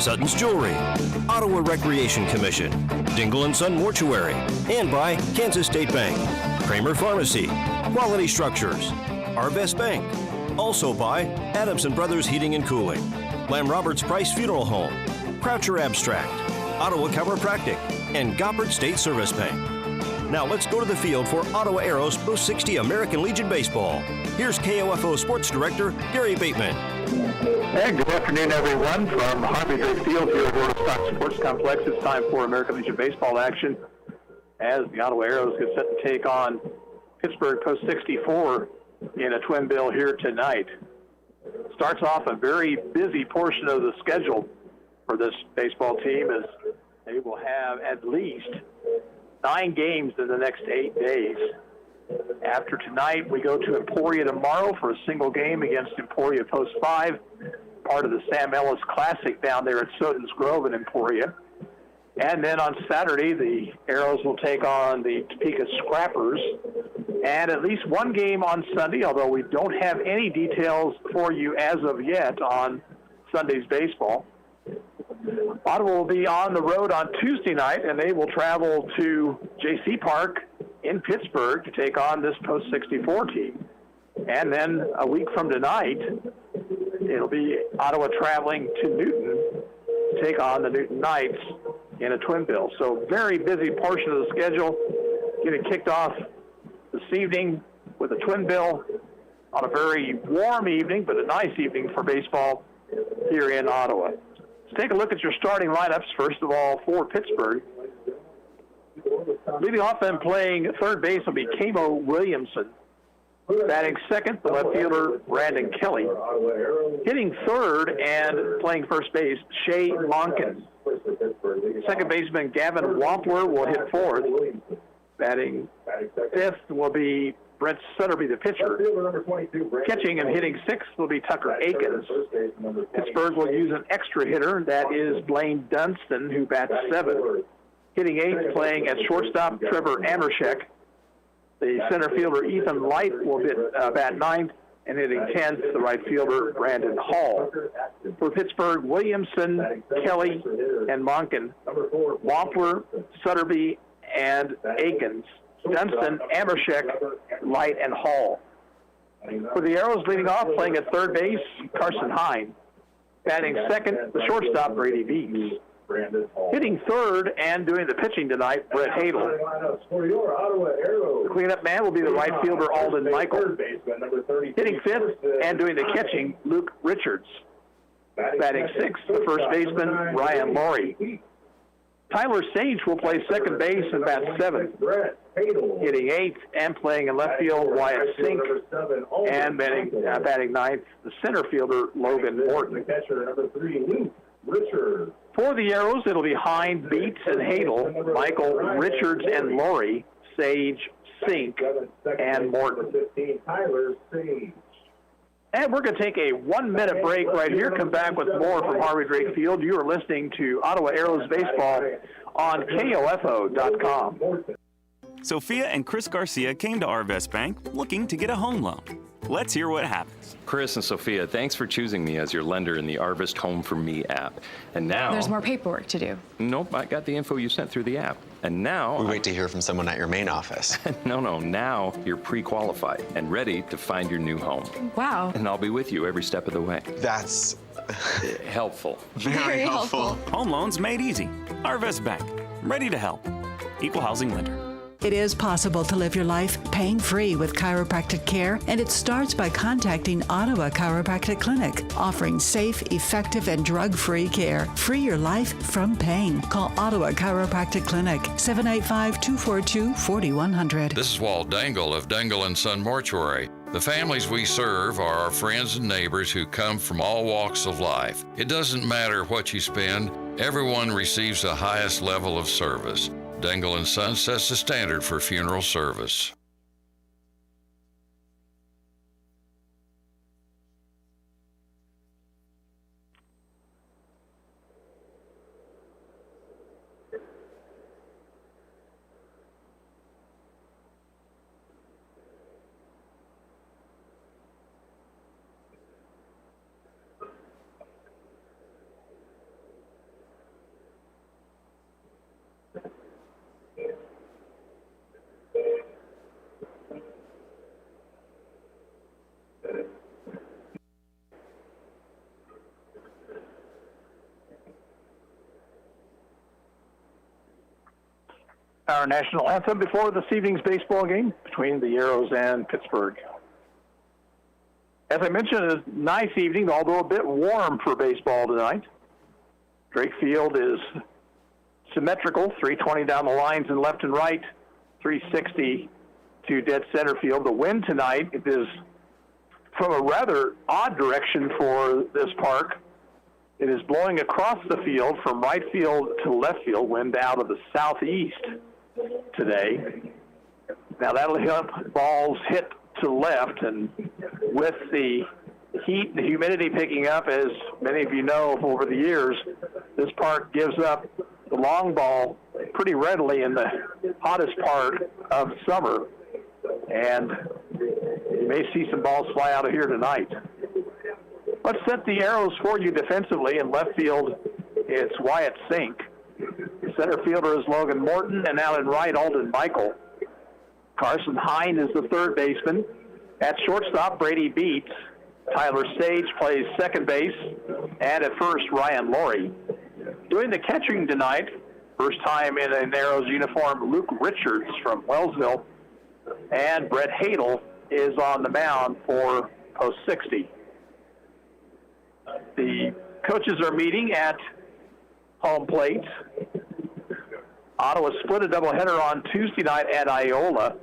Sutton's Jewelry, Ottawa Recreation Commission, Dingle & Son Mortuary, and by Kansas State Bank, Kramer Pharmacy, Quality Structures, Arvest Bank, also by Adamson Brothers Heating and Cooling, Lamb Roberts Price Funeral Home, Croucher Abstract, Ottawa Chiropractic, and Goppert State Service Bank. Now let's go to the field for Ottawa Aeros Post 60 American Legion Baseball. Here's KOFO Sports Director Gary Bateman. Hey, good afternoon, everyone. From Harvey Drake Field here at Ottawa Sports Complex, it's time for American Legion Baseball action as the Ottawa Aeros get set to take on Pittsburgh Post 64 in a twin bill here tonight. Starts off a very busy portion of the schedule for this baseball team as they will have at least 9 games in the next 8 days. After tonight, we go to Emporia tomorrow for a single game against Emporia Post 5, part of the Sam Ellis Classic down there at Sutton's Grove in Emporia. And then on Saturday, the Aeros will take on the Topeka Scrappers. And at least one game on Sunday, although we don't have any details for you as of yet on Sunday's baseball. Ottawa will be on the road on Tuesday night, and they will travel to J.C. Park in Pittsburgh to take on this Post 64 team. And then a week from tonight, it'll be Ottawa traveling to Newton to take on the Newton Knights in a twin bill. So very busy portion of the schedule getting kicked off this evening with a twin bill on a very warm evening, but a nice evening for baseball here in Ottawa. Let's take a look at your starting lineups, first of all, for Pittsburgh. Leading off and playing third base will be Kamo Williamson. Batting second, the left fielder, Brandon Kelly. Hitting third and playing first base, Shea Monken. Second baseman, Gavin Wampler, will hit fourth. Batting fifth will be Brent Sutterby, the pitcher. Catching and hitting sixth will be Tucker Akins. Pittsburgh will use an extra hitter. That is Blaine Dunston, who bats seventh. Hitting eighth, playing at shortstop, Trevor Amershek. The center fielder, Ethan Light, will bat ninth. And hitting 10th, the right fielder, Brandon Hall. For Pittsburgh, Williamson, Kelly, and Monken. Wampler, Sutterby, and Akins. Dunston, Amershek, Light, and Hall. For the Aeros, leading off, playing at third base, Carson Hine. Batting second, the shortstop, Brady Beeks. Hitting third and doing the pitching tonight, Brett Hadel. The cleanup man will be the right fielder, Alden Michael. Hitting fifth and doing the catching, Luke Richards. Batting sixth, the first baseman, Ryan Laurie. Tyler Sage will play second base and bat seventh. Hitting eighth and playing in left field, Wyatt Sink. And batting ninth, the center fielder, Logan Morton. For the Aeros, it'll be Hine, Beats, and Hadel, Michael, Richards, and Laurie, Sage, Sink, and Morton. And we're going to take a 1-minute break right here. Come back with more from Harvey Drake Field. You are listening to Ottawa Aeros Baseball on KOFO.com. Sophia and Chris Garcia came to Arvest Bank looking to get a home loan. Let's hear what happens. Chris and Sophia, thanks for choosing me as your lender in the Arvest Home for Me app. And now... There's more paperwork to do. Nope, I got the info you sent through the app. And now... We wait to hear from someone at your main office. No, now you're pre-qualified and ready to find your new home. Wow. And I'll be with you every step of the way. That's... helpful. Very helpful. Home loans made easy. Arvest Bank. Ready to help. Equal housing lender. It is possible to live your life pain-free with chiropractic care, and it starts by contacting Ottawa Chiropractic Clinic, offering safe, effective, and drug-free care. Free your life from pain. Call Ottawa Chiropractic Clinic, 785-242-4100. This is Walt Dangle of Dangle & Son Mortuary. The families we serve are our friends and neighbors who come from all walks of life. It doesn't matter what you spend, everyone receives the highest level of service. Dangle & Son sets the standard for funeral service. our national anthem before this evening's baseball game between the Arrows and Pittsburgh. As I mentioned, a nice evening, although a bit warm for baseball tonight. Drake Field is symmetrical, 320 down the lines and left and right, 360 to dead center field. The wind tonight is from a rather odd direction for this park. It is blowing across the field from right field to left field, wind out of the southeast today. Now that'll help balls hit to left, and with the heat and the humidity picking up, as many of you know over the years, this park gives up the long ball pretty readily in the hottest part of summer, and you may see some balls fly out of here tonight. Let's set the Arrows for you defensively. In left field, it's Wyatt Sink. Center fielder is Logan Morton, and out in right, Alden Michael. Carson Hine is the third baseman. At shortstop, Brady Beats. Tyler Sage plays second base. And at first, Ryan Laurie. Doing the catching tonight, first time in an Arrows uniform, Luke Richards from Wellsville. And Brett Hadel is on the mound for post 60. The coaches are meeting at home plate. Ottawa split a doubleheader on Tuesday night at Iola.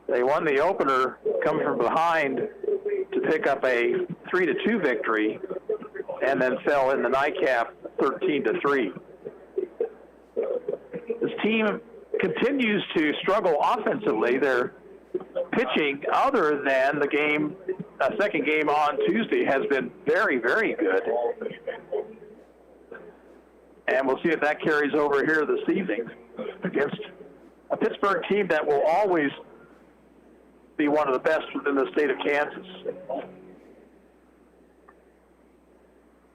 They won the opener coming from behind to pick up a 3-2 victory, and then fell in the nightcap 13-3. This team continues to struggle offensively. Their pitching, other than the game, second game on Tuesday, has been very, very good. And we'll see if that carries over here this evening against a Pittsburgh team that will always be one of the best within the state of Kansas.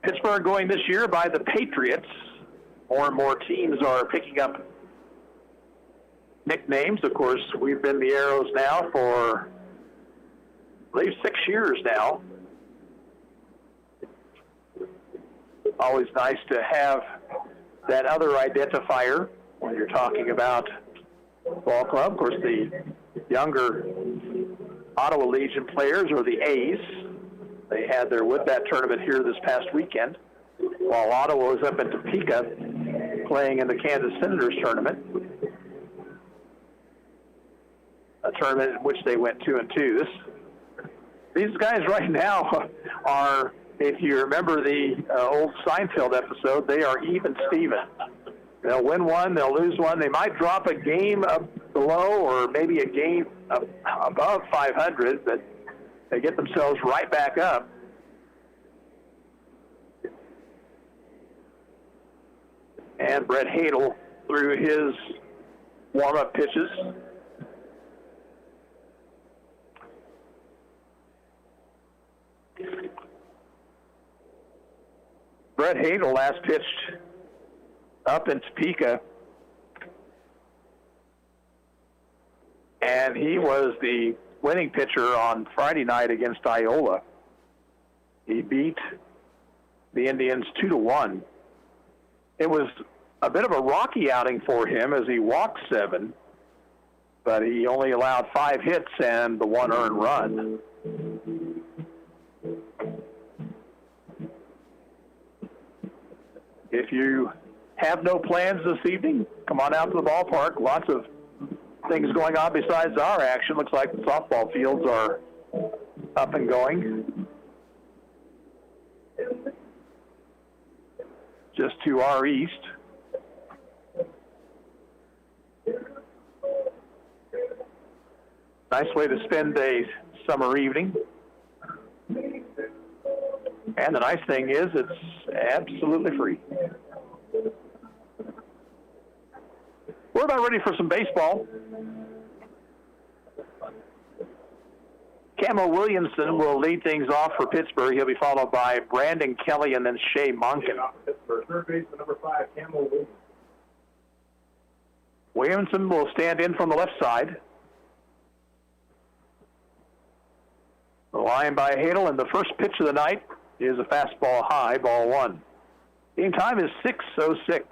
Pittsburgh going this year by the Patriots. More and more teams are picking up nicknames. Of course, we've been the Arrows now for, I believe, 6 years now. Always nice to have that other identifier when you're talking about ball club. Of course, the younger Ottawa Legion players are the A's. They had their Woodbat tournament here this past weekend, while Ottawa was up in Topeka playing in the Kansas Senators tournament, a tournament in which they went 2-2. These guys right now are, if you remember the old Seinfeld episode, they are even Steven. They'll win one, they'll lose one. They might drop a game up below or maybe a game above 500, but they get themselves right back up. And Brett Hadel threw his warm-up pitches. Brett Hadel last pitched up in Topeka, and he was the winning pitcher on Friday night against Iola. He beat the Indians 2-1. It was a bit of a rocky outing for him as he walked 7, but he only allowed 5 hits and the 1 earned run. If you have no plans this evening, come on out to the ballpark. Lots of things going on besides our action. Looks like the softball fields are up and going. Just to our east. Nice way to spend a summer evening. And the nice thing is it's absolutely free. We're about ready for some baseball. Camo Williamson will lead things off for Pittsburgh. He'll be followed by Brandon Kelly and then Shea Monken. Third baseman number 5, Camo Williamson. Williamson will stand in from the left side. The line by Hadel, and the first pitch of the night is a fastball high, ball 1. Game time is 6:06.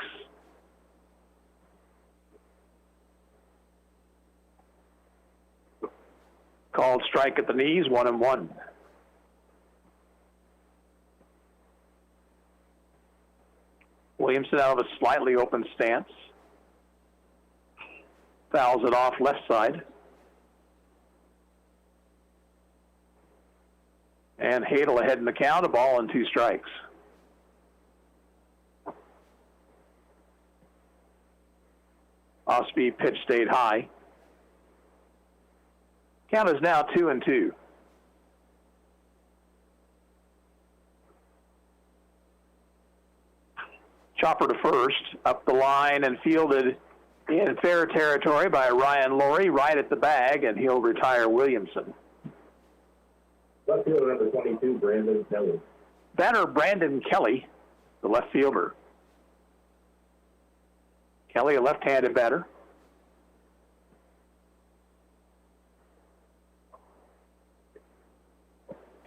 Called strike at the knees, 1-1. Williamson out of a slightly open stance. Fouls it off left side. And Hadel ahead in the count, a ball and 2 strikes. Off-speed pitch stayed high. Count is now 2-2. Chopper to first, up the line and fielded in fair territory by Ryan Laurie, right at the bag, and he'll retire Williamson. Left fielder number 22, Brandon Kelly. Batter Brandon Kelly, the left fielder. Kelly, a left-handed batter.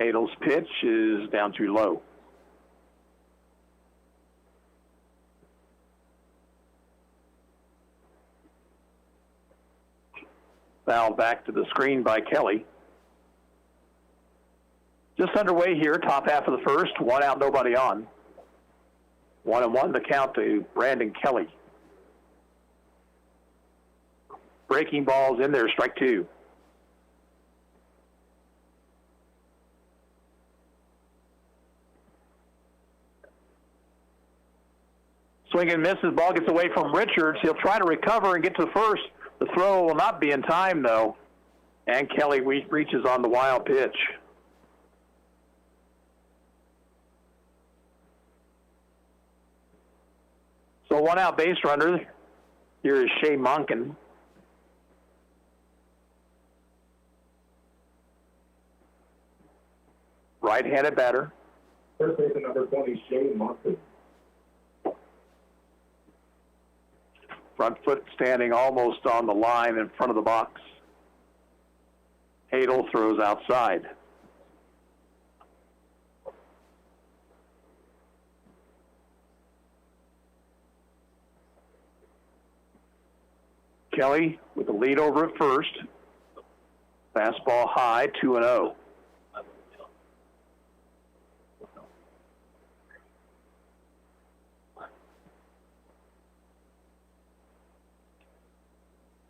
Hadel's pitch is down too low. Foul back to the screen by Kelly. Just underway here, top half of the first, 1 out, nobody on. 1-1 the count to Brandon Kelly. Breaking balls in there, strike 2. Swing and misses, ball gets away from Richards. He'll try to recover and get to first. The throw will not be in time, though. And Kelly reaches on the wild pitch. So 1 out base runner. Here is Shea Monken. Right-handed batter. First baseman number 20, Shane Monson. Front foot standing almost on the line in front of the box. Hadel throws outside. Kelly with the lead over at first. Fastball high, 2-0.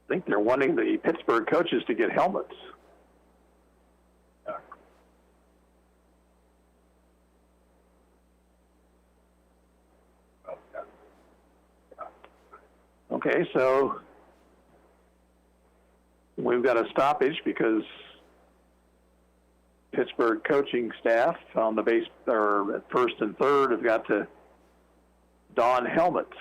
I think they're wanting the Pittsburgh coaches to get helmets. Okay, so we've got a stoppage because Pittsburgh coaching staff on the base or at first and third have got to don helmets.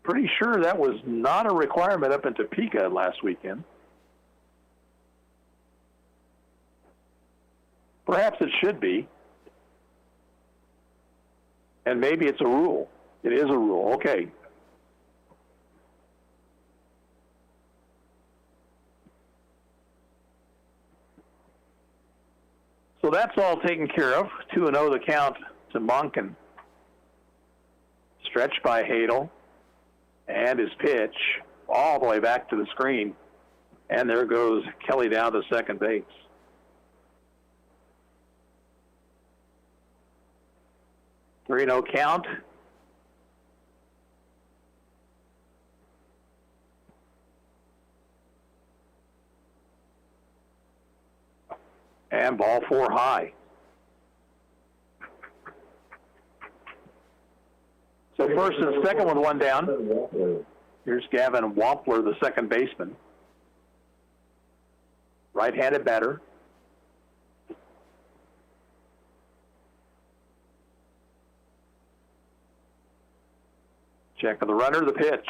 Pretty sure that was not a requirement up in Topeka last weekend. Perhaps it should be. And maybe it's a rule. It is a rule. Okay. So that's all taken care of. 2-0 the count to Monken. Stretched by Hadel. And his pitch all the way back to the screen. And there goes Kelly down to second base. 3-0 count. And ball 4 high. So first and second with 1 down. Here's Gavin Wampler, the second baseman. Right-handed batter. Check of the runner, the pitch.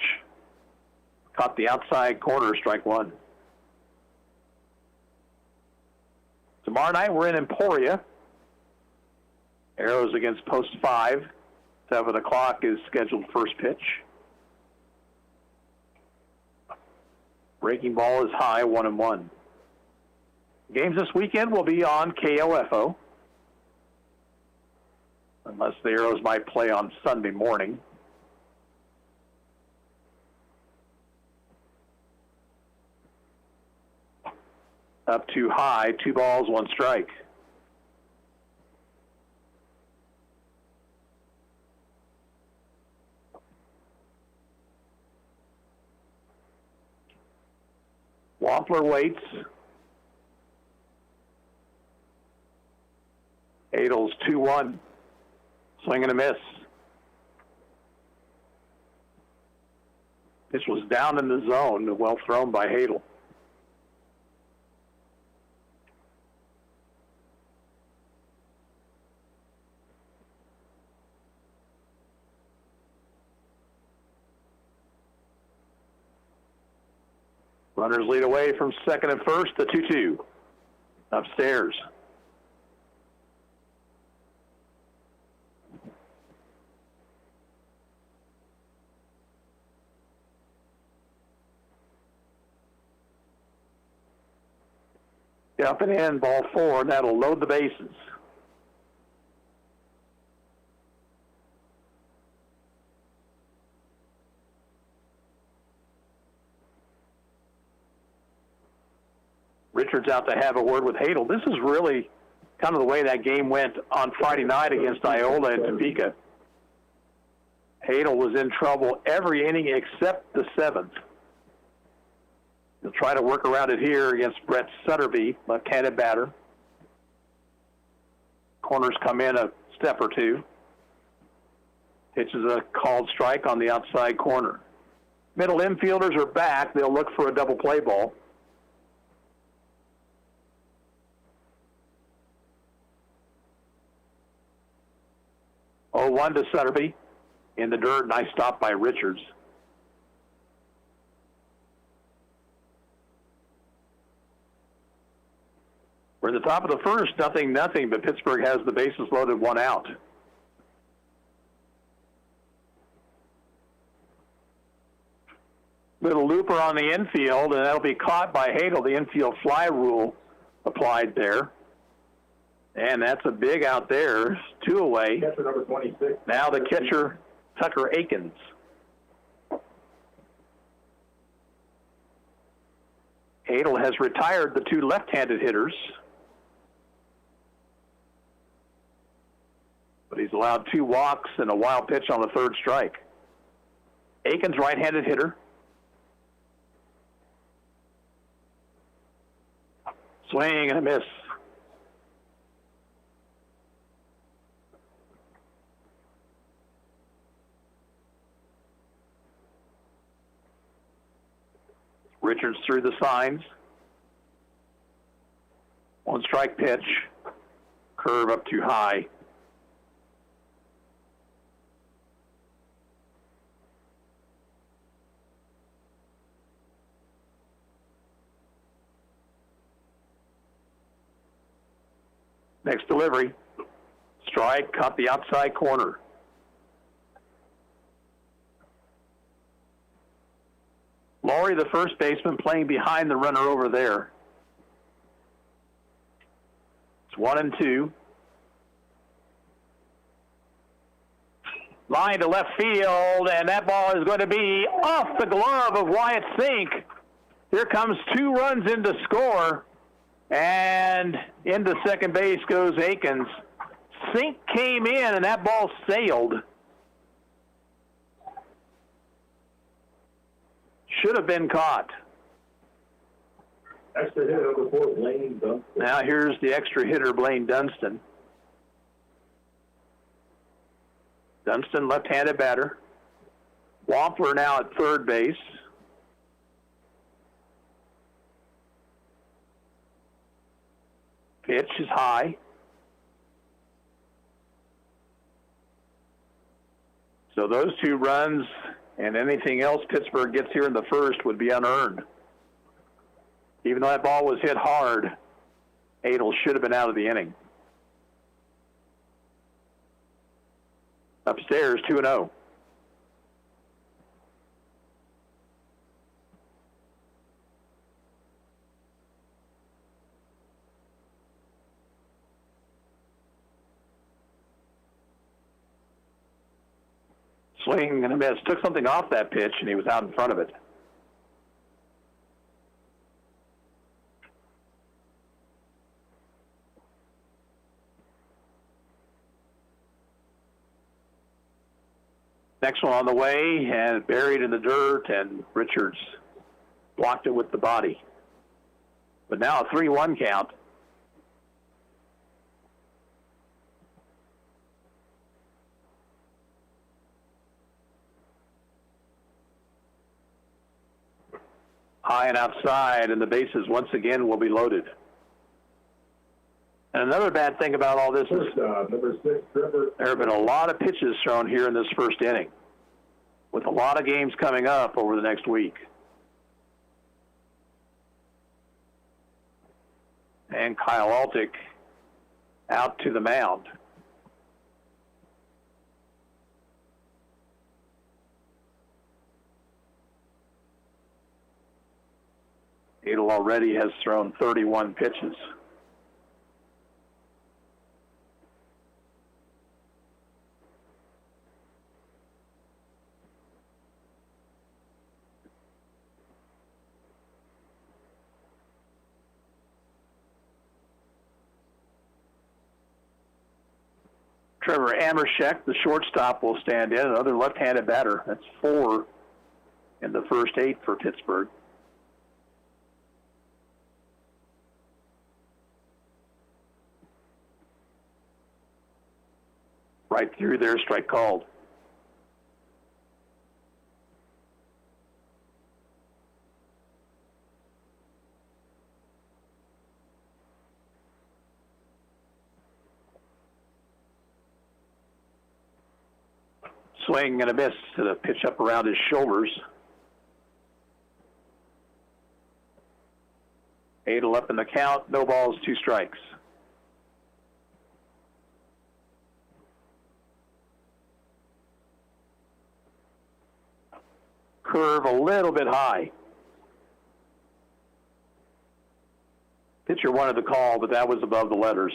Caught the outside corner, strike 1. Tomorrow night we're in Emporia. Arrows against Post 5. 7 o'clock is scheduled first pitch. Breaking ball is high, 1-1. Games this weekend will be on KOFO. Unless the Arrows might play on Sunday morning. Up too high, 2 balls, 1 strike. Wampler waits. Adel's 2-1. Swing and a miss. This was down in the zone, well thrown by Hadel. Runners lead away from second and first, the 2-2. Upstairs. Up and in, ball 4, and that'll load the bases. Richards out to have a word with Hadel. This is really kind of the way that game went on Friday night against Iola and Topeka. Hadel was in trouble every inning except the 7th. He'll try to work around it here against Brett Sutterby, left-handed batter. Corners come in a step or two. Pitches a called strike on the outside corner. Middle infielders are back. They'll look for a double play ball. Oh, 1 to Sutterby. In the dirt, nice stop by Richards. We're in the top of the first, 0-0, but Pittsburgh has the bases loaded, 1 out. Little looper on the infield, and that'll be caught by Hadel. The infield fly rule applied there. And that's a big out there, 2 away. Catcher number 26. Now the catcher, Tucker Akins. Hadel has retired the 2 left-handed hitters. But he's allowed 2 walks and a wild pitch on the 3rd strike. Akins, right-handed hitter. Swing and a miss. Richards through the signs. 1 strike pitch. Curve up too high. Next delivery. Strike, caught the outside corner. Laurie, the first baseman, playing behind the runner over there. It's 1-2. Line to left field, and that ball is going to be off the glove of Wyatt Sink. Here comes 2 runs in to score, and into second base goes Akins. Sink came in, and that ball sailed. Should have been caught. Extra hitter number 4, Blaine Dunston. Now here's the extra hitter, Blaine Dunston. Dunston, left-handed batter. Wampler now at third base. Pitch is high. So those 2 runs and anything else Pittsburgh gets here in the first would be unearned. Even though that ball was hit hard, Adel should have been out of the inning. Upstairs, 2-0. Swing and a miss. Took something off that pitch, and he was out in front of it. Next one on the way and buried in the dirt, and Richards blocked it with the body. But now a 3-1 count. High and outside, and the bases once again will be loaded. And another bad thing about all this is number 6, Trevor. There have been a lot of pitches thrown here in this first inning, with a lot of games coming up over the next week. And Kyle Altick out to the mound. Adel already has thrown 31 pitches. Trevor Amershek, the shortstop, will stand in. Another left-handed batter. That's 4 in the first 8 for Pittsburgh. Right through there, strike called. Swing and a miss to the pitch up around his shoulders. Adel up in the count, no balls, 2 strikes. Curve a little bit high. Pitcher wanted the call, but that was above the letters.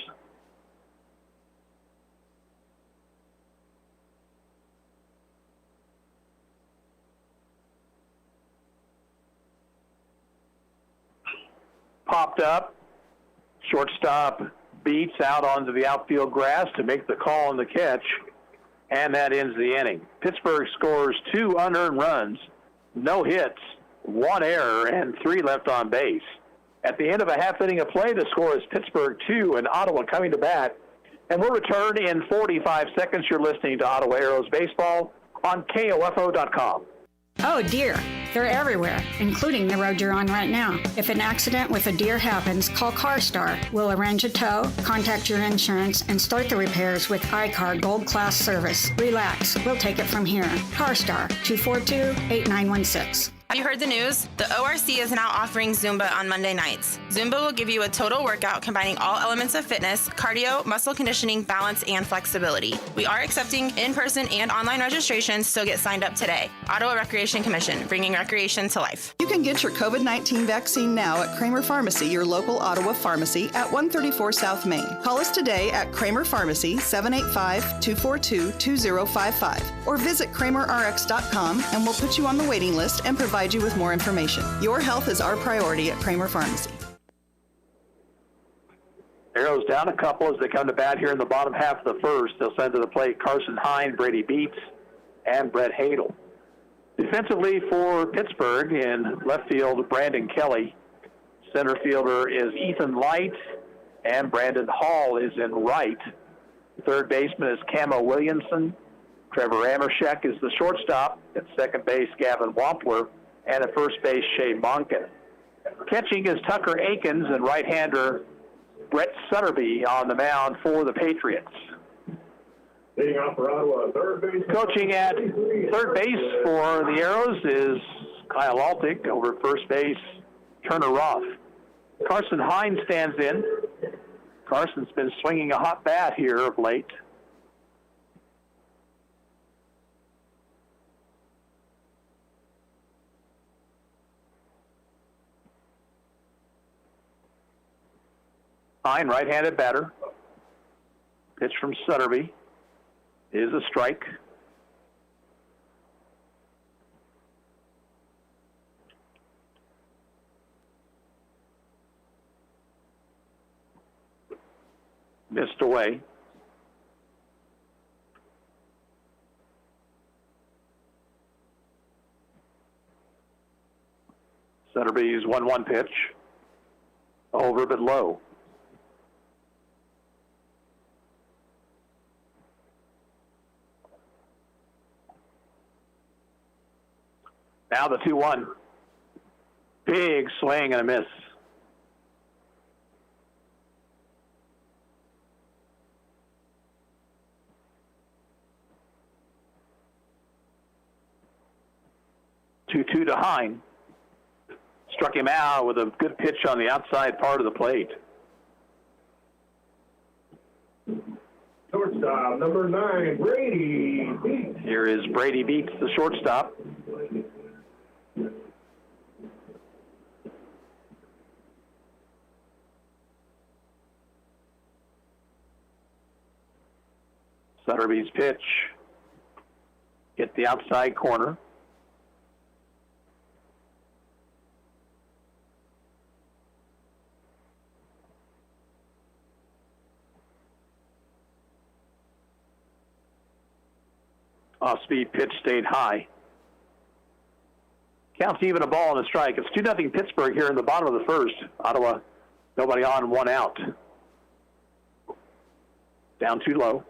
Popped up. Shortstop beats out onto the outfield grass to make the call on the catch, and that ends the inning. Pittsburgh scores 2 unearned runs, no hits, 1 error, and 3 left on base. At the end of a half inning of play, the score is Pittsburgh 2 and Ottawa coming to bat. And we'll return in 45 seconds. You're listening to Ottawa Aeros Baseball on KOFO.com. Oh, deer. They're everywhere, including the road you're on right now. If an accident with a deer happens, call CarStar. We'll arrange a tow, contact your insurance, and start the repairs with iCar Gold Class service. Relax. We'll take it from here. CarStar, 242-8916. Have you heard the news? The ORC is now offering Zumba on Monday nights. Zumba will give you a total workout combining all elements of fitness, cardio, muscle conditioning, balance, and flexibility. We are accepting in-person and online registrations, so get signed up today. Ottawa Recreation Commission, bringing recreation to life. You can get your COVID-19 vaccine now at Kramer Pharmacy, your local Ottawa pharmacy at 134 South Main. Call us today at Kramer Pharmacy, 785-242-2055, or visit KramerRx.com and we'll put you on the waiting list and provide you with more information. Your health is our priority at Kramer Pharmacy. Arrows down a couple as they come to bat here in the bottom half of the first. They'll send to the plate Carson Hine, Brady Beats, and Brett Hadel. Defensively for Pittsburgh in left field, Brandon Kelly. Center fielder is Ethan Light, and Brandon Hall is in right. Third baseman is Camo Williamson. Trevor Amershek is the shortstop. At second base, Gavin Wampler. And at first base, Shea Monken. Catching is Tucker Akins and right-hander Brett Sutterby on the mound for the Patriots. Leading off for Ottawa, third base. Coaching at third base for the Arrows is Kyle Altick. Over at first base, Turner Roth. Carson Hine stands in. Carson's been swinging a hot bat here of late. Hine, right-handed batter. Pitch from Sutterby is a strike. Missed away. Sutterby's 1-1 pitch. Over but low. Now the 2-1. Big swing and a miss. Two to Hine. Struck him out with a good pitch on the outside part of the plate. Shortstop, number 9, Brady Beats. Here is Brady Beats, the shortstop. Sutterby's pitch hit the outside corner. Off-speed pitch stayed high. Counts even, a ball and a strike. It's 2-0 Pittsburgh here in the bottom of the first. Ottawa, nobody on, 1 out. Down too low.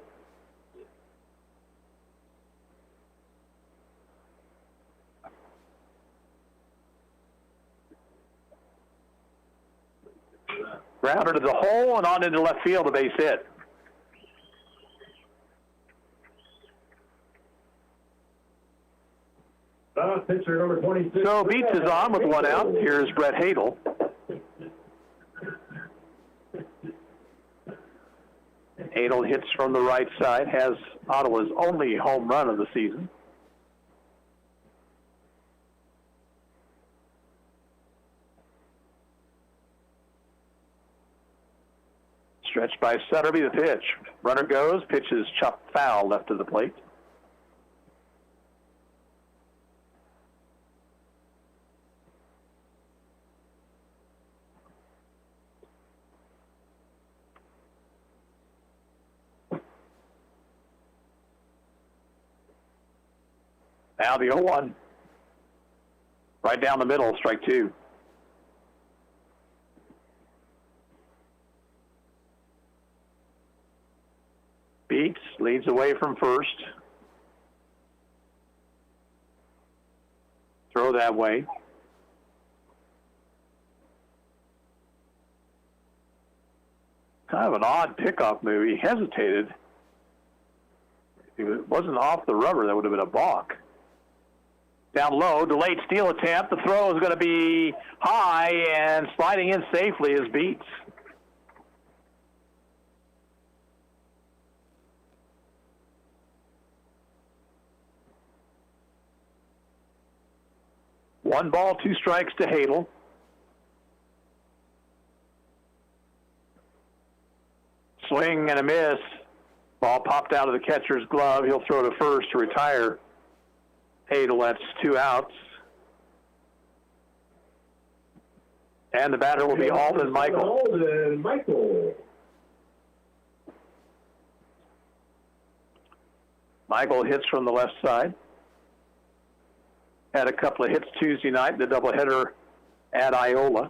Grounder to the hole and on into left field, a base hit. Pitcher number 26. So Beats is on with 1 out. Here's Brett Hadel. Hadel hits from the right side, has Ottawa's only home run of the season. Stretched by Sutterby, the pitch. Runner goes, pitch is chopped foul left of the plate. Now the 0-1. Right down the middle, strike 2. Beats leads away from first. Throw that way. Kind of an odd pickoff move. He hesitated. If it wasn't off the rubber, that would have been a balk. Down low, delayed steal attempt. The throw is going to be high, and sliding in safely is Beats. One ball, 2 strikes to Hadel. Swing and a miss. Ball popped out of the catcher's glove. He'll throw to first to retire Hadel. That's 2 outs. And the batter will be Alden Michael. Alden Michael. Michael hits from the left side. Had a couple of hits Tuesday night, the doubleheader at Iola.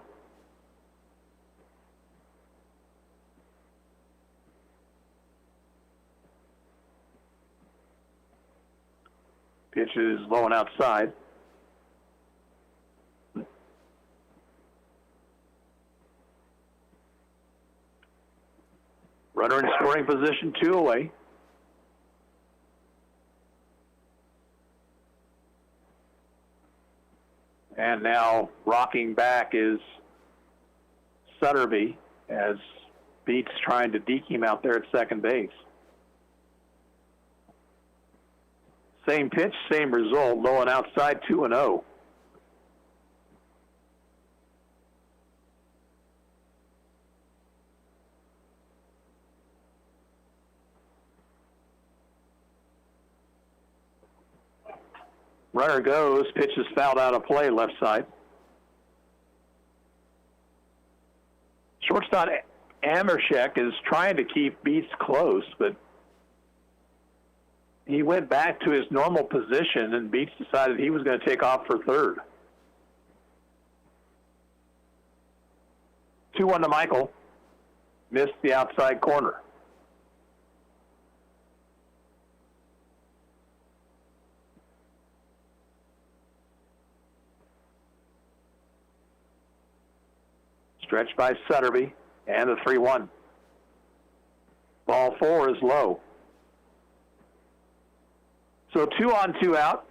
Pitch is low and outside. Runner in scoring position, 2 away. And now rocking back is Sutterby as Beats trying to deke him out there at second base. Same pitch, same result, low and outside, 2-0. Runner goes, pitch is fouled out of play, left side. Shortstop Amershek is trying to keep Beats close, but he went back to his normal position, and Beats decided he was going to take off for third. 2-1 to Michael. Missed the outside corner. Stretched by Sutterby, and the 3-1. Ball 4 is low. So 2 on, 2 out.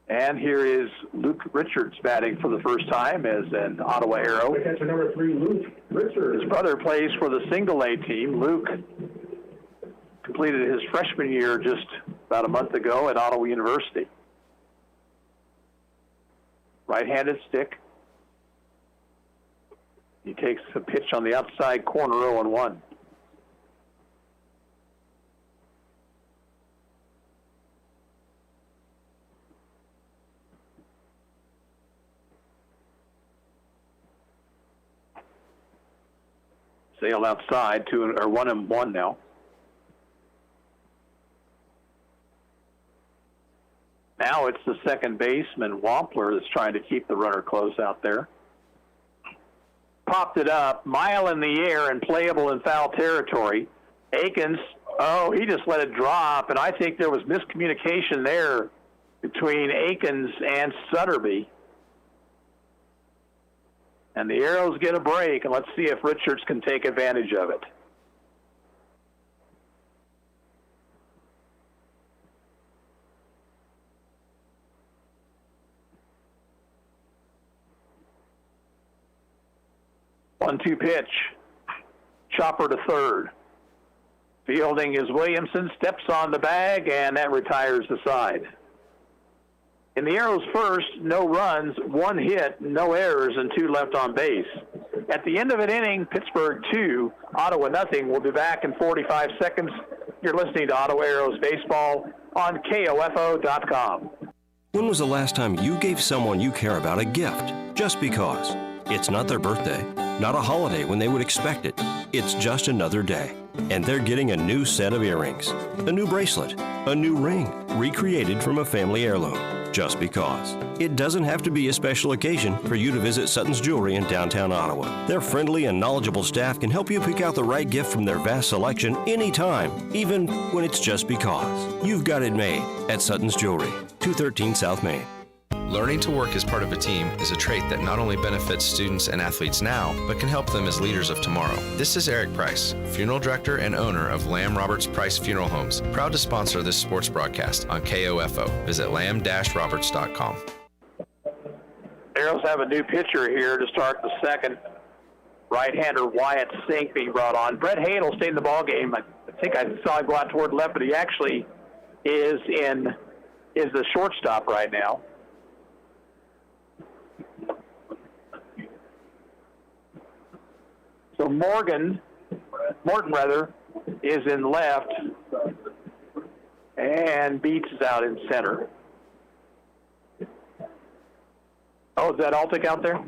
And here is Luke Richards batting for the first time as an Ottawa Arrow. Catcher number 3, Luke Richards. His brother plays for the single-A team. Luke completed his freshman year just about a month ago at Ottawa University. Right-handed stick. He takes a pitch on the outside corner, 0-1. Sailed outside, 1-1 now. Now it's the second baseman, Wampler, that's trying to keep the runner close out there. Popped it up, mile in the air and playable in foul territory. Akins, he just let it drop, and I think there was miscommunication there between Akins and Sutterby. And the Arrows get a break, and let's see if Richards can take advantage of it. One-two pitch. Chopper to third. Fielding is Williamson, steps on the bag, and that retires the side. In the Arrows first, no runs, 1 hit, no errors, and 2 left on base. At the end of an inning, Pittsburgh 2, Ottawa nothing. We'll be back in 45 seconds. You're listening to Ottawa Arrows Baseball on KOFO.com. When was the last time you gave someone you care about a gift just because? It's not their birthday, not a holiday when they would expect it. It's just another day. And they're getting a new set of earrings, a new bracelet, a new ring, recreated from a family heirloom. Just because. It doesn't have to be a special occasion for you to visit Sutton's Jewelry in downtown Ottawa. Their friendly and knowledgeable staff can help you pick out the right gift from their vast selection anytime, even when it's just because. You've got it made at Sutton's Jewelry, 213 South Main. Learning to work as part of a team is a trait that not only benefits students and athletes now, but can help them as leaders of tomorrow. This is Eric Price, Funeral Director and owner of Lamb Roberts Price Funeral Homes, proud to sponsor this sports broadcast on KOFO. Visit lamb-roberts.com. Arrows have a new pitcher here to start the second. Right-hander Wyatt Sink being brought on. Brett Hadel stayed in the ball game. I think I saw him go out toward left, but he actually is the shortstop right now. So Morton is in left, and Beats is out in center. Oh, is that Altick out there?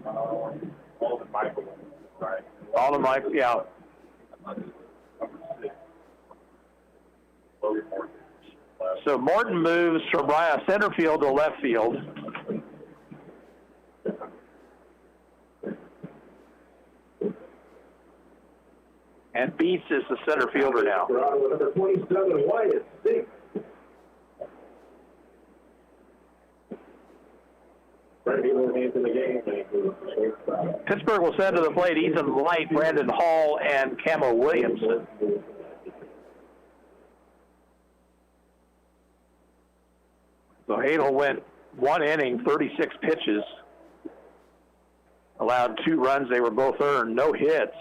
Alden Michael. Right. Alden Michael, yeah. So Morton moves from center field to left field. And Beats is the center fielder now. Number 27, Wyatt Sink. Pittsburgh will send to the plate Ethan Light, Brandon Hall, and Camo Williamson. So Hadel went 1 inning, 36 pitches, allowed 2 runs. They were both earned, no hits.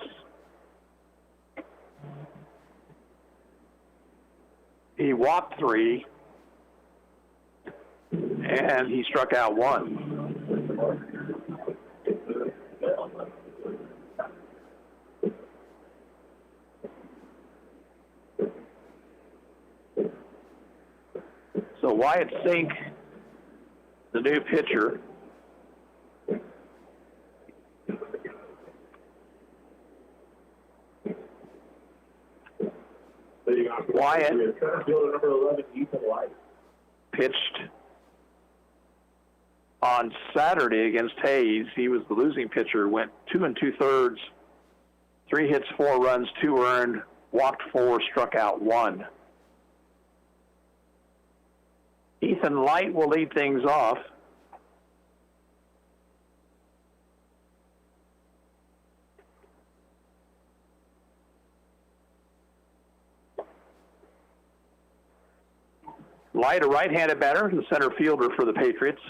He walked 3, and he struck out 1. So Wyatt Sink, the new pitcher. Wyatt pitched on Saturday against Hayes. He was the losing pitcher, went 2 2/3, 3 hits, 4 runs, 2 earned, walked 4, struck out 1. Ethan Light will lead things off. Light, a right-handed batter, the center fielder for the Patriots.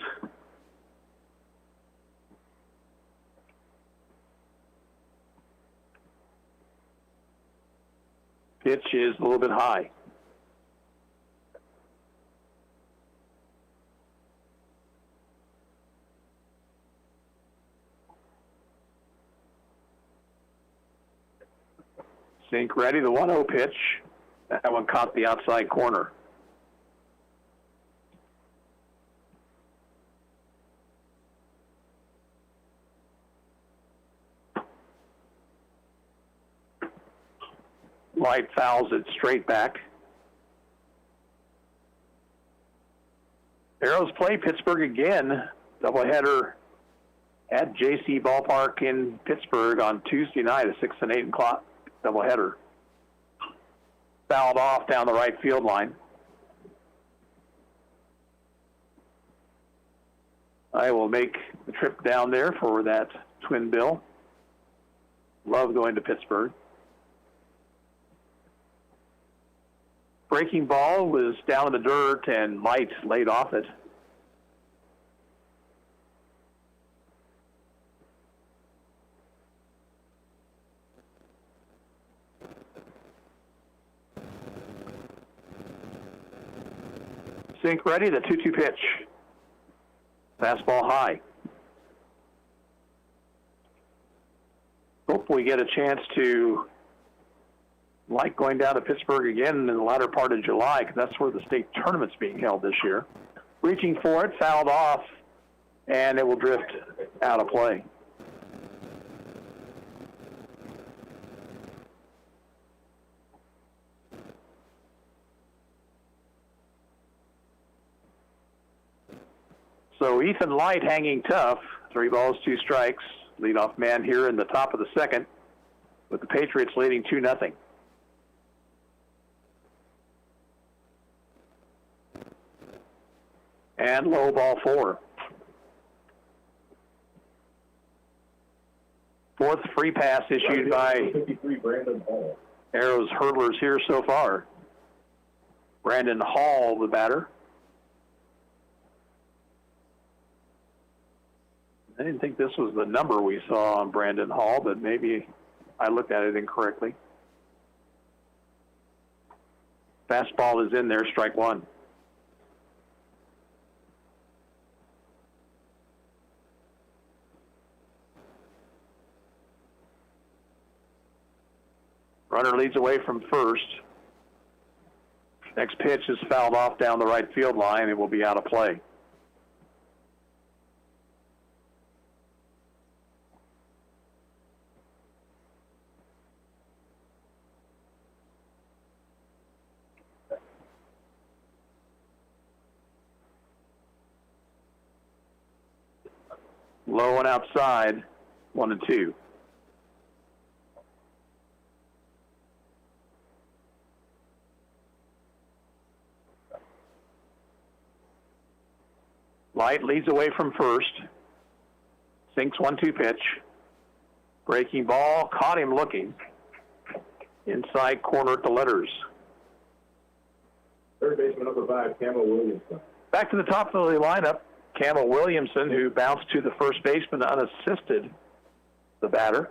Pitch is a little bit high. Sink ready, the 1-0 pitch. That one caught the outside corner. Light fouls it straight back. Arrows play Pittsburgh again. Doubleheader at JC Ballpark in Pittsburgh on Tuesday night, a 6 and 8 o'clock doubleheader. Fouled off down the right field line. I will make the trip down there for that twin bill. Love going to Pittsburgh. Breaking ball was down in the dirt and Light laid off it. Sink ready, the 2-2 pitch. Fastball high. Hope we get a chance to like going down to Pittsburgh again in the latter part of July, because that's where the state tournament's being held this year. Reaching for it, fouled off, and it will drift out of play. So Ethan Light hanging tough. 3 balls, 2 strikes. Leadoff man here in the top of the second, with the Patriots leading 2-0. And low ball 4. Fourth free pass issued by Arrows hurdlers here so far. Brandon Hall, the batter. I didn't think this was the number we saw on Brandon Hall, but maybe I looked at it incorrectly. Fastball is in there, strike 1. Runner leads away from first. Next pitch is fouled off down the right field line. It will be out of play. Low and outside, 1-2. Light leads away from first. Sinks 1-2 pitch. Breaking ball, caught him looking. Inside corner at the letters. Third baseman number 5, Campbell Williamson. Back to the top of the lineup, Campbell Williamson, who bounced to the first baseman unassisted, the batter.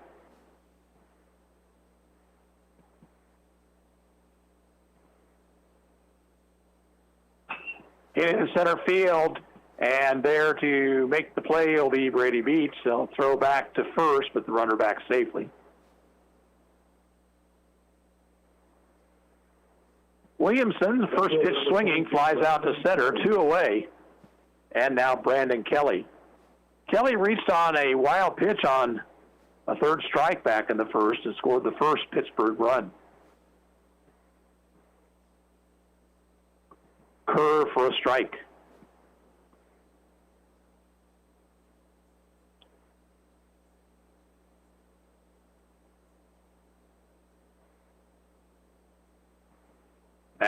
Hitting in center field, and there to make the play will be Brady Beach. They'll throw back to first, but the runner back safely. Williamson, first pitch swinging, flies out to center, 2 away. And now Brandon Kelly. Kelly reached on a wild pitch on a third strike back in the first and scored the first Pittsburgh run. Curve for a strike.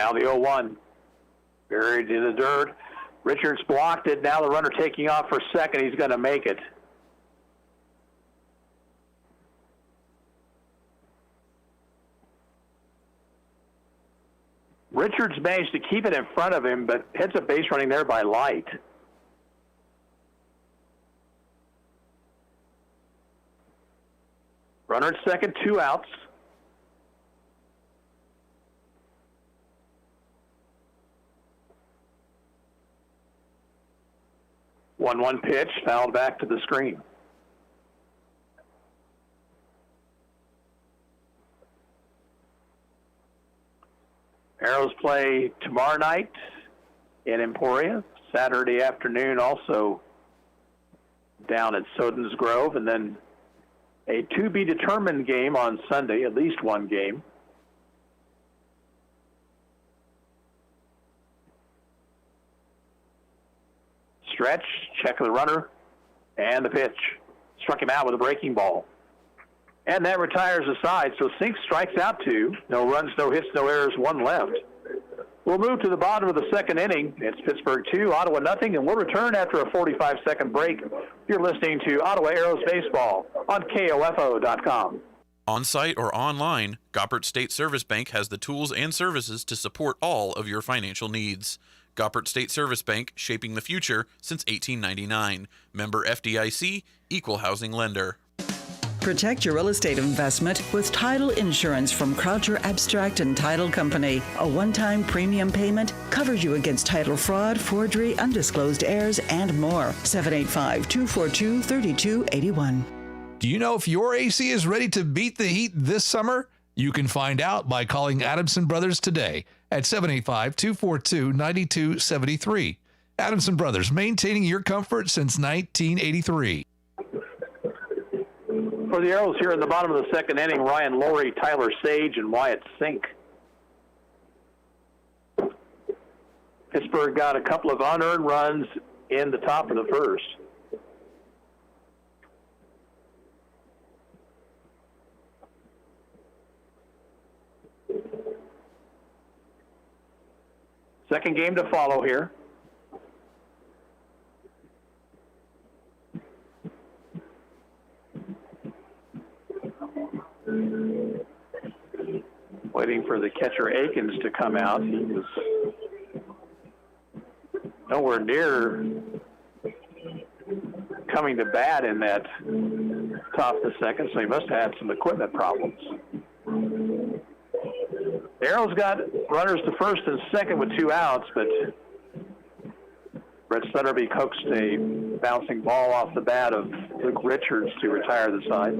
Now the 0-1. Buried in the dirt. Richards blocked it. Now the runner taking off for second. He's going to make it. Richards managed to keep it in front of him, but hits a base running there by Light. Runner at second, 2 outs. One pitch, fouled back to the screen. Arrows play tomorrow night in Emporia. Saturday afternoon also down at Soden's Grove. And then a to-be-determined game on Sunday, at least one game. Stretch, check of the runner, and the pitch. Struck him out with a breaking ball. And that retires the side, so Sink strikes out 2. No runs, no hits, no errors, 1 left. We'll move to the bottom of the second inning. It's Pittsburgh 2, Ottawa nothing, and we'll return after a 45-second break. You're listening to Ottawa Arrows Baseball on KOFO.com. On-site or online, Goppert State Service Bank has the tools and services to support all of your financial needs. Goppert State Service Bank, shaping the future since 1899. Member FDIC, Equal Housing Lender. Protect your real estate investment with title insurance from Croucher Abstract and Title Company. A one-time premium payment covers you against title fraud, forgery, undisclosed heirs, and more. 785-242-3281. Do you know if your AC is ready to beat the heat this summer? You can find out by calling Adamson Brothers today at 785-242-9273. Adamson Brothers, maintaining your comfort since 1983. For the Arrows here in the bottom of the second inning, Ryan Laurie, Tyler Sage, and Wyatt Sink. Pittsburgh got a couple of unearned runs in the top of the first. Second game to follow here. Waiting for the catcher Akins to come out. He was nowhere near coming to bat in that top of the second, so he must have had some equipment problems. The Arrows got runners to first and second with 2 outs, but Brett Sutterby coaxed a bouncing ball off the bat of Luke Richards to retire the side.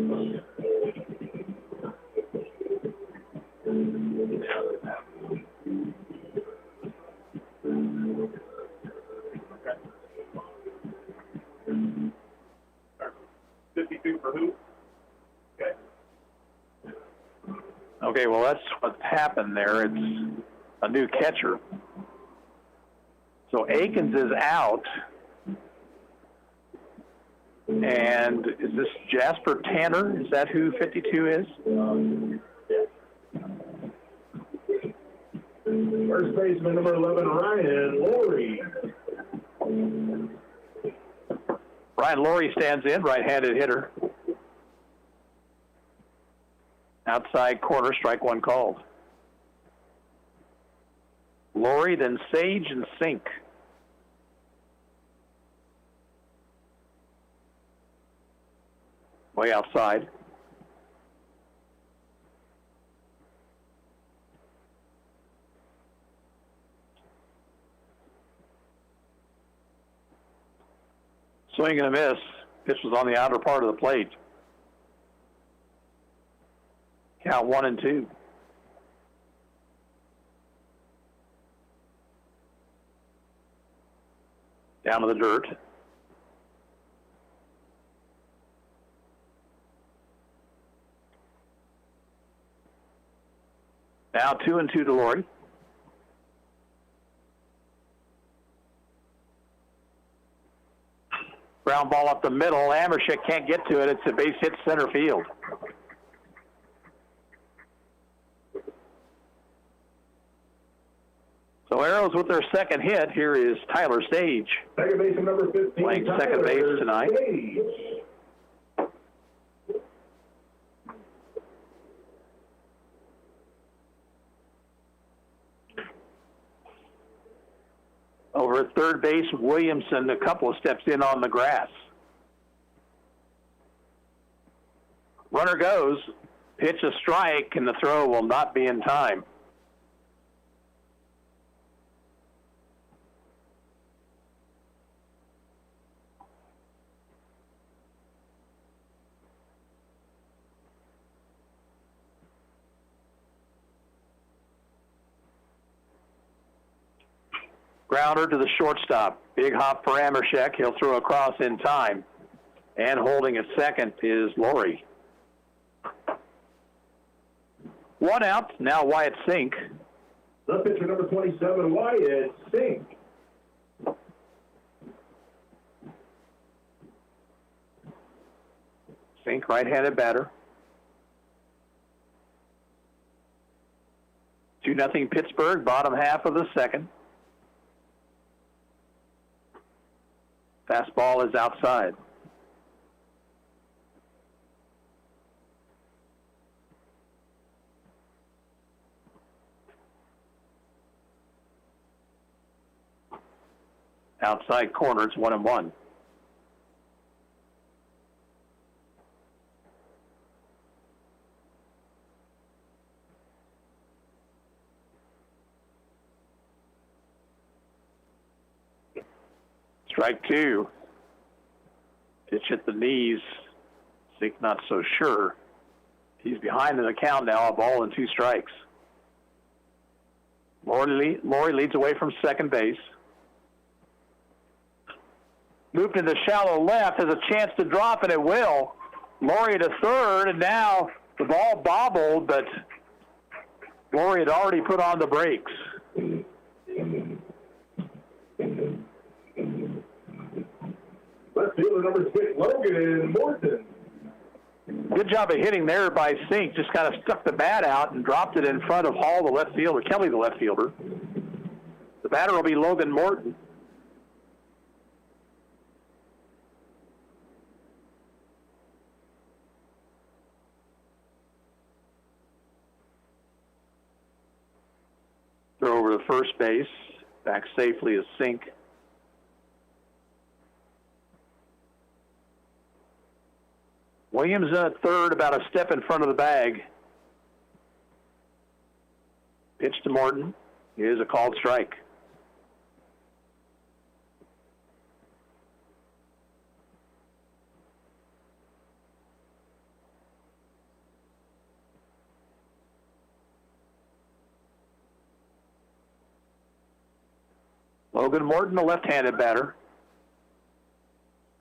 Okay, well, that's what's happened there. It's a new catcher. So Akins is out. And is this Jasper Tanner? Is that who 52 is? First baseman number 11, Ryan Laurie. Ryan Laurie stands in, right-handed hitter. Outside corner, strike 1 called. Laurie, then Sage and Sink. Way outside. Swing and a miss. Pitch was on the outer part of the plate. Count 1-2. Down to the dirt. Now 2-2 to Laurie. Ground ball up the middle. Amershek can't get to it. It's a base hit center field. So Arrows with their second hit. Here is Tyler Sage. Second baseman number 15. Playing second base tonight. Sage. Over at third base, Williamson a couple of steps in on the grass. Runner goes, pitch a strike, and the throw will not be in time. Grounder to the shortstop. Big hop for Amershek. He'll throw across in time. And holding at second is Laurie. One out. Now Wyatt Sink. The pitcher number 27, Wyatt Sink. Sink, right-handed batter. 2-0 Pittsburgh, bottom half of the second. Fastball is outside. Outside corner, it's 1-1. Strike two. Pitch at the knees. Sink not so sure. He's behind in the count now, a ball and 2 strikes. Laurie leads away from second base. Moved to the shallow left, has a chance to drop, and it will. Laurie to third, and now the ball bobbled, but Laurie had already put on the brakes. Left fielder number 6, Logan Morton. Good job of hitting there by Sink. Just kind of stuck the bat out and dropped it in front of Hall, the left fielder, Kelly, the left fielder. The batter will be Logan Morton. Throw over to first base. Back safely is Sink. Williams at third, about a step in front of the bag. Pitch to Morton. It is a called strike. Logan Morton, the left-handed batter.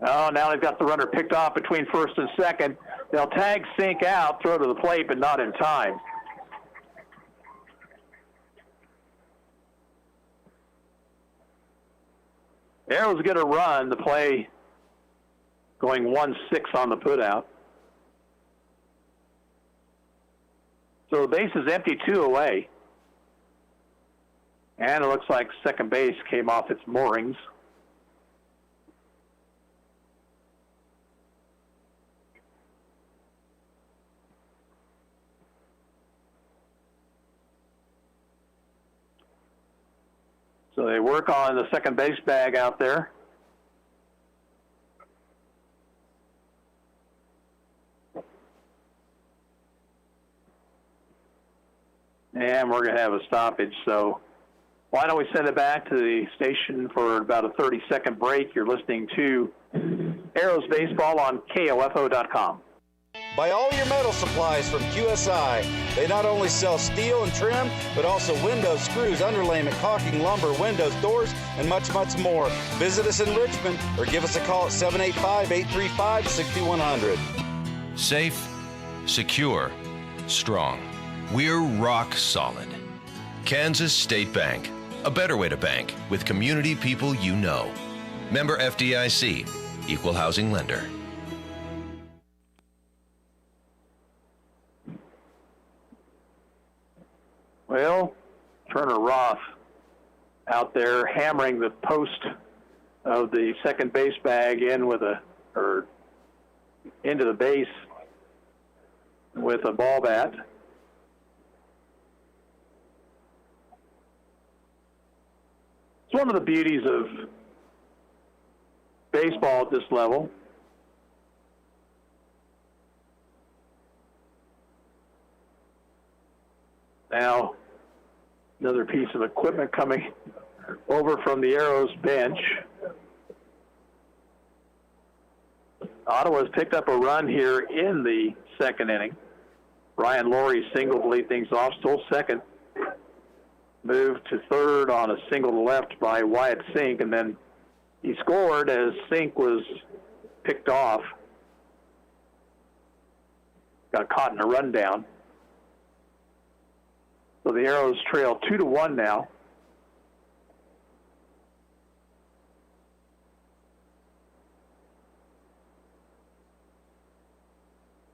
Oh, now they've got the runner picked off between first and second. They'll tag Sink out, throw to the plate, but not in time. Arrow's going to run. The play going 1-6 on the putout. So the base is empty, 2 away. And it looks like second base came off its moorings. So they work on the second base bag out there. And we're going to have a stoppage. So why don't we send it back to the station for about a 30-second break? You're listening to Arrows Baseball on KOFO.com. Buy all your metal supplies from QSI. They not only sell steel and trim, but also windows, screws, underlayment, caulking, lumber, windows, doors, and much, much more. Visit us in Richmond or give us a call at 785-835-6100. Safe, secure, strong. We're rock solid. Kansas State Bank. A better way to bank with community people you know. Member FDIC. Equal housing lender. Well, Turner Roth out there hammering the post of the second base bag into the base with a ball bat. It's one of the beauties of baseball at this level. Now, another piece of equipment coming over from the Arrows bench. Ottawa's picked up a run here in the second inning. Ryan Laurie singled to lead things off, stole second. Moved to third on a single to left by Wyatt Sink, and then he scored as Sink was picked off. Got caught in a rundown. So the Arrows trail 2-1 now.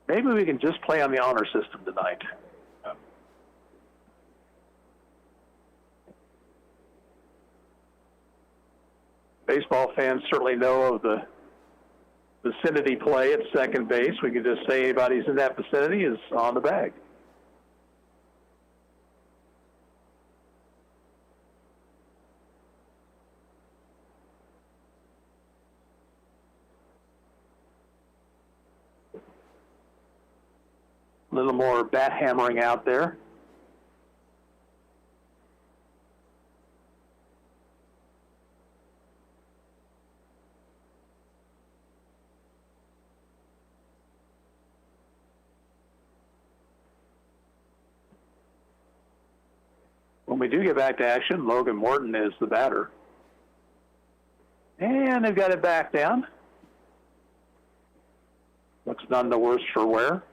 Maybe we can just play on the honor system tonight. Baseball fans certainly know of the vicinity play at second base. We can just say anybody's in that vicinity is on the bag. A little more bat hammering out there. When we do get back to action, Logan Morton is the batter. And they've got it back down. Looks none the worse for wear.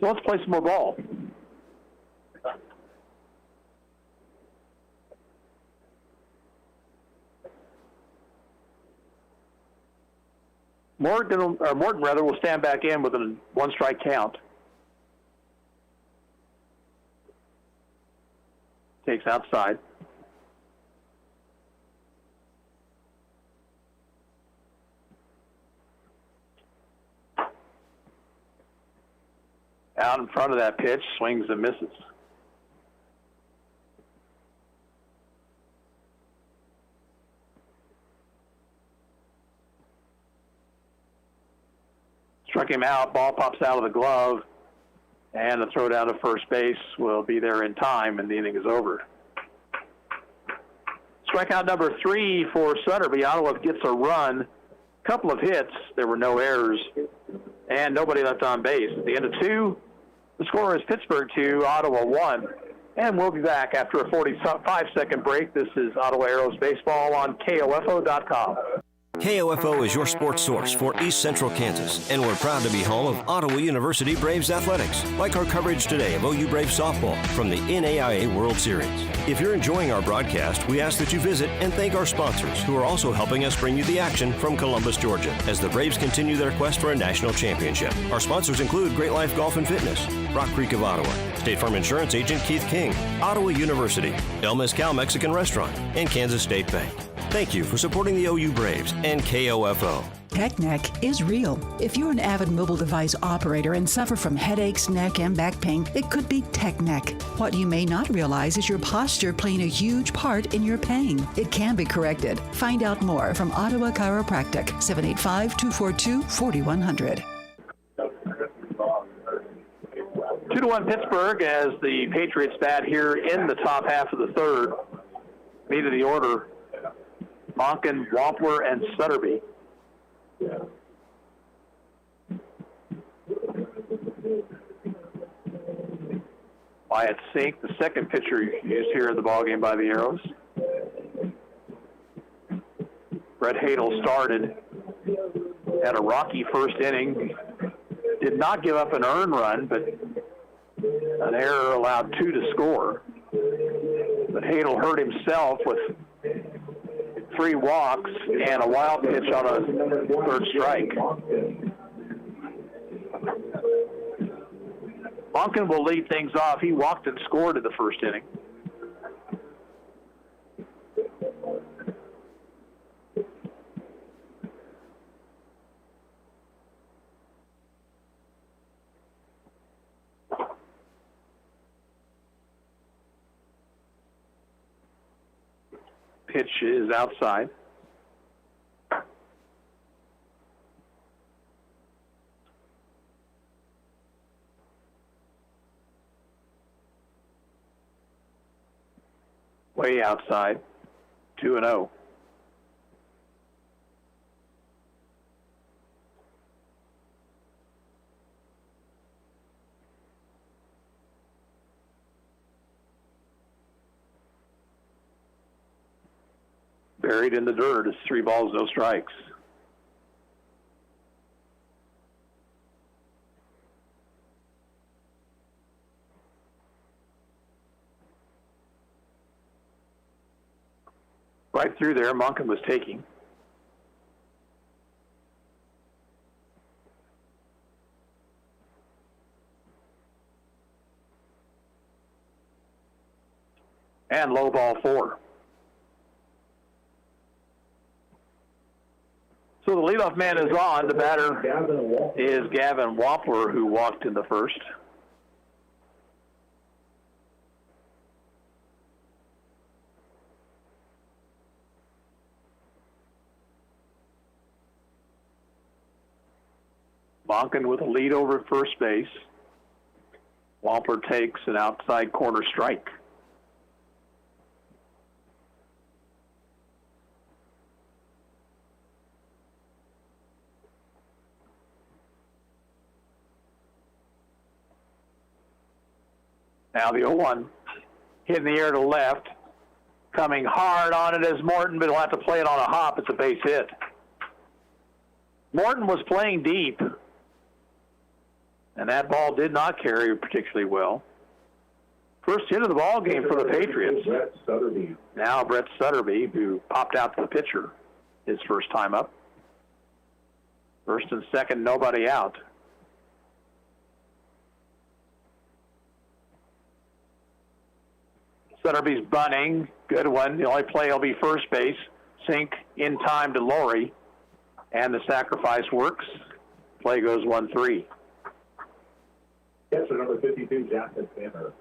So let's play some more ball. Morton will stand back in with a one-strike count. Takes outside. Out in front of that pitch, swings and misses. Struck him out, ball pops out of the glove, and the throw down to first base will be there in time, and the inning is over. Strikeout number 3 for Sutterby. Ottawa gets a run, couple of hits, there were no errors, and nobody left on base. At the end of 2, the score is Pittsburgh 2, Ottawa 1. And we'll be back after a 45-second break. This is Ottawa Arrows Baseball on KOFO.com. KOFO is your sports source for East Central Kansas, and we're proud to be home of Ottawa University Braves athletics, like our coverage today of OU Braves softball from the NAIA World Series. If you're enjoying our broadcast, we ask that you visit and thank our sponsors, who are also helping us bring you the action from Columbus, Georgia, as the Braves continue their quest for a national championship. Our sponsors include Great Life Golf and Fitness, Rock Creek of Ottawa, State Farm Insurance Agent Keith King, Ottawa University, El Mezcal Mexican Restaurant, and Kansas State Bank. Thank you for supporting the OU Braves and KOFO. Tech neck is real. If you're an avid mobile device operator and suffer from headaches, neck, and back pain, it could be tech neck. What you may not realize is your posture playing a huge part in your pain. It can be corrected. Find out more from Ottawa Chiropractic, 785-242-4100. 2-1 Pittsburgh as the Patriots bat here in the top half of the third. Meet of the order, Monken, Wampler, and Sutterby. Wyatt Sink, the second pitcher used here in the ballgame by the Arrows. Brett Hadel started, had a rocky first inning, did not give up an earned run, but an error allowed 2 to score. But Hadel hurt himself with 3 walks and a wild pitch on a third strike. Monken will lead things off. He walked and scored in the first inning. Pitch is outside. Way outside. 2-0. Buried in the dirt. It's 3 balls, no strikes. Right through there, Monken was taking. And low ball 4. So the leadoff man is on. The batter is Gavin Wampler, who walked in the first. Monken with a lead over at first base. Wampler takes an outside corner strike. Now the 0-1, hit in the air to left, coming hard on it as Morton, but he'll have to play it on a hop. It's a base hit. Morton was playing deep, and that ball did not carry particularly well. First hit of the ball game for the Patriots. Now Brett Sutterby, who popped out to the pitcher his first time up. First and second, nobody out. Sutterby's bunting, good one. The only play will be first base. Sink in time to Laurie, and the sacrifice works. Play goes 1-3. Catcher number 52, Jasper Tanner.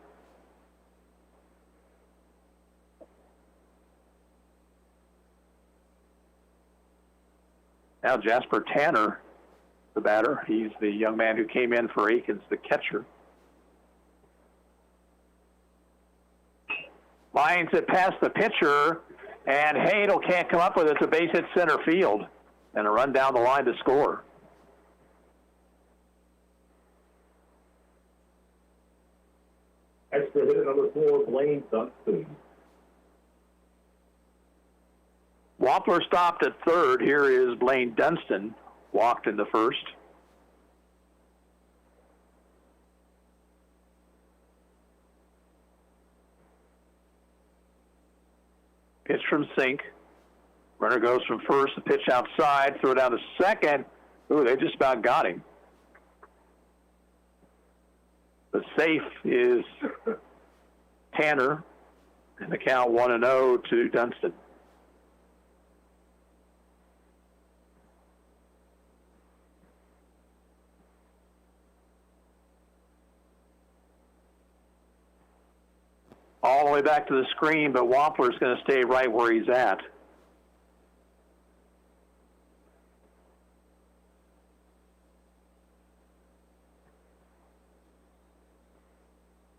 Now Jasper Tanner, the batter. He's the young man who came in for Aikens, the catcher. Lines it past the pitcher, and Hadel can't come up with it. It's a base hit center field, and a run down the line to score. Extra hitter number 4, Blaine Dunston. Wampler stopped at third. Here is Blaine Dunston, walked in the first. Pitch from Sink. Runner goes from first, the pitch outside, throw down to second. Ooh, they just about got him. The safe is Tanner, and the count 1-0 to Dunston. All the way back to the screen, but Wampler's going to stay right where he's at.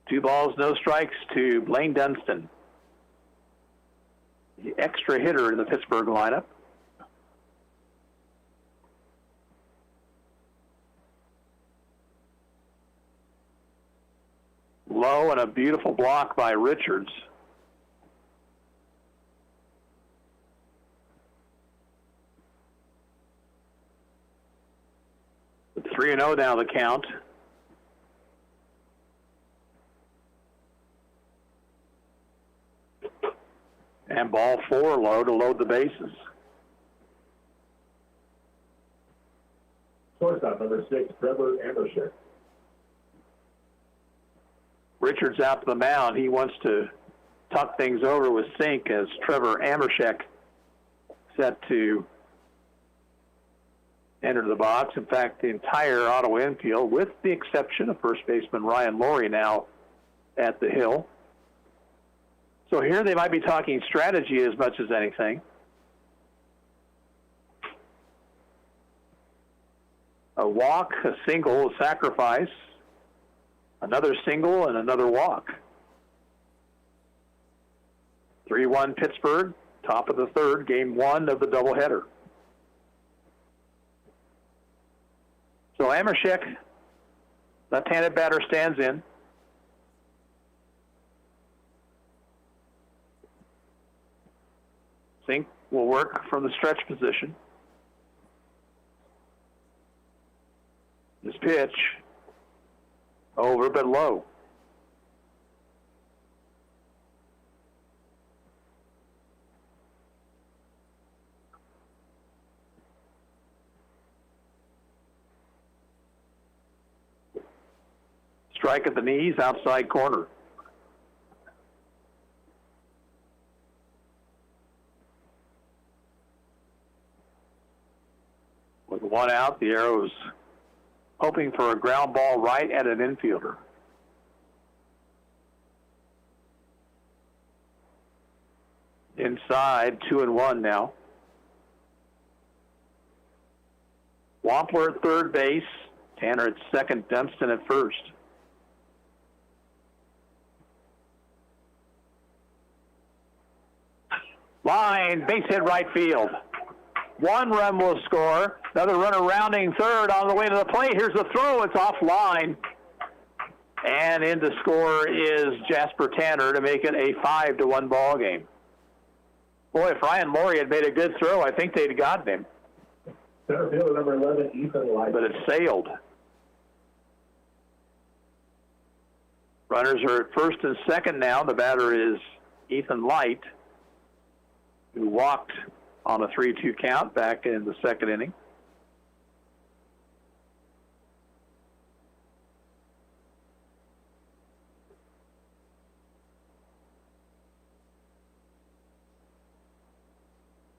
Two balls, no strikes to Blaine Dunston, the extra hitter in the Pittsburgh lineup. Low and a beautiful block by Richards. It's 3-0 now the count. And ball 4 low to load the bases. Shortstop number 6, Trevor Amershek. Richards out to the mound. He wants to tuck things over with Sink as Trevor Amershek set to enter the box. In fact, the entire Ottawa infield, with the exception of first baseman Ryan Laurie, now at the hill. So here they might be talking strategy as much as anything. A walk, a single, a sacrifice, another single, and another walk. 3-1 Pittsburgh, top of the third, game 1 of the doubleheader. So Amershek, left-handed batter, stands in. Sink will work from the stretch position. This pitch, over but low. Strike at the knees, outside corner. With one out, the Arrows hoping for a ground ball right at an infielder. Inside, 2-1 now. Wampler at third base, Tanner at second, Dunston at first. Line, base hit right field. 1 run will score. Another runner rounding third on the way to the plate. Here's the throw. It's offline. And in to score is Jasper Tanner to make it a 5-1 ball game. Boy, if Ryan Laurie had made a good throw, I think they'd gotten him. Center fielder number 11, Ethan Light. But it sailed. Runners are at first and second now. The batter is Ethan Light, who walked on a 3-2 count back in the second inning.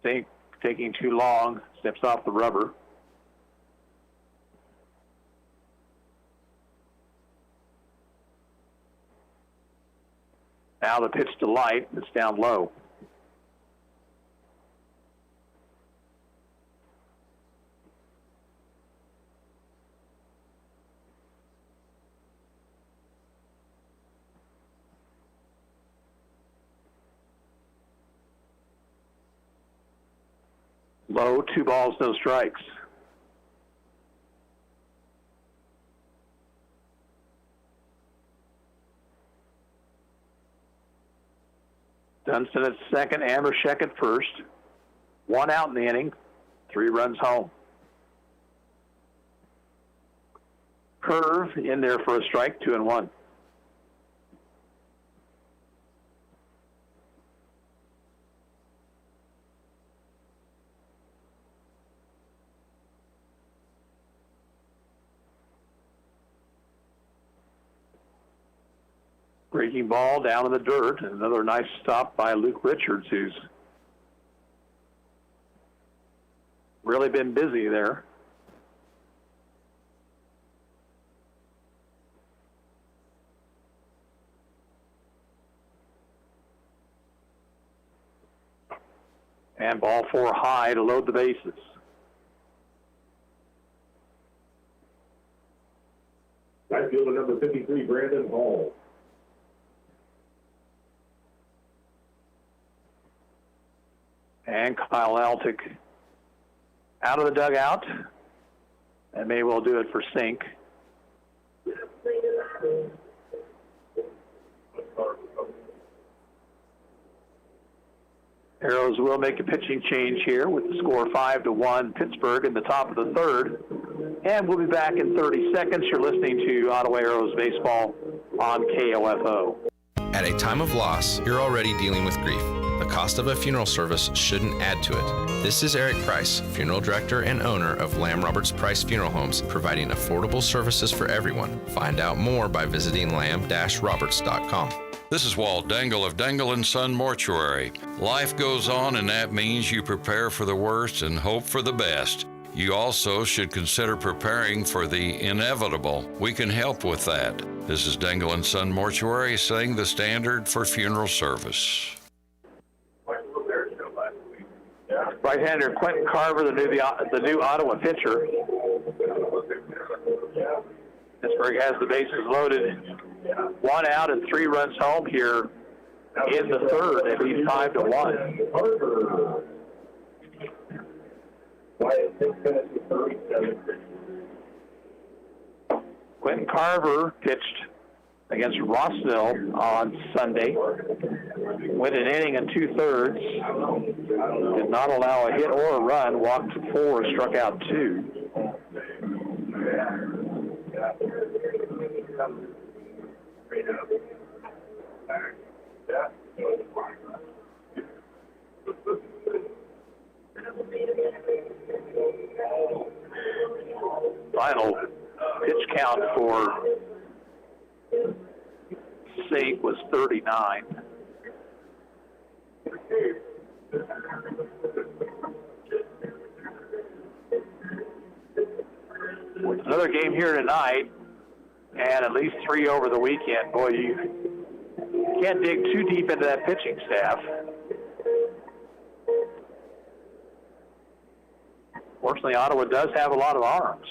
Think taking too long, steps off the rubber. Now the pitch to Light, it's down low. Low, 2 balls, no strikes. Dunston at second, Amershek at first. 1 out in the inning, 3 runs home. Curve in there for a strike, 2-1. Breaking ball down in the dirt. Another nice stop by Luke Richards, who's really been busy there. And ball 4 high to load the bases. Right fielder number 53, Brandon Hall. And Kyle Altick out of the dugout. And may well do it for Sink. Arrows will make a pitching change here with the score 5-1 Pittsburgh in the top of the third. And we'll be back in 30 seconds. You're listening to Ottawa Arrows Baseball on KOFO. At a time of loss, you're already dealing with grief. The cost of a funeral service shouldn't add to it. This is Eric Price, Funeral Director and owner of Lamb Roberts Price Funeral Homes, providing affordable services for everyone. Find out more by visiting lamb-roberts.com. This is Walt Dangle of Dangle & Son Mortuary. Life goes on, and that means you prepare for the worst and hope for the best. You also should consider preparing for the inevitable. We can help with that. This is Dangle & Son Mortuary, setting the standard for funeral service. Right-hander Quentin Carver, the new Ottawa pitcher. Pittsburgh has the bases loaded. 1 out and 3 runs home here in the third. They lead 5-1. Quentin Carver pitched against Rossville on Sunday. Went an inning and 2/3. Did not allow a hit or a run. Walked 4, struck out 2. Final pitch count for Sake was 39. Another game here tonight, and at least 3 over the weekend. Boy, you can't dig too deep into that pitching staff. Fortunately, Ottawa does have a lot of arms.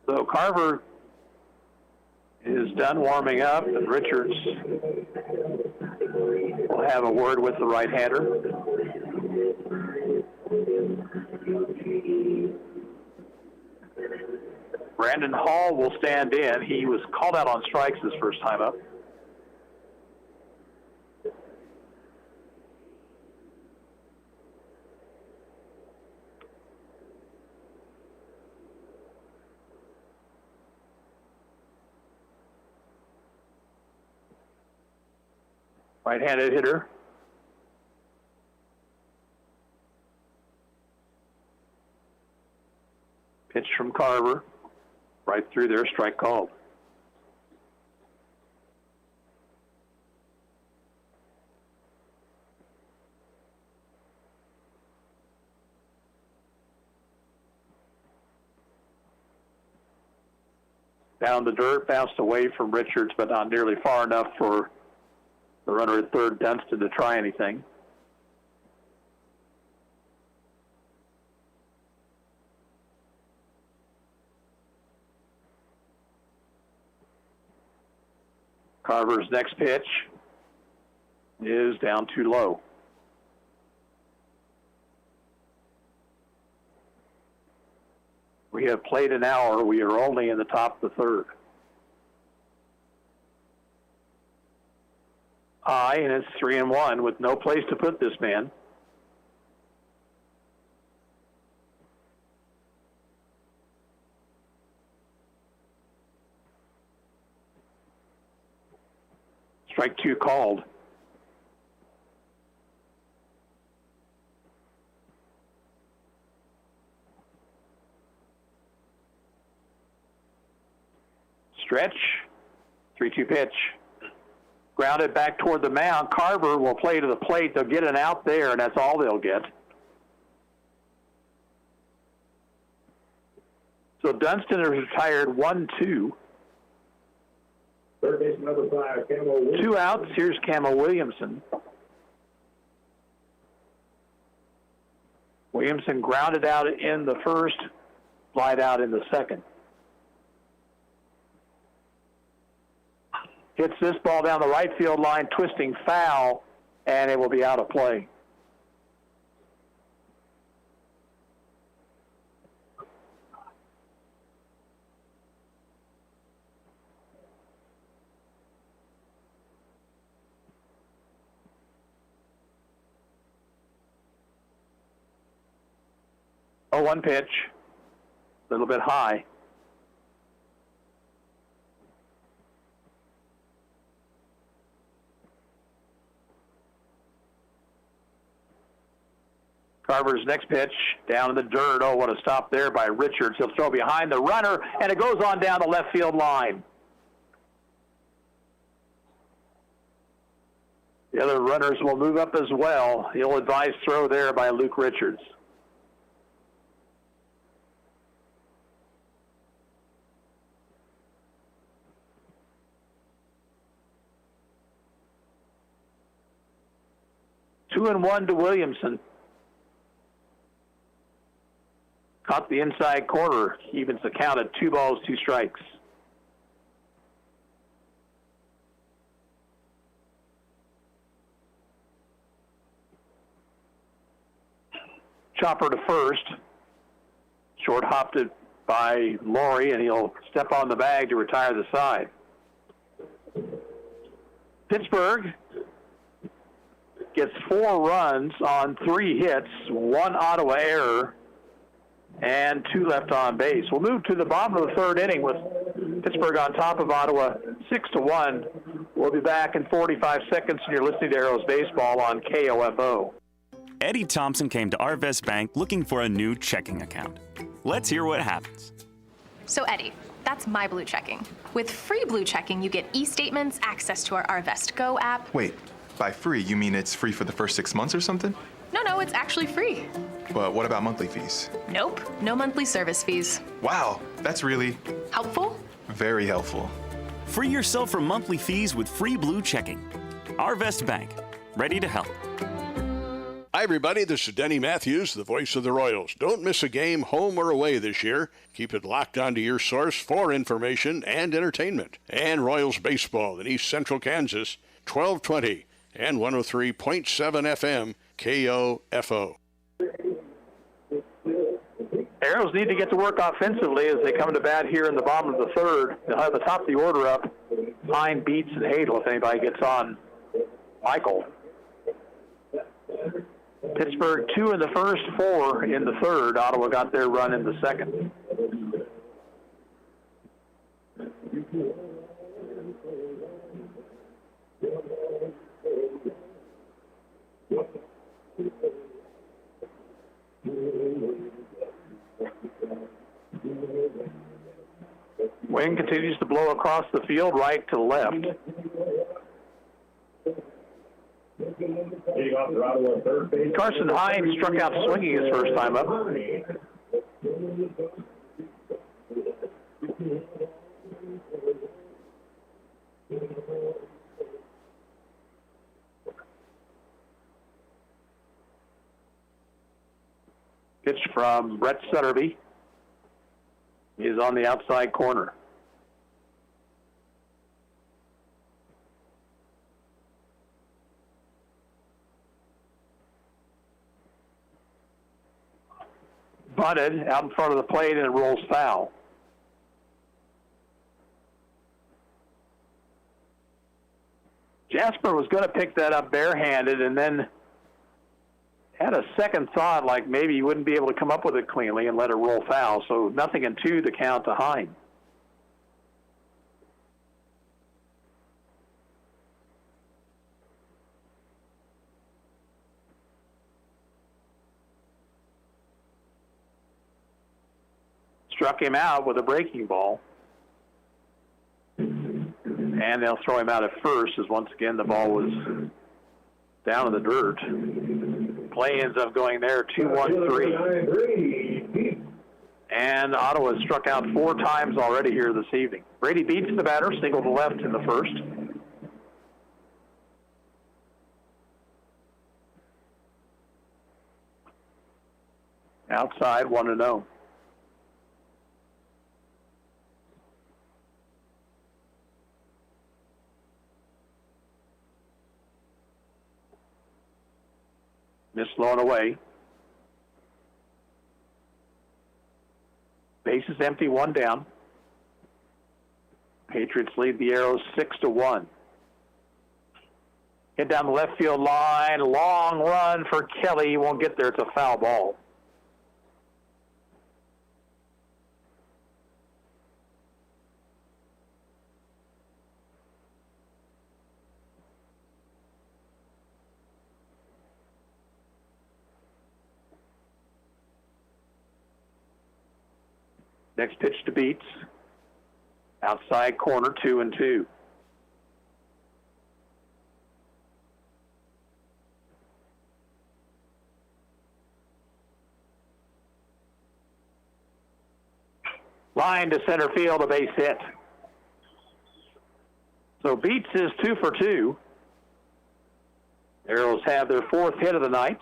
So Carver is done warming up, and Richards will have a word with the right-hander. Brandon Hall will stand in. He was called out on strikes his first time up. Right-handed hitter. Pitch from Carver. Right through there, strike called. Down the dirt, bounced away from Richards, but not nearly far enough for the runner at third, Dunston, to try anything. Carver's next pitch is down too low. We have played an hour. We are only in the top of the third. High, and it's 3-1 with no place to put this man. Strike 2 called. Stretch, 3-2 pitch. Grounded back toward the mound. Carver will play to the plate. They'll get an out there, and that's all they'll get. So Dunston is retired 1-2. Third baseman number 5, Camo Williamson. 2 outs. Here's Camo Williamson. Williamson grounded out in the first, flied out in the second. Hits this ball down the right field line, twisting foul, and it will be out of play. 0-1 pitch. A little bit high. Carver's next pitch down in the dirt. Oh, what a stop there by Richards. He'll throw behind the runner, and it goes on down the left field line. The other runners will move up as well. Ill-advised throw there by Luke Richards. Two and one to Williamson. Caught the inside corner, evens the count at 2 balls, 2 strikes. Chopper to first. Short hopped it by Laurie, and he'll step on the bag to retire the side. Pittsburgh gets 4 runs on 3 hits, 1 Ottawa error, and 2 left on base. We'll move to the bottom of the 3rd inning with Pittsburgh on top of Ottawa 6-1. We'll be back in 45 seconds, and you're listening to Arrows Baseball on KOFO. Eddie Thompson came to Arvest Bank looking for a new checking account. Let's hear what happens. So Eddie, that's my Blue Checking. With free Blue Checking, you get e-statements, access to our Arvest Go app. Wait, by free, you mean it's free for the first 6 months or something? No, it's actually free. But what about monthly fees? Nope, no monthly service fees. Wow, that's really helpful. Very helpful. Free yourself from monthly fees with free Blue Checking. Arvest Bank, ready to help. Hi, everybody. This is Denny Matthews, the voice of the Royals. Don't miss a game, home or away, this year. Keep it locked onto your source for information and entertainment. And Royals baseball in East Central Kansas, 1220 and 103.7 FM, KOFO. Arrows need to get to work offensively as they come to bat here in the bottom of the 3rd. They'll have the top of the order up. Pine, Beats, and Hadel if anybody gets on Michael. Pittsburgh 2 in the first, 4 in the 3rd. Ottawa got their run in the 2nd. Wind continues to blow across the field, right to left. Carson Hines struck out swinging his first time up. Pitch from Brett Sutterby is on the outside corner. Bunted out in front of the plate, and it rolls foul. Jasper was going to pick that up barehanded and then had a second thought, like maybe he wouldn't be able to come up with it cleanly and let it roll foul. So 0-2 the count to Hines. Struck him out with a breaking ball. And they'll throw him out at first as once again the ball was down in the dirt. Play ends up going there 2-1-3. And Ottawa has struck out 4 times already here this evening. Brady Beats the batter, single to left in the first. Outside 1-0. Missed blown away. Base is empty, 1 down. Patriots lead the Arrows 6-1. Hit down the left field line, long run for Kelly. He won't get there. It's a foul ball. Next pitch to Beats. Outside corner, 2-2. Line to center field, a base hit. So Beats is 2 for 2. Arrows have their 4th hit of the night.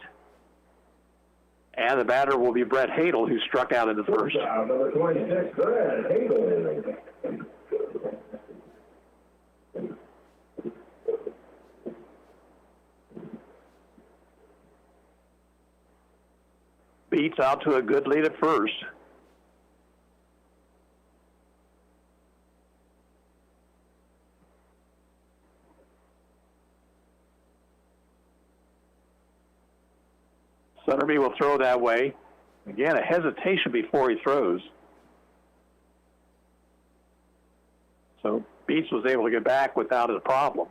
And the batter will be Brett Hadel, who struck out in the first. Number 26, Brett Hadel. Beats out to a good lead at first. Sutterby will throw that way. Again, a hesitation before he throws. So Beats was able to get back without a problem.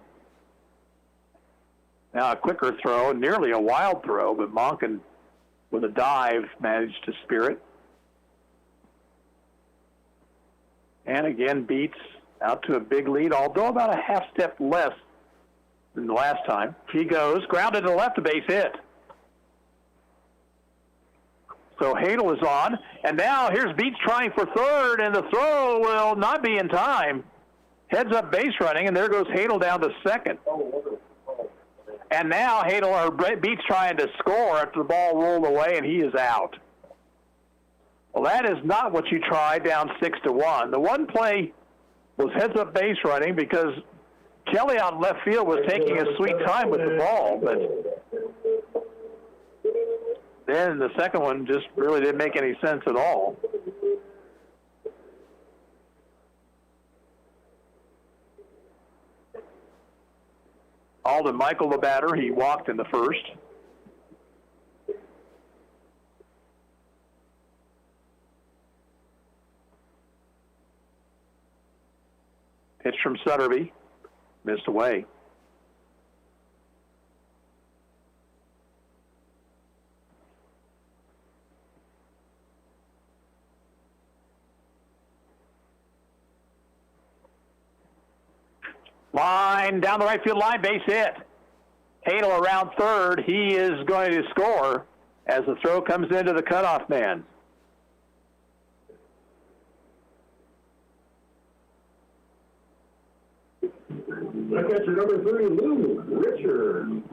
Now a quicker throw, nearly a wild throw, but Monken with a dive managed to spear it. And again, Beats out to a big lead, although about a half step less than the last time. He goes, grounded to left, a base hit. So Hadel is on, and now here's Beats trying for third, and the throw will not be in time. Heads up base running, and there goes Hadel down to second. And now Beats trying to score after the ball rolled away, and he is out. Well, that is not what you try down 6-1. The one play was heads up base running because Kelly out in left field was taking his sweet time with the ball, but then the second one just really didn't make any sense at all. Alden Michael, the batter, he walked in the first. Pitch from Sutterby, missed away. Line down the right field line, base hit. Hadel around third. He is going to score as the throw comes into the cutoff man. Catcher number 3, Luke Richards.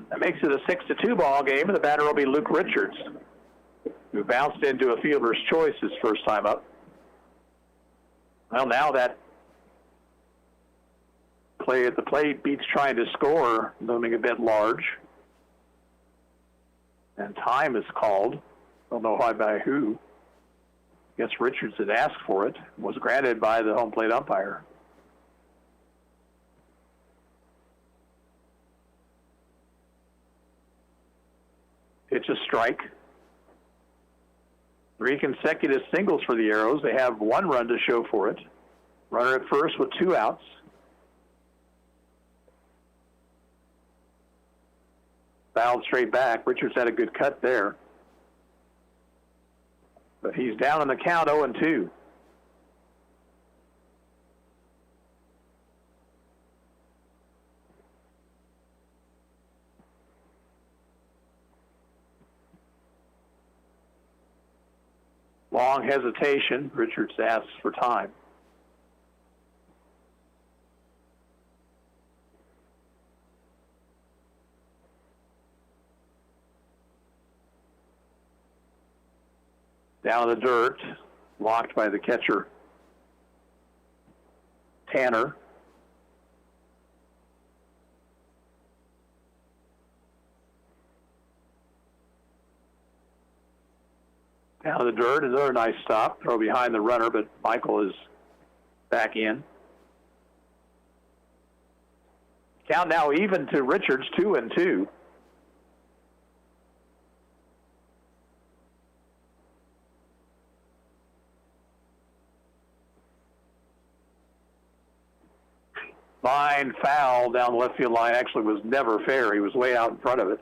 That makes it a 6-2 ball game, and the batter will be Luke Richards, who bounced into a fielder's choice his first time up. Well, now that play at the plate, Beats trying to score, looming a bit large. And time is called. Don't know why by who. Guess Richards had asked for it. Was granted by the home plate umpire. Pitch a strike. 3 consecutive singles for the Arrows. They have 1 run to show for it. Runner at first with 2 outs. Fouled straight back. Richards had a good cut there. But he's down in the count, 0-2. Long hesitation. Richards asks for time. Down in the dirt, blocked by the catcher, Tanner. Down in the dirt, another nice stop. Throw behind the runner, but Michael is back in. Count now even to Richards, 2-2. Line foul down the left field line actually was never fair. He was way out in front of it.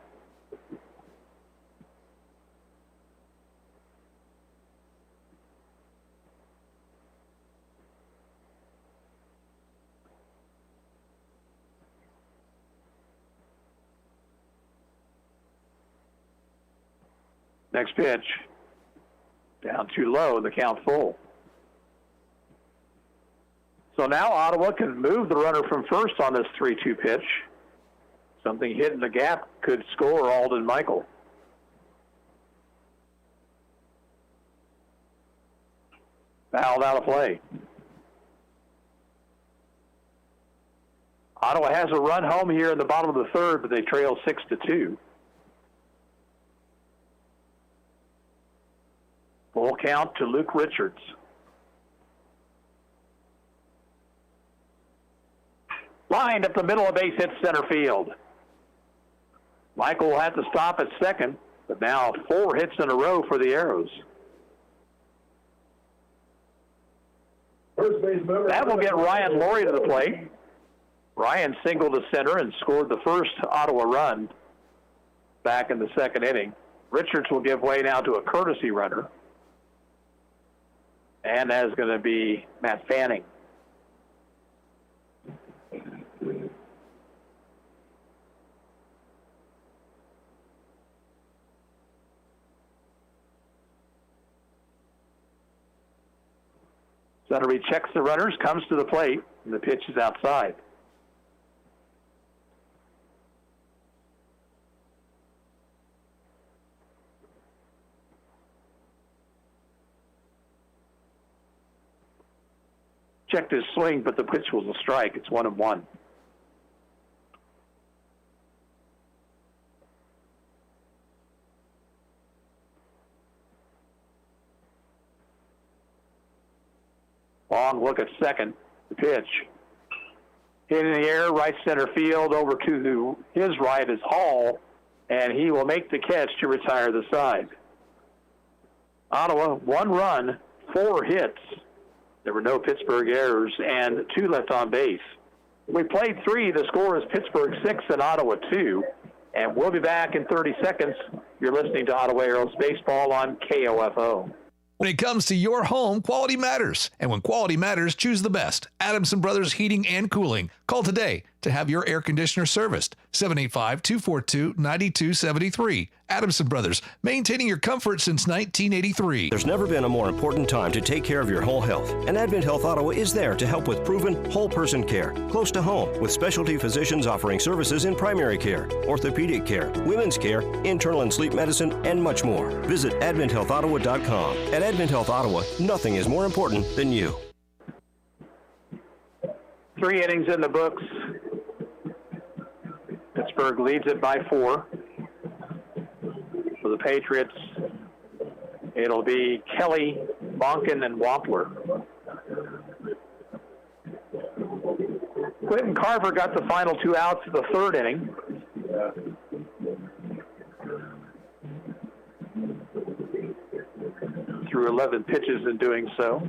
Next pitch. Down too low, the count full. So now Ottawa can move the runner from first on this 3-2 pitch. Something hit in the gap could score Alden Michael. Fouled out of play. Ottawa has a run home here in the bottom of the third, but they trail 6-2. Full count to Luke Richards. Lined up the middle of base, hits center field. Michael will have to stop at second, but now 4 hits in a row for the Arrows. That will get Ryan Laurie to the plate. Ryan singled to center and scored the first Ottawa run back in the second inning. Richards will give way now to a courtesy runner. And that's going to be Matt Fanning. Sutterby checks the runners, comes to the plate, and the pitch is outside. Checked his swing, but the pitch was a strike. It's 1-1. Long look at second. The pitch. Hit in the air, right center field, over to his right is Hall, and he will make the catch to retire the side. Ottawa, 1 run, 4 hits. There were no Pittsburgh errors and 2 left on base. We played 3. The score is Pittsburgh 6 and Ottawa 2. And we'll be back in 30 seconds. You're listening to Ottawa Arrows Baseball on KOFO. When it comes to your home, quality matters. And when quality matters, choose the best. Adamson Brothers Heating and Cooling. Call today to have your air conditioner serviced. 785-242-9273. Adamson Brothers, maintaining your comfort since 1983. There's never been a more important time to take care of your whole health. And Advent Health Ottawa is there to help with proven whole-person care, close to home, with specialty physicians offering services in primary care, orthopedic care, women's care, internal and sleep medicine, and much more. Visit AdventHealthOttawa.com. At Advent Health Ottawa, nothing is more important than you. 3 innings in the books. Pittsburgh leads it by 4. For the Patriots, it'll be Kelly, Monken, and Wampler. Quentin Carver got the final 2 outs of the third inning. Threw 11 pitches in doing so.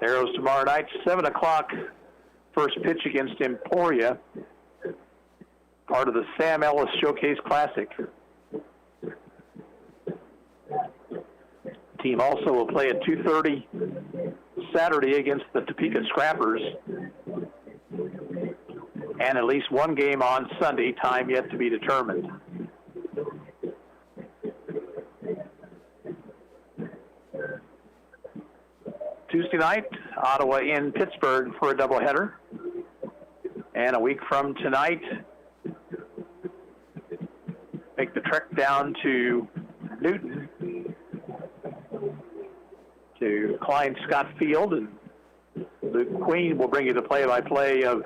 Arrows tomorrow night, 7 o'clock, first pitch against Emporia, part of the Sam Ellis Showcase Classic. Team also will play at 2:30 Saturday against the Topeka Scrappers, and at least 1 game on Sunday, time yet to be determined. Tuesday night, Ottawa in Pittsburgh for a doubleheader. And a week from tonight, make the trek down to Newton to Klein Scott Field, and Luke Queen will bring you the play-by-play of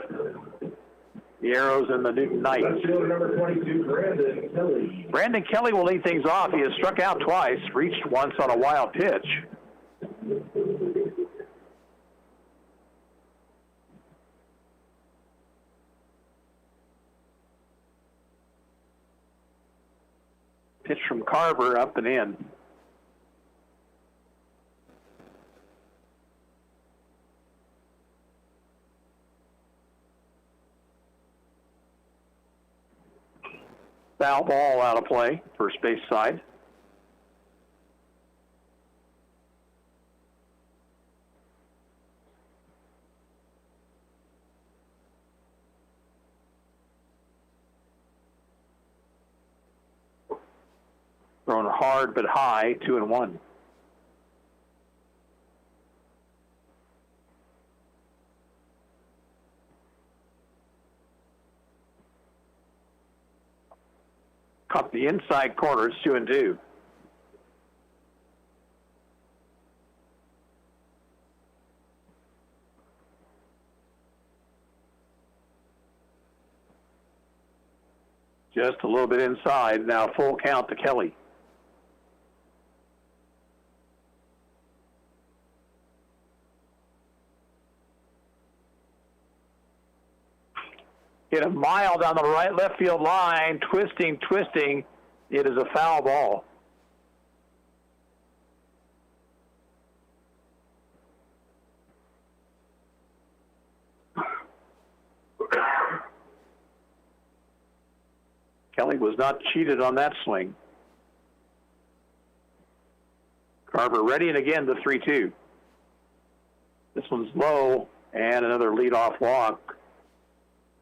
the Arrows and the Newton Knights. Number 22, Brandon Kelly. Brandon Kelly will lead things off. He has struck out twice, reached once on a wild pitch. Pitch from Carver, up and in. Foul ball out of play, first base side. hard but high, 2-1. Caught the inside corner, it's 2-2. Just a little bit inside. Now full count to Kelly. Hit a mile down the right left field line, twisting. It is a foul ball. Kelly was not cheated on that swing. Carver ready, and again the 3-2. This one's low, and another leadoff walk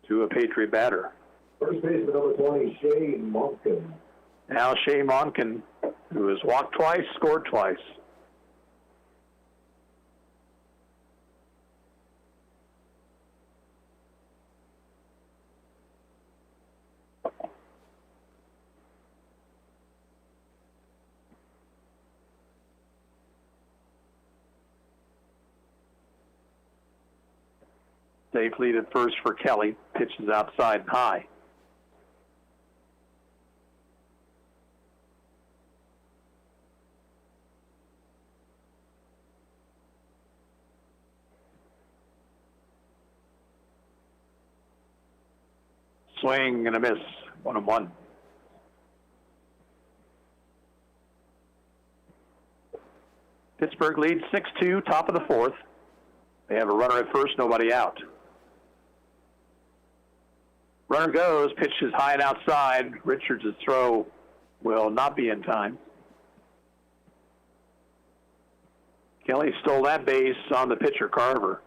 to a Patriot batter. First baseman number 20, Shea Monken. Now Shea Monken, who has walked twice, scored twice. Safe lead at first for Kelly. Pitches outside and high. Swing and a miss. 1-1. Pittsburgh leads 6-2, top of the fourth. They have a runner at first, nobody out. Runner goes, pitch is high and outside. Richards' throw will not be in time. Kelly stole that base on the pitcher, Carver.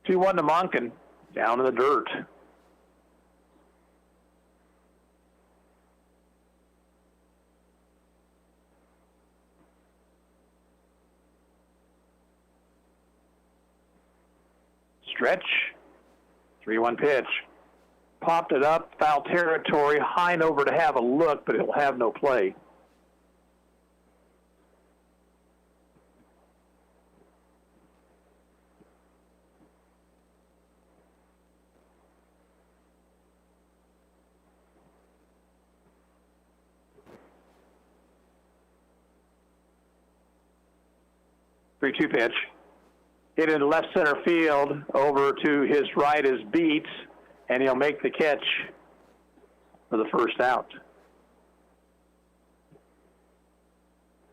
Two 2-1 to Monken, down in the dirt. Stretch, 3-1 pitch. Popped it up, foul territory, Hine over to have a look, but he'll have no play. Three-two pitch. Hit into left center field. Over to his right is Beats, and he'll make the catch for the first out.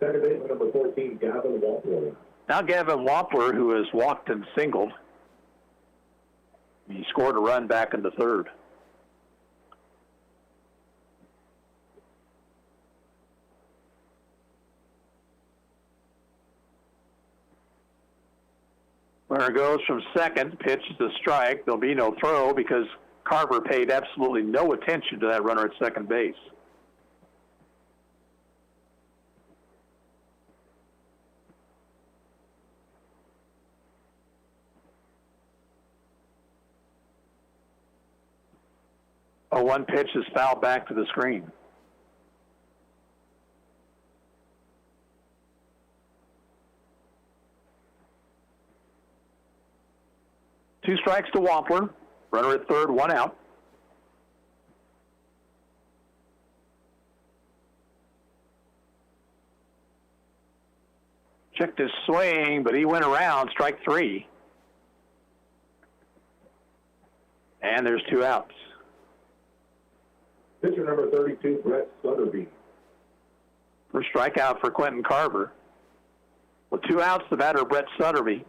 Second baseman number 14, Gavin Wampler. Now Gavin Wampler, who has walked and singled. He scored a run back in the third. Runner goes from second, pitch is a strike. There'll be no throw because Carver paid absolutely no attention to that runner at second base. A 1 pitch is fouled back to the screen. Two strikes to Wampler. Runner at third, 1 out. Checked his swing, but he went around, strike 3. And there's 2 outs. Pitcher number 32, Brett Sutterby. First strikeout for Quentin Carver. With 2 outs, the batter, Brett Sutterby,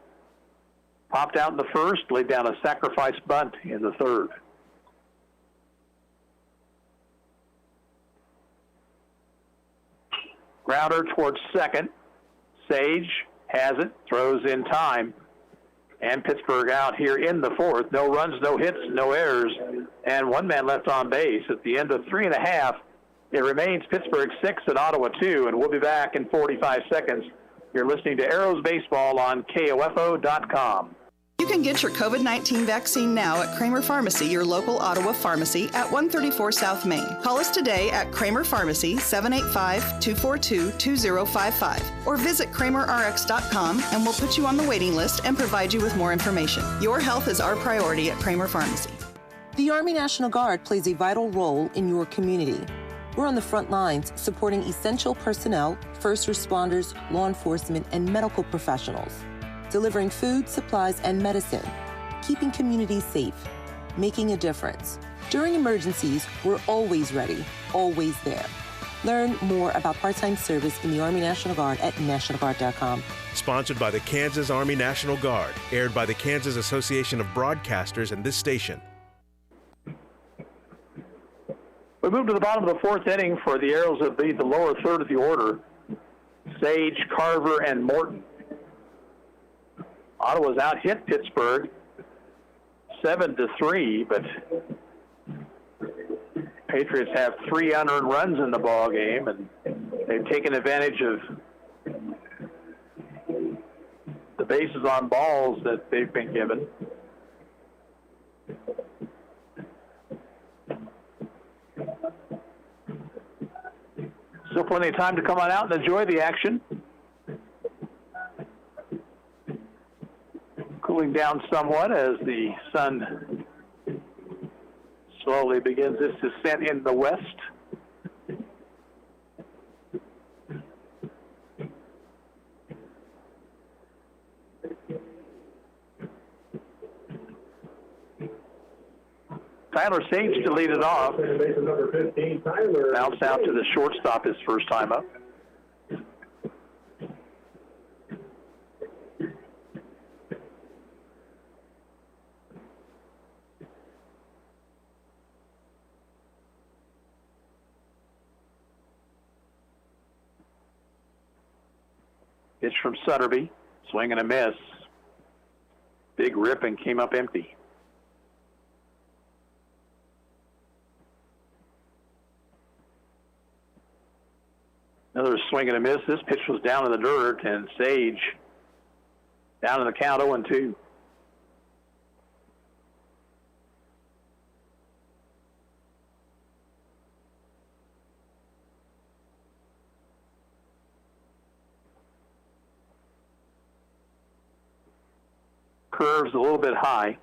popped out in the first, laid down a sacrifice bunt in the third. Grounder towards second. Sage has it, throws in time. And Pittsburgh out here in the fourth. No runs, no hits, no errors, and one man left on base. At the end of 3.5, it remains Pittsburgh 6 and Ottawa 2, and we'll be back in 45 seconds. You're listening to Arrows Baseball on KOFO.com. You can get your COVID-19 vaccine now at Kramer Pharmacy, your local Ottawa pharmacy at 134 South Main. Call us today at Kramer Pharmacy, 785-242-2055, or visit KramerRx.com and we'll put you on the waiting list and provide you with more information. Your health is our priority at Kramer Pharmacy. The Army National Guard plays a vital role in your community. We're on the front lines supporting essential personnel, first responders, law enforcement, and medical professionals, delivering food, supplies, and medicine, keeping communities safe, making a difference. During emergencies, we're always ready, always there. Learn more about part-time service in the Army National Guard at nationalguard.com. Sponsored by the Kansas Army National Guard, aired by the Kansas Association of Broadcasters and this station. We move to the bottom of the fourth inning for the Arrows that lead the lower third of the order. Sage, Carver, and Morton. Ottawa's out-hit Pittsburgh 7-3, but Patriots have 3 unearned runs in the ball game, and they've taken advantage of the bases on balls that they've been given. Still plenty of time to come on out and enjoy the action. Cooling down somewhat as the sun slowly begins its descent in the west. Tyler Sage to lead it off. Bounce out to the shortstop his first time up. Pitch from Sutterby, swing and a miss. Big rip and came up empty. Another swing and a miss. This pitch was down in the dirt, and Sage down in the count 0-2. Curves a little bit high.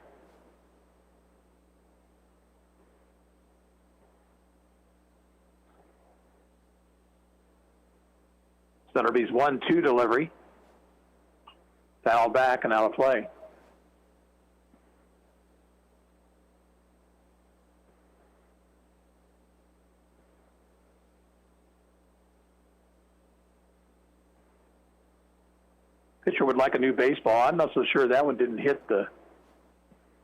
Sutterby's 1-2 delivery. Foul back and out of play. Pitcher would like a new baseball. I'm not so sure that one didn't hit the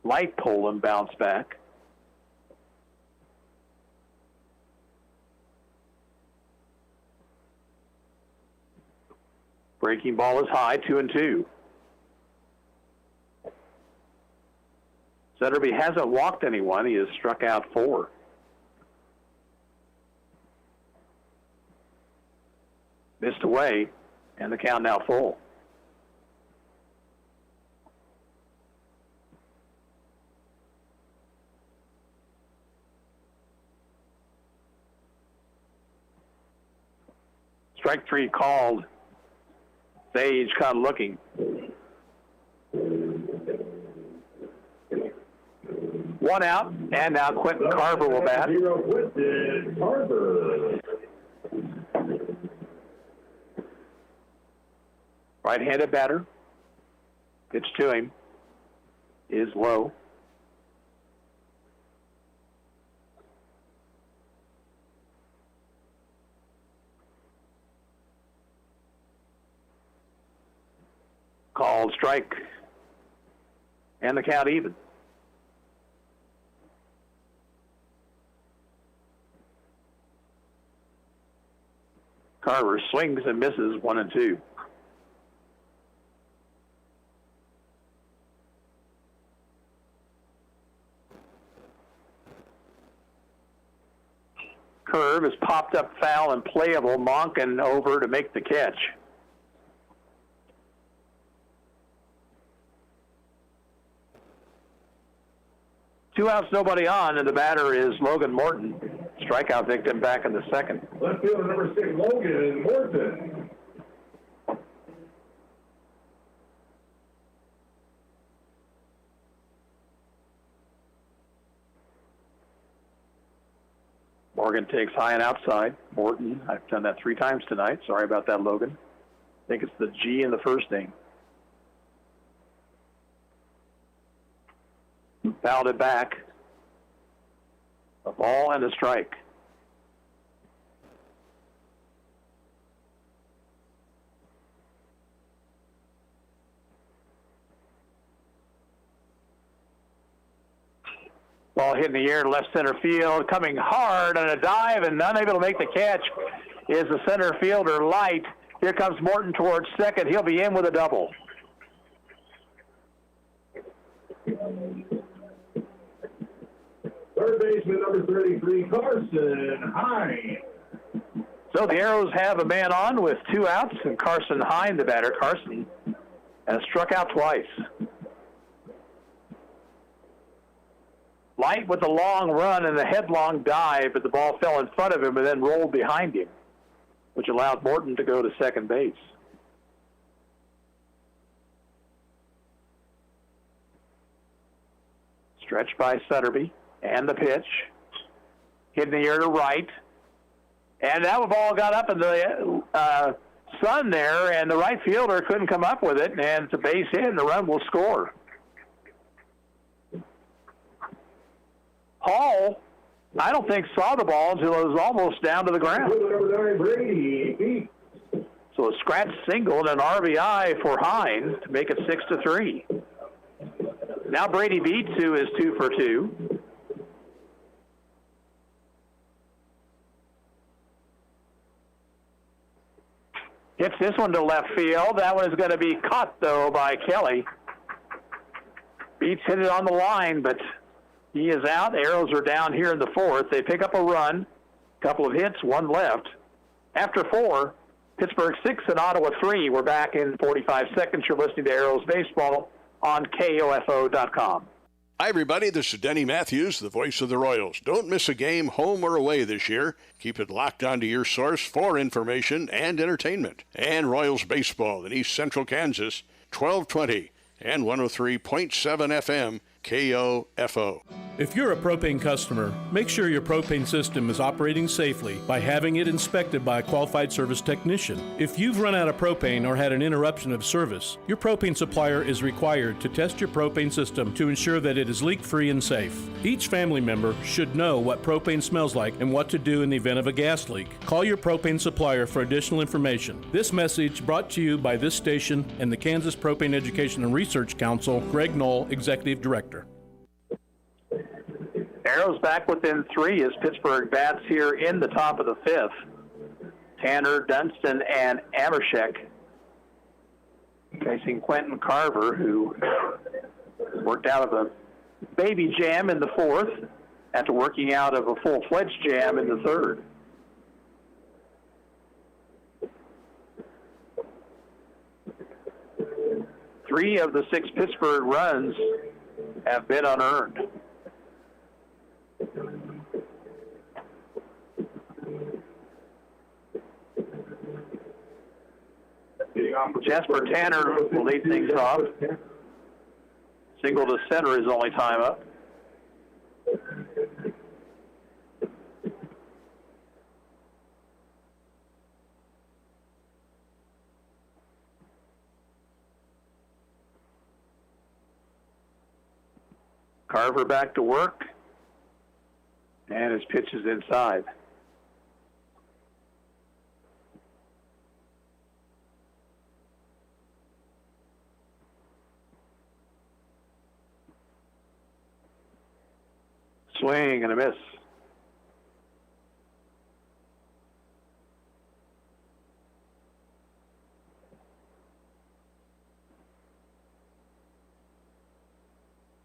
light pole and bounce back. Breaking ball is high, 2-2. Sutterby hasn't walked anyone. He has struck out 4. Missed away, and the count now full. Strike 3 called. Sage kind of looking. One out, and now Quentin Carver will bat. Right-handed batter. Pitch to him is low. Called strike, and the count even. Carver swings and misses 1-2. Curve is popped up foul and playable. Monken over to make the catch. Two outs, nobody on, and the batter is Logan Morton. Strikeout victim back in the second. Left fielder number 6, Logan Morton. Morgan takes high and outside. Morton, I've done that 3 times tonight. Sorry about that, Logan. I think it's the G in the first name. Fouled it back. A ball and a strike. Ball hit in the air to left center field, coming hard on a dive and unable to make the catch is the center fielder, Light. Here comes Morton towards second. He'll be in with a double. Third baseman number 33, Carson Hine. So the Arrows have a man on with 2 outs, and Carson Hine, the batter. Carson has struck out twice. Light with a long run and a headlong dive, but the ball fell in front of him and then rolled behind him, which allowed Morton to go to second base. Stretched by Sutterby, and the pitch. Hit in the air to right. And that ball got up in the sun there, and the right fielder couldn't come up with it, and it's a base hit, and the run will score. Hall, I don't think saw the ball until it was almost down to the ground. So a scratch single and an RBI for Hine to make it 6-3. Now Brady Beats, who is 2 for 2. Hits this one to left field. That one is going to be caught, though, by Kelly. Beats hit it on the line, but he is out. Arrows are down here in the 4th. They pick up a run, couple of hits, 1 left. After 4, Pittsburgh 6 and Ottawa 3. We're back in 45 seconds. You're listening to Arrows Baseball on KOFO.com. Hi, everybody. This is Denny Matthews, the voice of the Royals. Don't miss a game, home or away, this year. Keep it locked onto your source for information and entertainment. And Royals Baseball in East Central Kansas, 1220 and 103.7 FM, KOFO. If you're a propane customer, make sure your propane system is operating safely by having it inspected by a qualified service technician. If you've run out of propane or had an interruption of service, your propane supplier is required to test your propane system to ensure that it is leak-free and safe. Each family member should know what propane smells like and what to do in the event of a gas leak. Call your propane supplier for additional information. This message brought to you by this station and the Kansas Propane Education and Research Council, Greg Knoll, Executive Director. Arrows back within 3 as Pittsburgh bats here in the top of the 5th. Tanner, Dunston, and Amershek facing Quentin Carver, who worked out of a baby jam in the 4th after working out of a full-fledged jam in the 3rd. Three of the 6 Pittsburgh runs have been unearned. Jasper Tanner will lead things off. Single to center is only time up. Carver back to work, and his pitch is inside. Swing and a miss.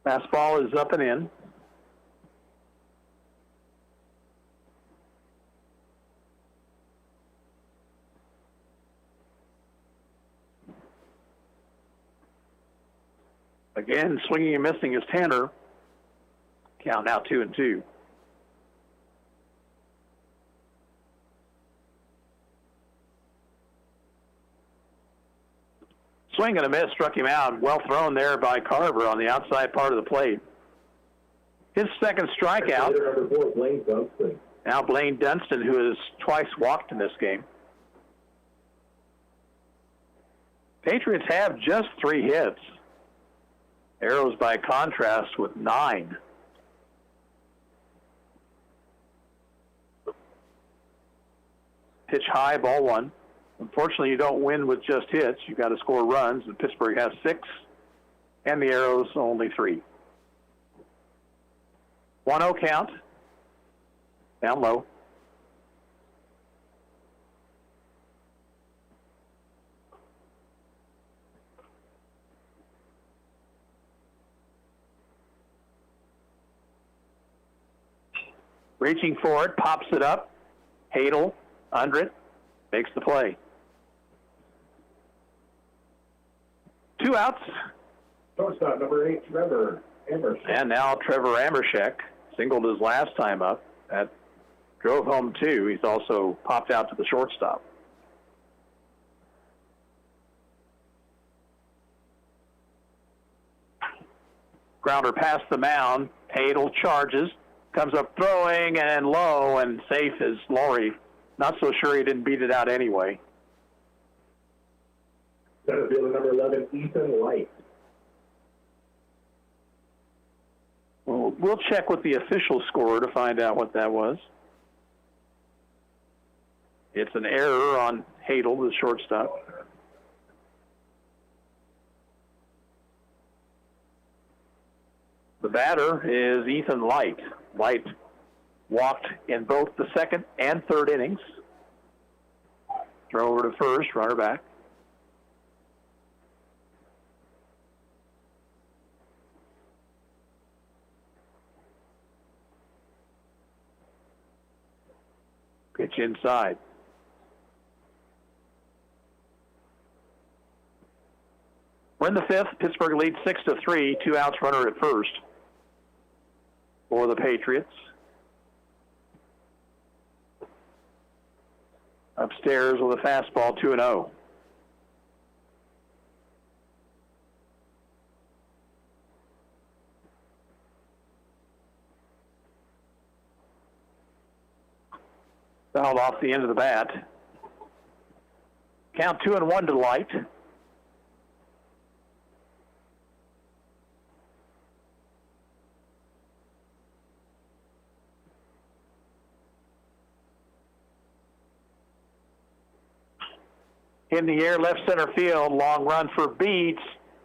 Fastball is up and in. Again, swinging and missing is Tanner. Count now 2-2. Swing and a miss, struck him out. Well thrown there by Carver on the outside part of the plate. His second strikeout. Now Blaine Dunston, who has twice walked in this game. Patriots have just 3 hits. Arrows, by contrast, with 9. Pitch high, ball 1. Unfortunately, you don't win with just hits. You've got to score runs, and Pittsburgh has 6, and the Arrows only 3. 1-0 count. Down low. Reaching for it, pops it up. Hadel, under it, makes the play. 2 outs. Shortstop number 8, Trevor Amershek. And now Trevor Amershek singled his last time up. That drove home 2. He's also popped out to the shortstop. Grounder past the mound. Hadel charges. Comes up throwing and low and safe is Laurie. Not so sure he didn't beat it out anyway. Center fielder number 11, Ethan Light. Well, we'll check with the official score to find out what that was. It's an error on Hadel, the shortstop. The batter is Ethan Light. Light walked in both the second and third innings. Throw over to first, runner back. Pitch inside. We're in the 5th. Pittsburgh leads 6-3. 2 outs, runner at first for the Patriots. Upstairs with a fastball, 2-0. Fouled off the end of the bat. Count 2-1 to Light. In the air, left center field, long run for Beats,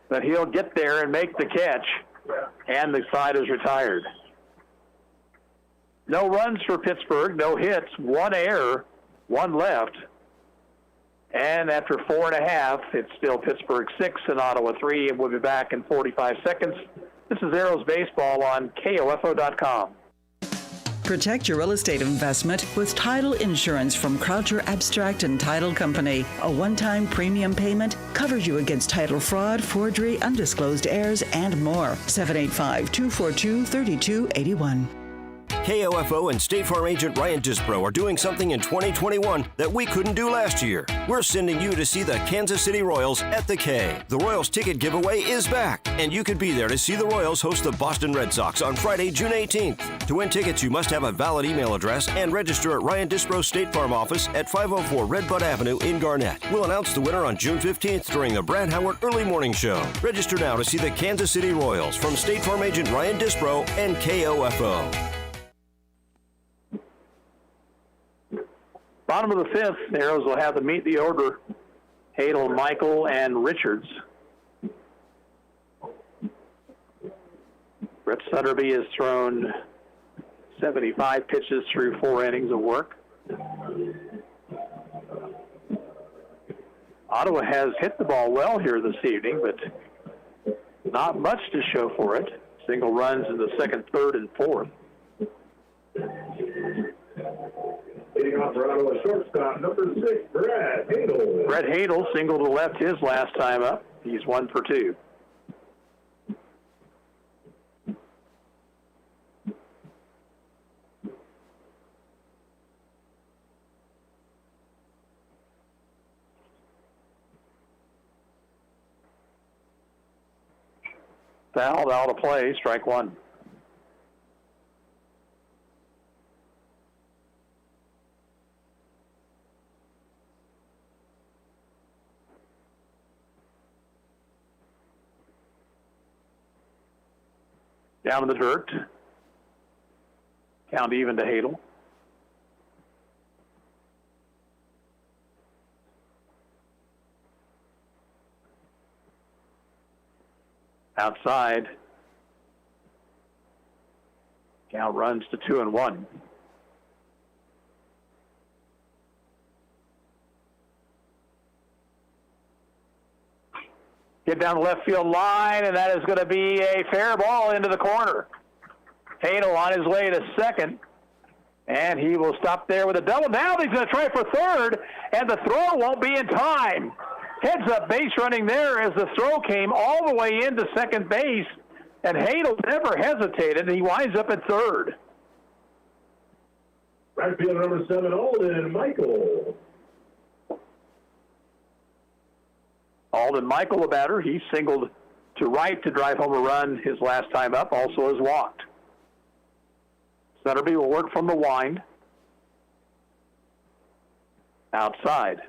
but he'll get there and make the catch, and the side is retired. No runs for Pittsburgh, no hits, 1 error, 1 left, and after 4.5, it's still Pittsburgh 6 and Ottawa 3, and we'll be back in 45 seconds. This is Arrows Baseball on KOFO.com. Protect your real estate investment with title insurance from Croucher Abstract and Title Company. A one-time premium payment covers you against title fraud, forgery, undisclosed heirs, and more. 785-242-3281. KOFO and State Farm agent Ryan Disbro are doing something in 2021 that we couldn't do last year. We're sending you to see the Kansas City Royals at the K. The Royals ticket giveaway is back, and you could be there to see the Royals host the Boston Red Sox on Friday, June 18th. To win tickets, you must have a valid email address and register at Ryan Disbro's State Farm office at 504 Redbud Avenue in Garnett. We'll announce the winner on June 15th during the Brad Howard Early Morning Show. Register now to see the Kansas City Royals from State Farm agent Ryan Disbro and KOFO. Bottom of the 5th, the Arrows will have to meet the order. Hadel, Michael, and Richards. Brett Sutterby has thrown 75 pitches through 4 innings of work. Ottawa has hit the ball well here this evening, but not much to show for it. Single runs in the second, third, and fourth. Leading off for Ottawa shortstop, number 6, Brett Hadel. Brett Hadel singled to left his last time up. He's 1 for 2. Fouled, out of play, strike one. Down in the dirt. Count even to Hadel. Outside. Count runs to 2-1. Get down the left field line, and that is going to be a fair ball into the corner. Hadel on his way to second, and he will stop there with a double. Now he's going to try for third, and the throw won't be in time. Heads up base running there as the throw came all the way into second base, and Hadel never hesitated, and he winds up at third. Right field number 7, Alden Michael. Alden Michael, the batter, he singled to right to drive home a run his last time up, also has walked. Centerby will work from the wind. Outside.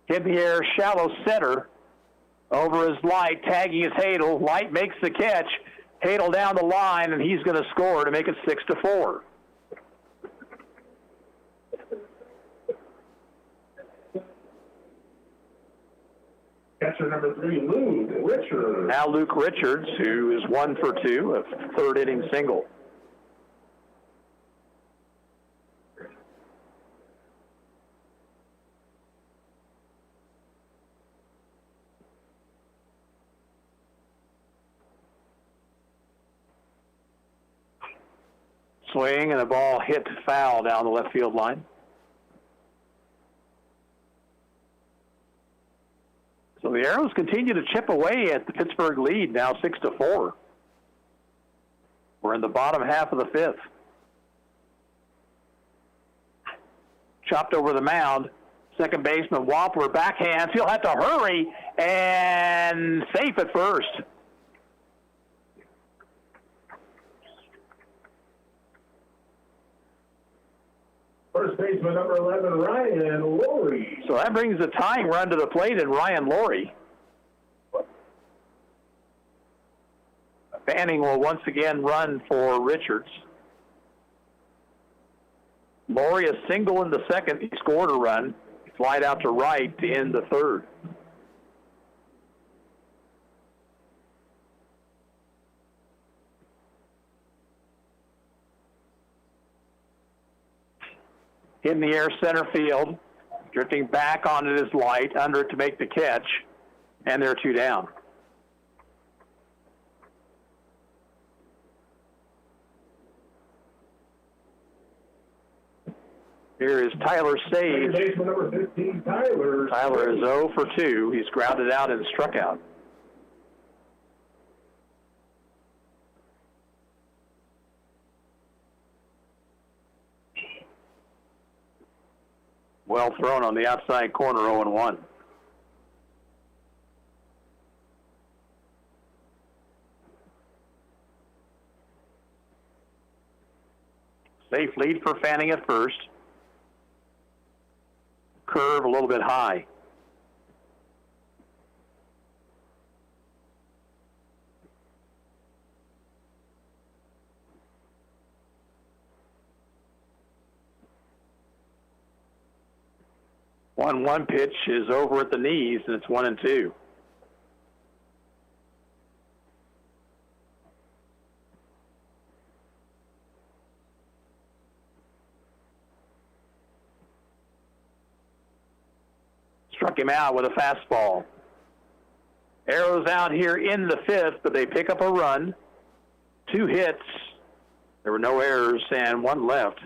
In the air, shallow center. Over his Light, tagging his Hadel. Light makes the catch. Hadel down the line, and he's going to score to make it 6-4. Catcher number 3, Luke Richards. Now Luke Richards, who is 1 for 2, a third inning single. Swing, and the ball hit foul down the left field line. So the Arrows continue to chip away at the Pittsburgh lead, now 6-4. We're in the bottom half of the fifth. Chopped over the mound. Second baseman Wampler backhands. He'll have to hurry, and safe at first. First baseman number 11, Ryan Laurie. So that brings the tying run to the plate in Ryan Laurie. Fanning will once again run for Richards. Laurie a single in the second. He scored a run. Slide out to right in the third. In the air, center field, drifting back onto his Light, under it to make the catch, and they're 2 down. Here is Tyler Sage. Baseman number 15, Tyler. Tyler is 0 for 2. He's grounded out and struck out. Well thrown on the outside corner, 0-1. Safe lead for Fanning at first. Curve a little bit high. One pitch is over at the knees, and it's 1-2. struck him out with a fastball. Arrows out here in the fifth, but they pick up a run. 2 hits. There were no errors and 1 left.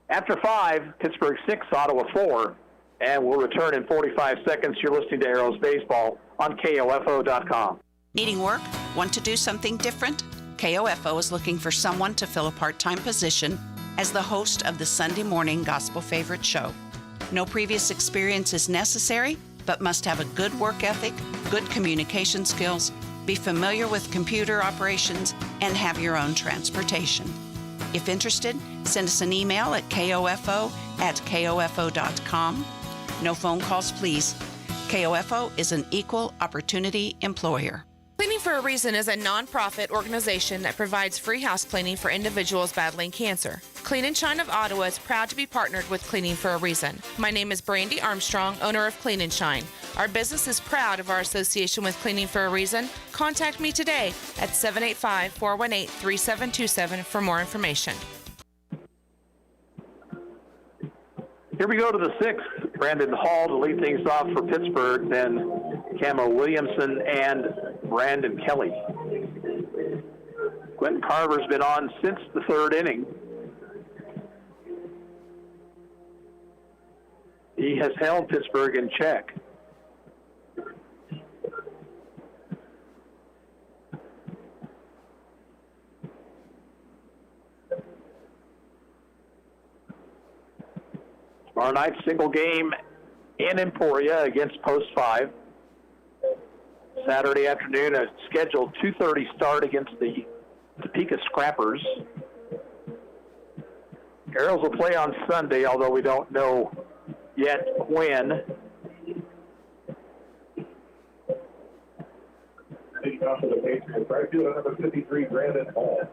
After 5, Pittsburgh 6, Ottawa 4. And we'll return in 45 seconds. You're listening to Arrows Baseball on KOFO.com. Needing work? Want to do something different? KOFO is looking for someone to fill a part-time position as the host of the Sunday morning gospel favorite show. No previous experience is necessary, but must have a good work ethic, good communication skills, be familiar with computer operations, and have your own transportation. If interested, send us an email at kofo@kofo.com. No phone calls, please. KOFO is an equal opportunity employer. Cleaning for a Reason is a nonprofit organization that provides free house cleaning for individuals battling cancer. Clean and Shine of Ottawa is proud to be partnered with Cleaning for a Reason. My name is Brandy Armstrong, owner of Clean and Shine. Our business is proud of our association with Cleaning for a Reason. Contact me today at 785-418-3727 for more information. Here we go to the 6th. Brandon Hall to lead things off for Pittsburgh, then Camo Williamson and Brandon Kelly. Quentin Carver's been on since the 3rd inning. He has held Pittsburgh in check. Tomorrow night, single game in Emporia against Post 5. Saturday afternoon, a scheduled 2:30 start against the Topeka Scrappers. Arrows will play on Sunday, although we don't know yet when. Number 53, Brandon Hall.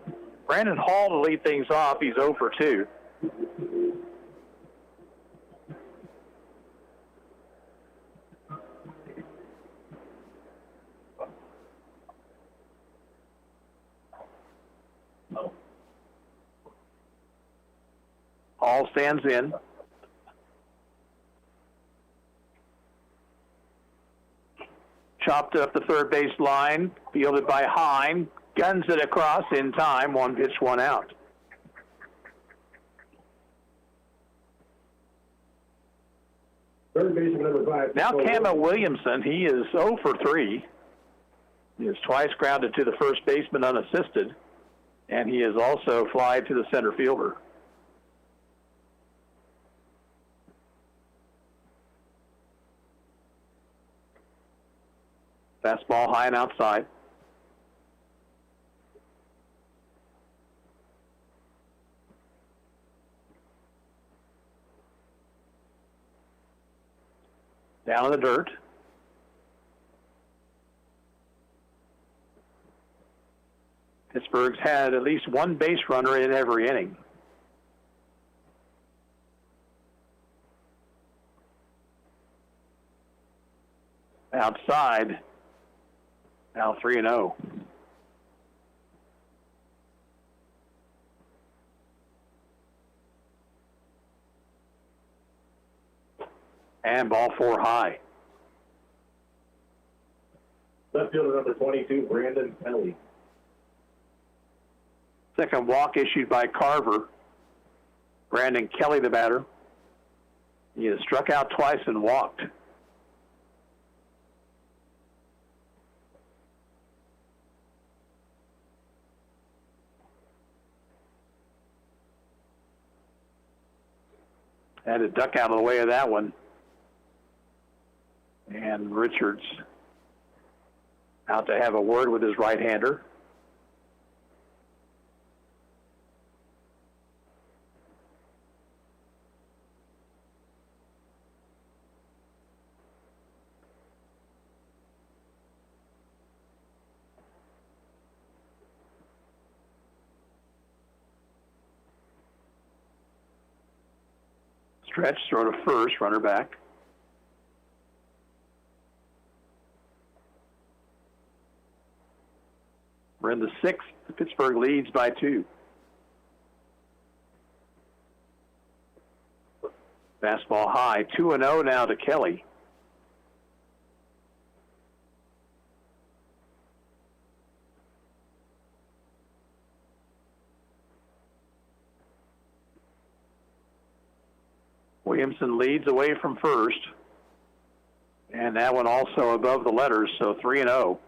Brandon Hall to lead things off. He's 0 for 2. Hall stands in. Chopped up the third base line, fielded by Hine, guns it across in time, 1 pitch, 1 out. Third baseman number 5. Now Camo Williamson, he is 0 for 3. He has twice grounded to the first baseman unassisted, and he has also flied to the center fielder. Fastball high and outside. Down in the dirt. Pittsburgh's had at least one base runner in every inning. Outside. Now 3-0. And ball 4 high. Left fielder number 22, Brandon Kelly. Second walk issued by Carver. Brandon Kelly, the batter. He has struck out twice and walked. Had to duck out of the way of that one. And Richards out to have a word with his right-hander. Stretch, throw to first, runner back. We're in the 6th. Pittsburgh leads by 2. Fastball high, 2-0 now to Kelly. Williamson leads away from first. And that one also above the letters, so 3-0.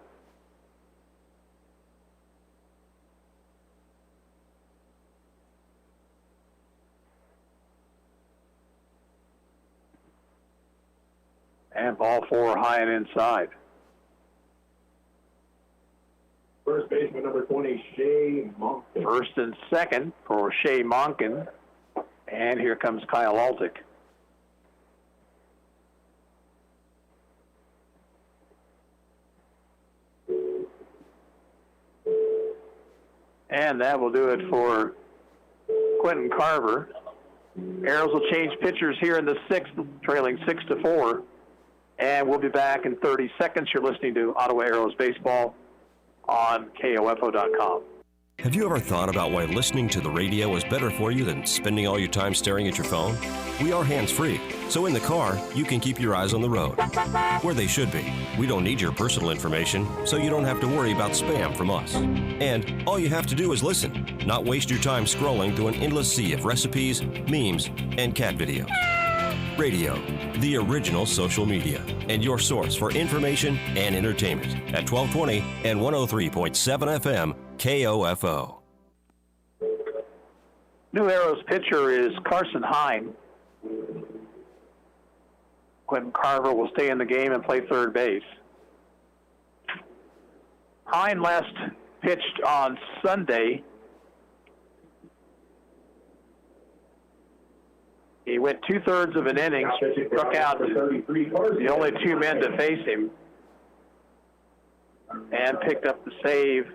And ball 4 high and inside. First baseman number 20, Shea Monken. First and second for Shea Monken. And here comes Kyle Altick. And that will do it for Quentin Carver. Arrows will change pitchers here in the sixth, trailing 6-4. And we'll be back in 30 seconds. You're listening to Ottawa Arrows Baseball on KOFO.com. Have you ever thought about why listening to the radio is better for you than spending all your time staring at your phone? We are hands-free, so in the car, you can keep your eyes on the road, where they should be. We don't need your personal information, so you don't have to worry about spam from us. And all you have to do is listen, not waste your time scrolling through an endless sea of recipes, memes, and cat videos. Radio, the original social media, and your source for information and entertainment at 1220 and 103.7 FM KOFO. New Arrows pitcher is Carson Hine. Quentin Carver will stay in the game and play third base. Hine last pitched on Sunday. He went 2/3 of an inning, struck out the only two men to face him, and picked up the save.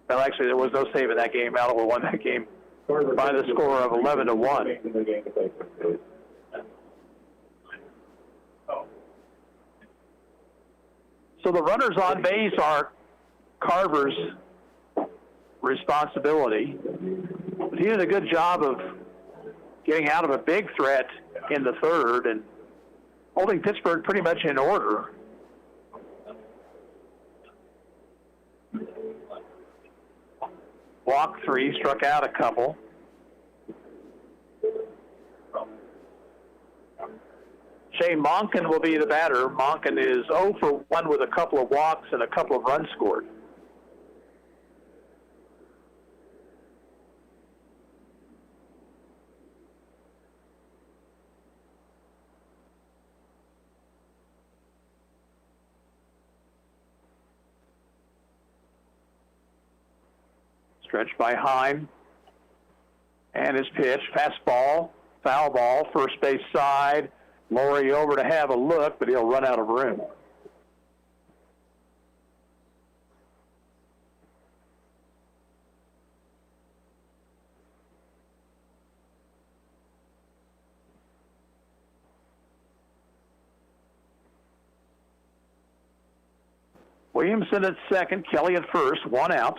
Well, actually, there was no save in that game. Ottawa won that game by the score of 11-1. So the runners on base are Carver's responsibility. But he did a good job of getting out of a big threat in the third and holding Pittsburgh pretty much in order. Walked 3, struck out a couple. Shea Monken will be the batter. Monken is 0 for 1 with a couple of walks and a couple of runs scored. Stretched by Hine. And his pitch, fastball, foul ball, first base side. Laurie over to have a look, but he'll run out of room. Williamson at second, Kelly at first, 1 out.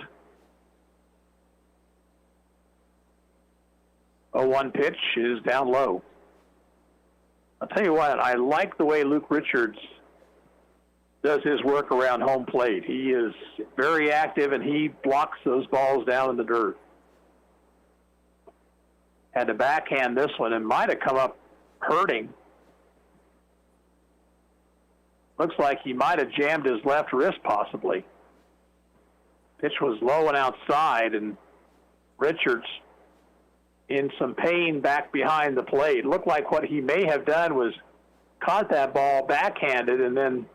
0-1 pitch is down low. I'll tell you what, I like the way Luke Richards does his work around home plate. He is very active, and he blocks those balls down in the dirt. Had to backhand this one and might have come up hurting. Looks like he might have jammed his left wrist possibly. Pitch was low and outside, and Richards in some pain back behind the plate. Looked like what he may have done was caught that ball backhanded, and then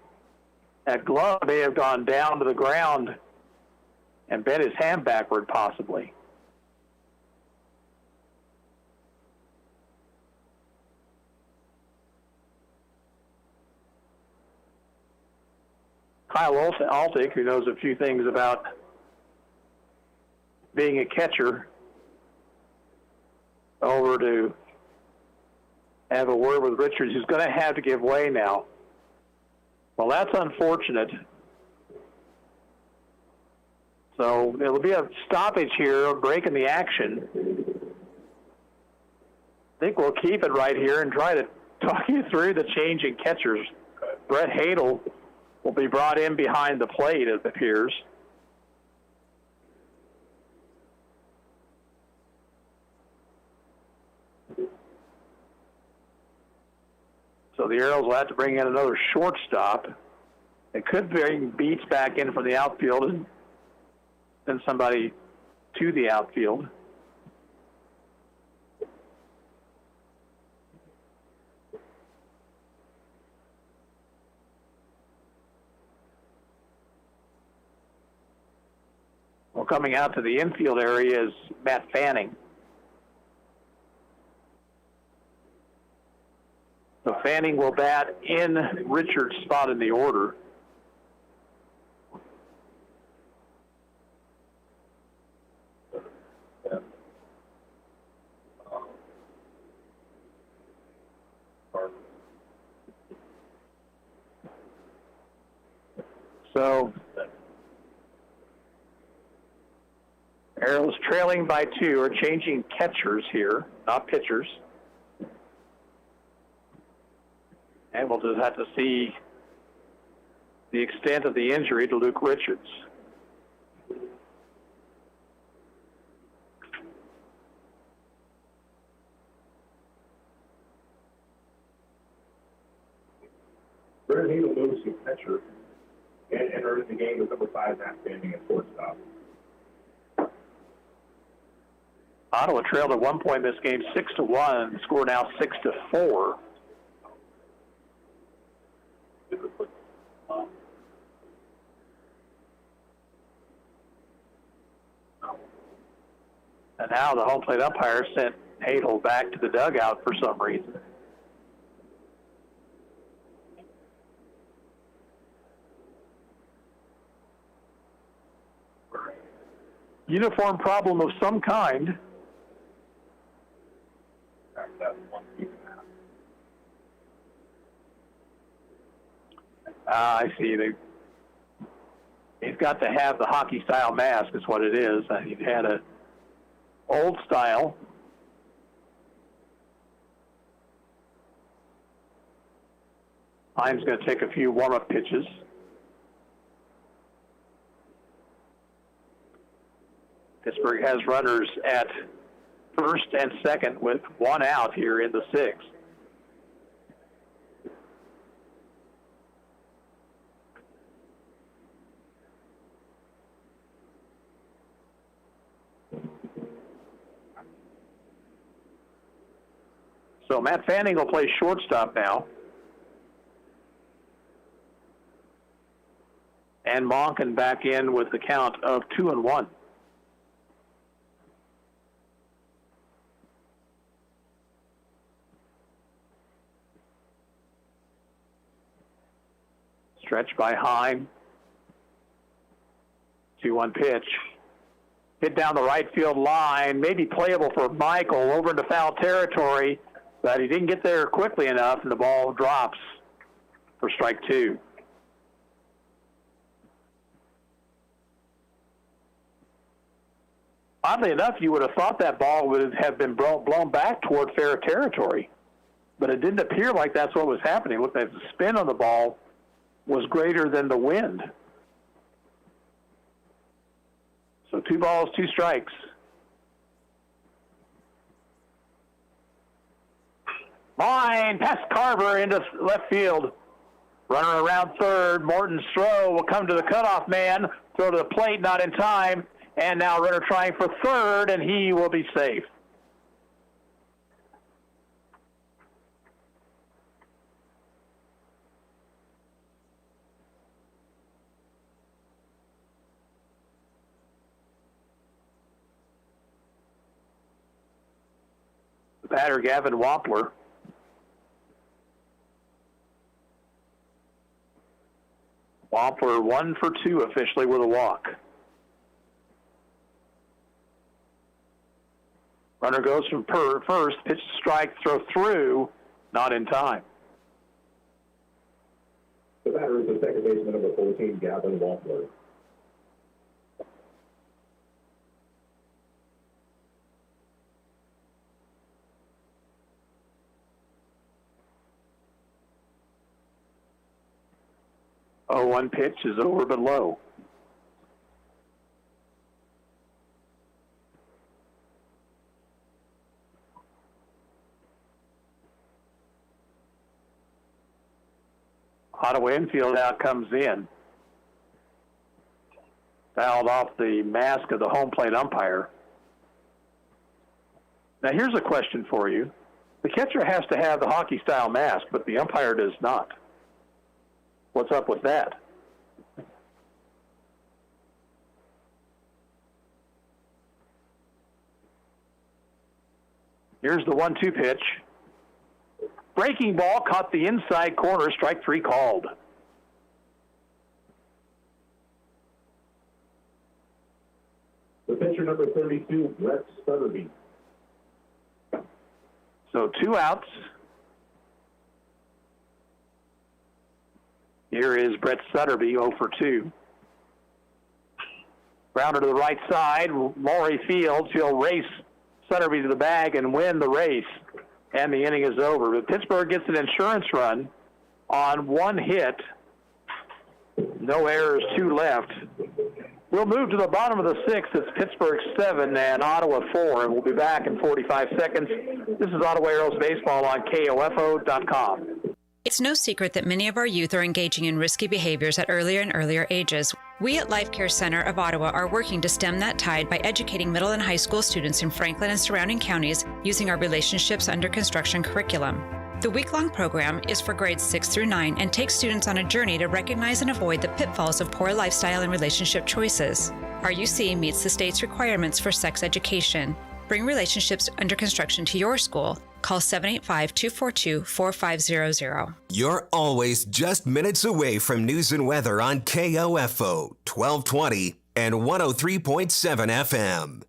that glove may have gone down to the ground and bent his hand backward possibly. Kyle Altick, who knows a few things about being a catcher, over to have a word with Richards, who's going to have to give way now. Well, that's unfortunate. So it'll be a stoppage here, a break in the action. I think we'll keep it right here and try to talk you through the change in catchers. Brett Hadel will be brought in behind the plate, it appears. So the Arrows will have to bring in another shortstop. It could bring Beats back in from the outfield and send somebody to the outfield. Well, coming out to the infield area is Matt Fanning. So Fanning will bat in Richard's spot in the order. So Arrows trailing by 2 are changing catchers here, not pitchers. And we'll just have to see the extent of the injury to Luke Richards. Brennan Needle moves to catcher and enters the game with number 5, Matt Fanning at shortstop. Ottawa trailed at one point in this game 6-1. The score now 6-4. And now the home plate umpire sent Hadel back to the dugout for some reason. Uniform problem of some kind. I see. He's got to have the hockey-style mask is what it is. He had a old style. Heim's going to take a few warm-up pitches. Pittsburgh has runners at first and second with one out here in the 6th. So Matt Fanning will play shortstop now. And Monken back in with the count of 2-1. Stretch by Heim. 2-1 pitch. Hit down the right field line. Maybe playable for Michael over into foul territory, but he didn't get there quickly enough, and the ball drops for strike 2. Oddly enough, you would have thought that ball would have been blown back toward fair territory, but it didn't appear like that's what was happening. Looked like the spin on the ball was greater than the wind. So 2 balls, 2 strikes. Line past Carver into left field. Runner around third. Morton Stroh will come to the cutoff man. Throw to the plate, not in time. And now runner trying for third, and he will be safe. The batter, Gavin Wampler. Wampler 1 for 2 officially with a walk. Runner goes from first, pitch strike, throw through, not in time. The batter is the second baseman, number 14, Gavin Wampler. Oh, 1 pitch is over but low. Ottawa infield out comes in. Fouled off the mask of the home plate umpire. Now here's a question for you. The catcher has to have the hockey-style mask, but the umpire does not. What's up with that? Here's the 1-2 pitch. Breaking ball caught the inside corner, strike 3 called. The pitcher number 32, Brett Sutterby. So 2 outs. Here is Brett Sutterby, 0 for 2. Grounder to the right side. Maury Fields, he'll race Sutterby to the bag and win the race. And the inning is over. But Pittsburgh gets an insurance run on 1 hit. No errors, 2 left. We'll move to the bottom of the 6th. It's Pittsburgh 7 and Ottawa 4, and we'll be back in 45 seconds. This is Ottawa Arrows Baseball on KOFO.com. It's no secret that many of our youth are engaging in risky behaviors at earlier and earlier ages. We at Life Care Center of Ottawa are working to stem that tide by educating middle and high school students in Franklin and surrounding counties using our Relationships Under Construction curriculum. The week-long program is for grades 6 through 9 and takes students on a journey to recognize and avoid the pitfalls of poor lifestyle and relationship choices. RUC meets the state's requirements for sex education. Bring Relationships Under Construction to your school. Call 785-242-4500. You're always just minutes away from news and weather on KOFO 1220 and 103.7 FM.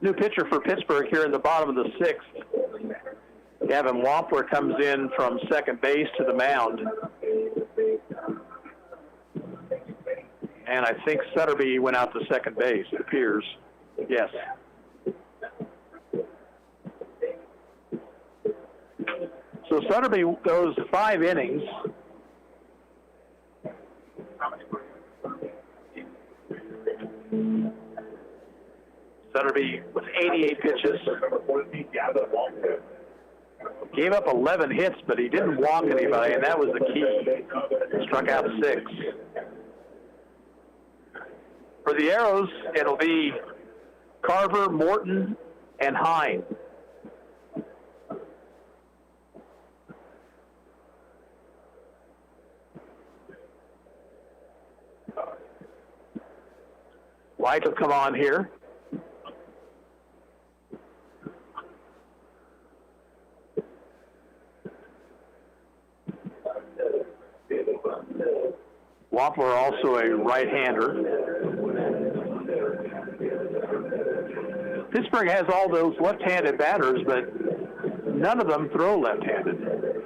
New pitcher for Pittsburgh here in the bottom of the 6th. Gavin Wampler comes in from second base to the mound. And I think Sutterby went out to second base, it appears. Yes. So Sutterby goes 5 innings. Sutterby with 88 pitches. Gave up 11 hits, but he didn't walk anybody, and that was the key. Struck out 6. For the Arrows, it'll be Carver, Morton, and Hine. Light will come on here. Wampler also a right-hander. Pittsburgh has all those left-handed batters, but none of them throw left-handed.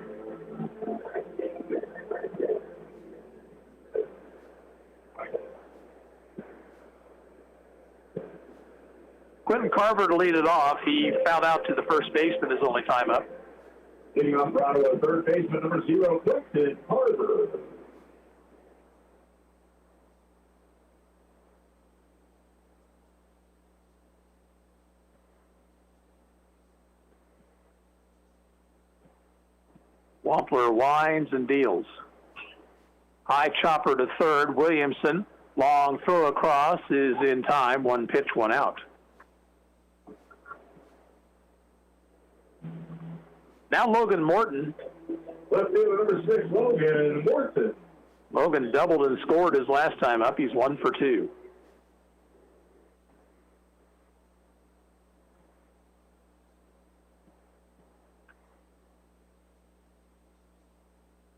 Quentin Carver to lead it off. He fouled out to the first baseman his only time up. Getting off for Ottawa, third baseman number 0, Quentin Carver. Wampler winds and deals. High chopper to third. Williamson, long throw across, is in time. 1 pitch, 1 out. Now Logan Morton. Left fielder number 6, Logan Morton. Logan doubled and scored his last time up. He's 1 for 2.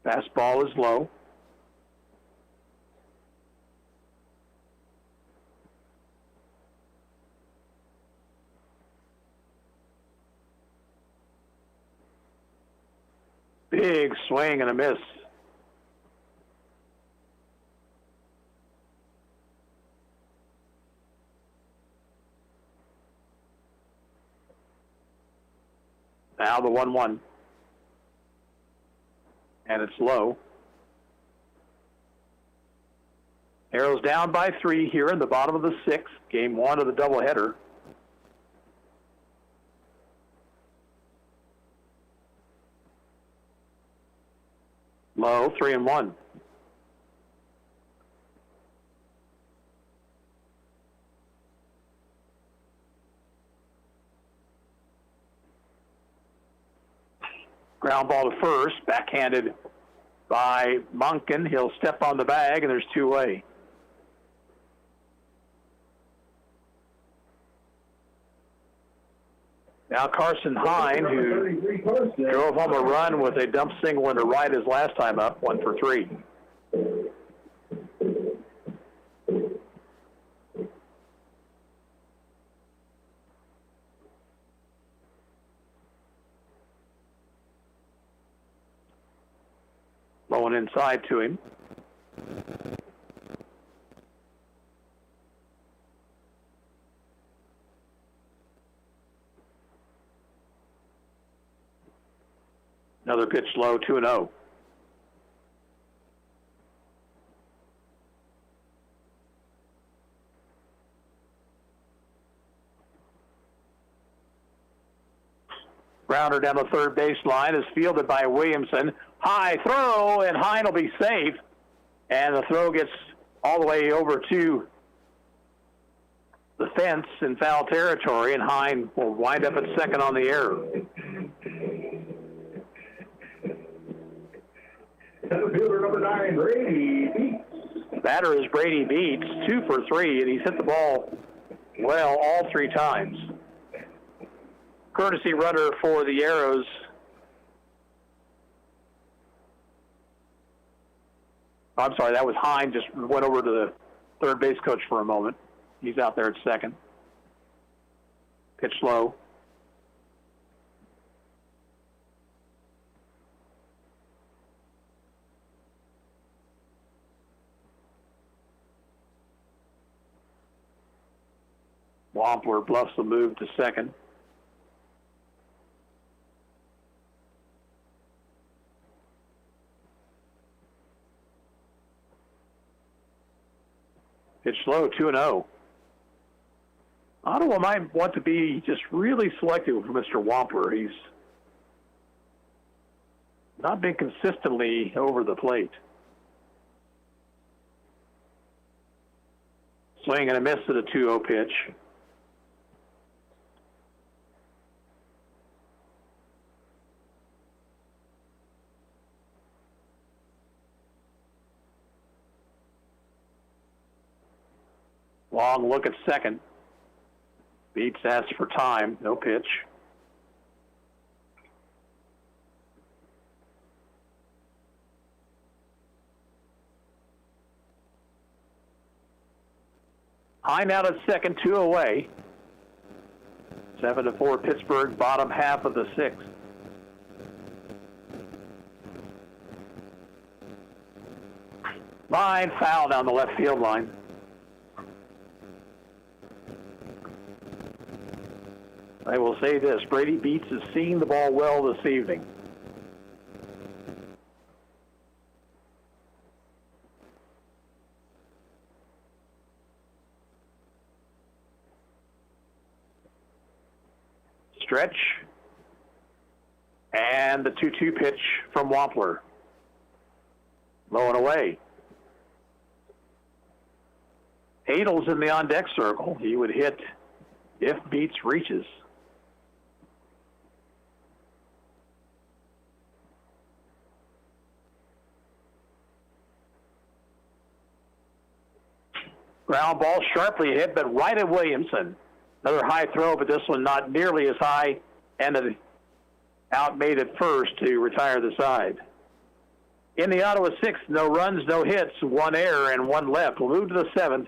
Fastball is low. Big swing and a miss. Now the 1-1. And it's low. Arrows down by 3 here in the bottom of the 6th. Game 1 of the doubleheader. Low, 3-1. Ground ball to first, backhanded by Monken. He'll step on the bag, and there's 2-away. Now Carson Hine, who drove home a run with a dump single into right his last time up, 1 for 3. Low and inside to him. Another pitch low, 2-0. Grounder down the third baseline is fielded by Williamson. High throw, and Hine will be safe. And the throw gets all the way over to the fence in foul territory, and Hine will wind up at second on the error. Fielder number 9, Brady Beats. Batter is Brady Beats, 2 for 3, and he's hit the ball well all 3 times. Courtesy runner for the Arrows. I'm sorry, that was Hine, just went over to the third base coach for a moment. He's out there at second. Pitch low. Wampler bluffs the move to second. Pitch low, 2-0. Ottawa might want to be just really selective with Mr. Wampler. He's not been consistently over the plate. Swing and a miss at a 2-0 pitch. Long look at second. Beats asks for time. No pitch. Hine out at second, 2 away. 7-4 Pittsburgh, bottom half of the 6th. Line foul down the left field line. I will say this, Brady Beats is seeing the ball well this evening. Stretch. And the 2-2 pitch from Wampler. Low and away. Adel's in the on-deck circle. He would hit if Beats reaches. Ground ball sharply hit, but right at Williamson. Another high throw, but this one not nearly as high, and it outmade it first to retire the side. In the Ottawa 6th, no runs, no hits, 1 error, and 1 left. We'll move to the 7th.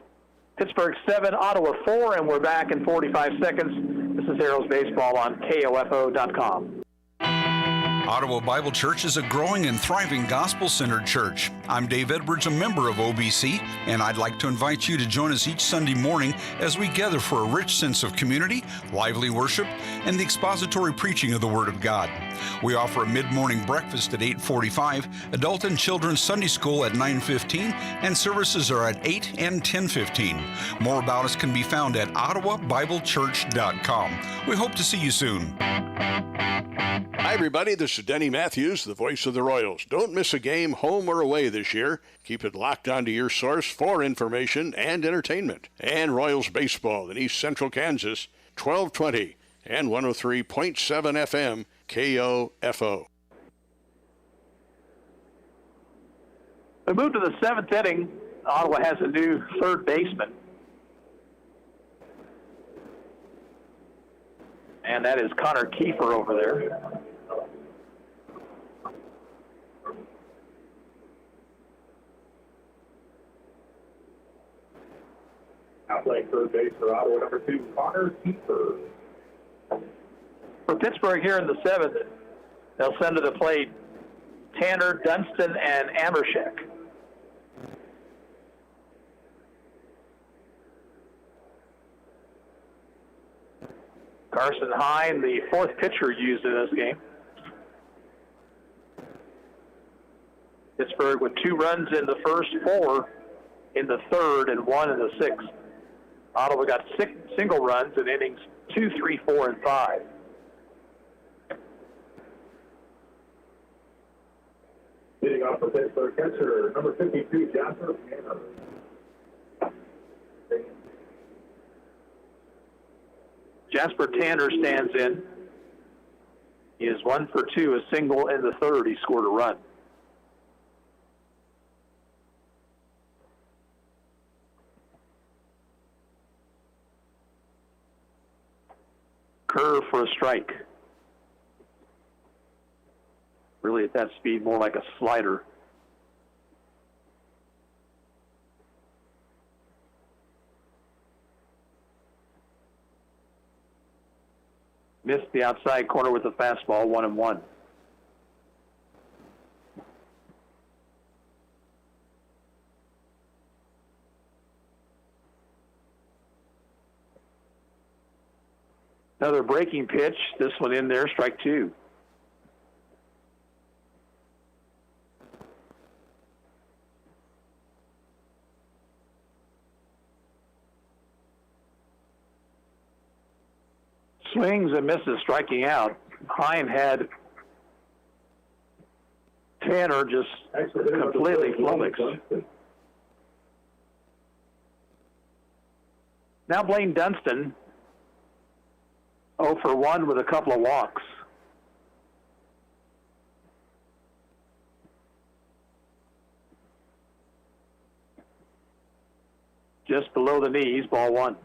Pittsburgh 7, Ottawa 4, and we're back in 45 seconds. This is Arrows Baseball on KOFO.com. Ottawa Bible Church is a growing and thriving gospel-centered church. I'm Dave Edwards, a member of OBC, and I'd like to invite you to join us each Sunday morning as we gather for a rich sense of community, lively worship, and the expository preaching of the Word of God. We offer a mid-morning breakfast at 8:45, adult and children's Sunday school at 9:15, and services are at 8 and 10:15. More about us can be found at ottawabiblechurch.com. We hope to see you soon. Hi, everybody. This is Denny Matthews, the voice of the Royals. Don't miss a game, home or away, this year. Keep it locked onto your source for information and entertainment. And Royals baseball in East Central Kansas, 1220 and 103.7 FM, KOFO. We move to the seventh inning. Ottawa has a new third baseman. And that is Connor Kiefer over there. Now playing third base for Ottawa, number 2, Connor Kiefer. For Pittsburgh here in the seventh, they'll send to the plate Tanner, Dunston, and Amershek. Carson Hine, the fourth pitcher used in this game. Pittsburgh with 2 runs in the first, 4 in the third, and 1 in the sixth. Ottawa got 6 single runs in innings 2, 3, 4, and 5. Leading off for Pittsburgh catcher, number 52, Jasper Tanner. Jasper Tanner stands in. He is 1 for 2, a single in the third. He scored a run. Curve for a strike. Really at that speed, more like a slider. Missed the outside corner with the fastball, 1-1. Another breaking pitch, this one in there, strike 2. Swings and misses, striking out. Hine had Tanner just completely flummoxed. Now Blaine Dunston, 0 for 1 with a couple of walks. Just below the knees, ball 1.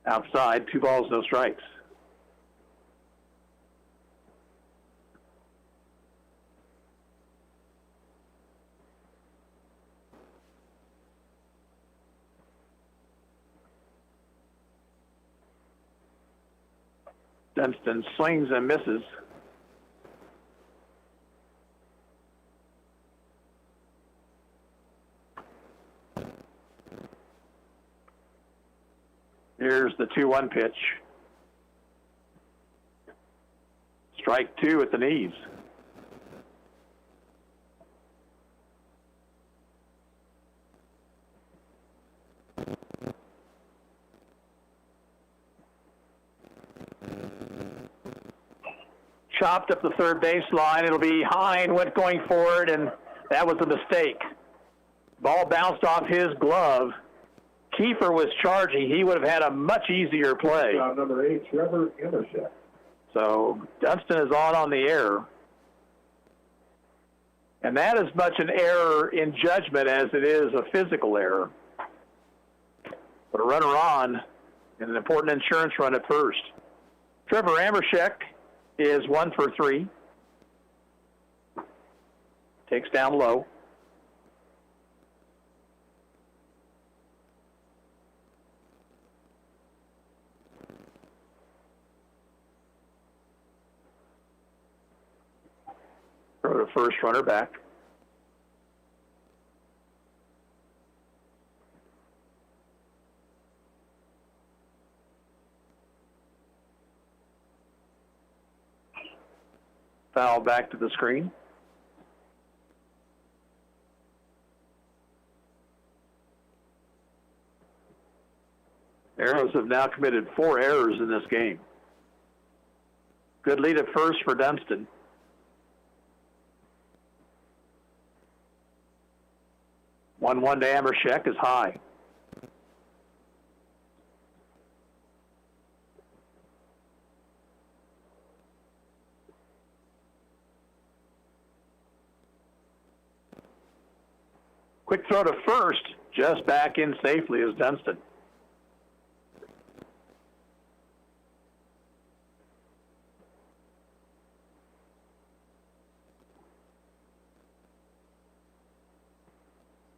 Outside, 2 balls, no strikes. Dunston swings and misses. Here's the 2-1 pitch. Strike 2 at the knees. Chopped up the third baseline. It'll be Hine went going forward, and that was a mistake. Ball bounced off his glove. Kiefer was charging. He would have had a much easier play. Number 8, Trevor Amershek. So Dunston is on the error. And that is much an error in judgment as it is a physical error. But a runner on and an important insurance run at first. Trevor Amershek is 1 for 3. Takes down low. Throw to first, runner back. Foul back to the screen. Arrows have now committed 4 errors in this game. Good lead at first for Dunston. One to Amershek is high. Quick throw to first, just back in safely is Dunston.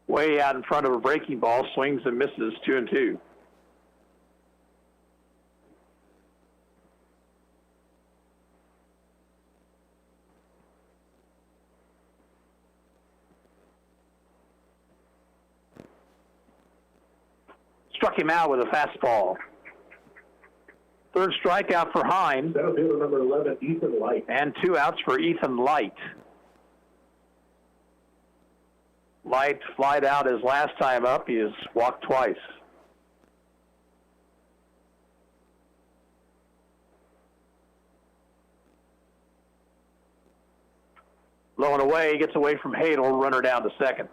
Way out in front of a breaking ball, swings and misses, 2-2. Struck him out with a fastball. Third strikeout for Hine. That'll be number 11, Ethan Light. And 2 outs for Ethan Light. Light flied out his last time up. He has walked twice. Low and away, gets away from Hadel, runner down to second.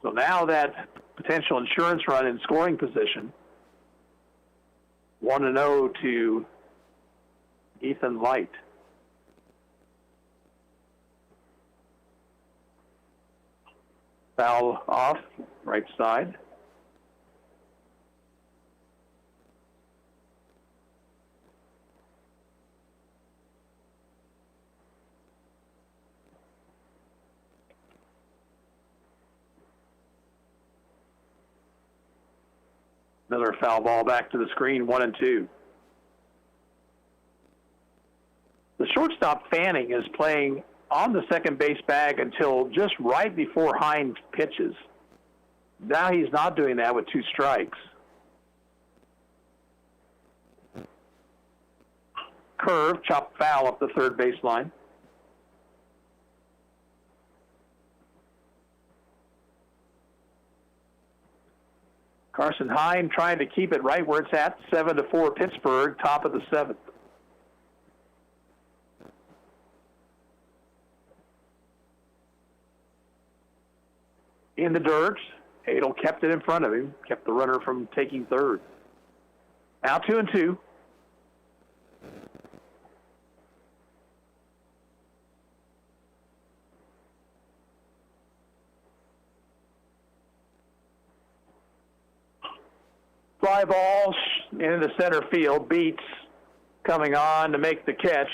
So now that potential insurance run in scoring position, 1-0 to Ethan Light. Foul off, right side. Another foul ball back to the screen, 1-2. The shortstop Fanning is playing on the second base bag until just right before Hines pitches. Now he's not doing that with 2 strikes. Curve, chop foul up the third baseline. Carson Hine trying to keep it right where it's at, 7-4 Pittsburgh, top of the 7th. In the dirt, Hadel kept it in front of him, kept the runner from taking third. Now 2-2. Fly ball into center field, Beats coming on to make the catch,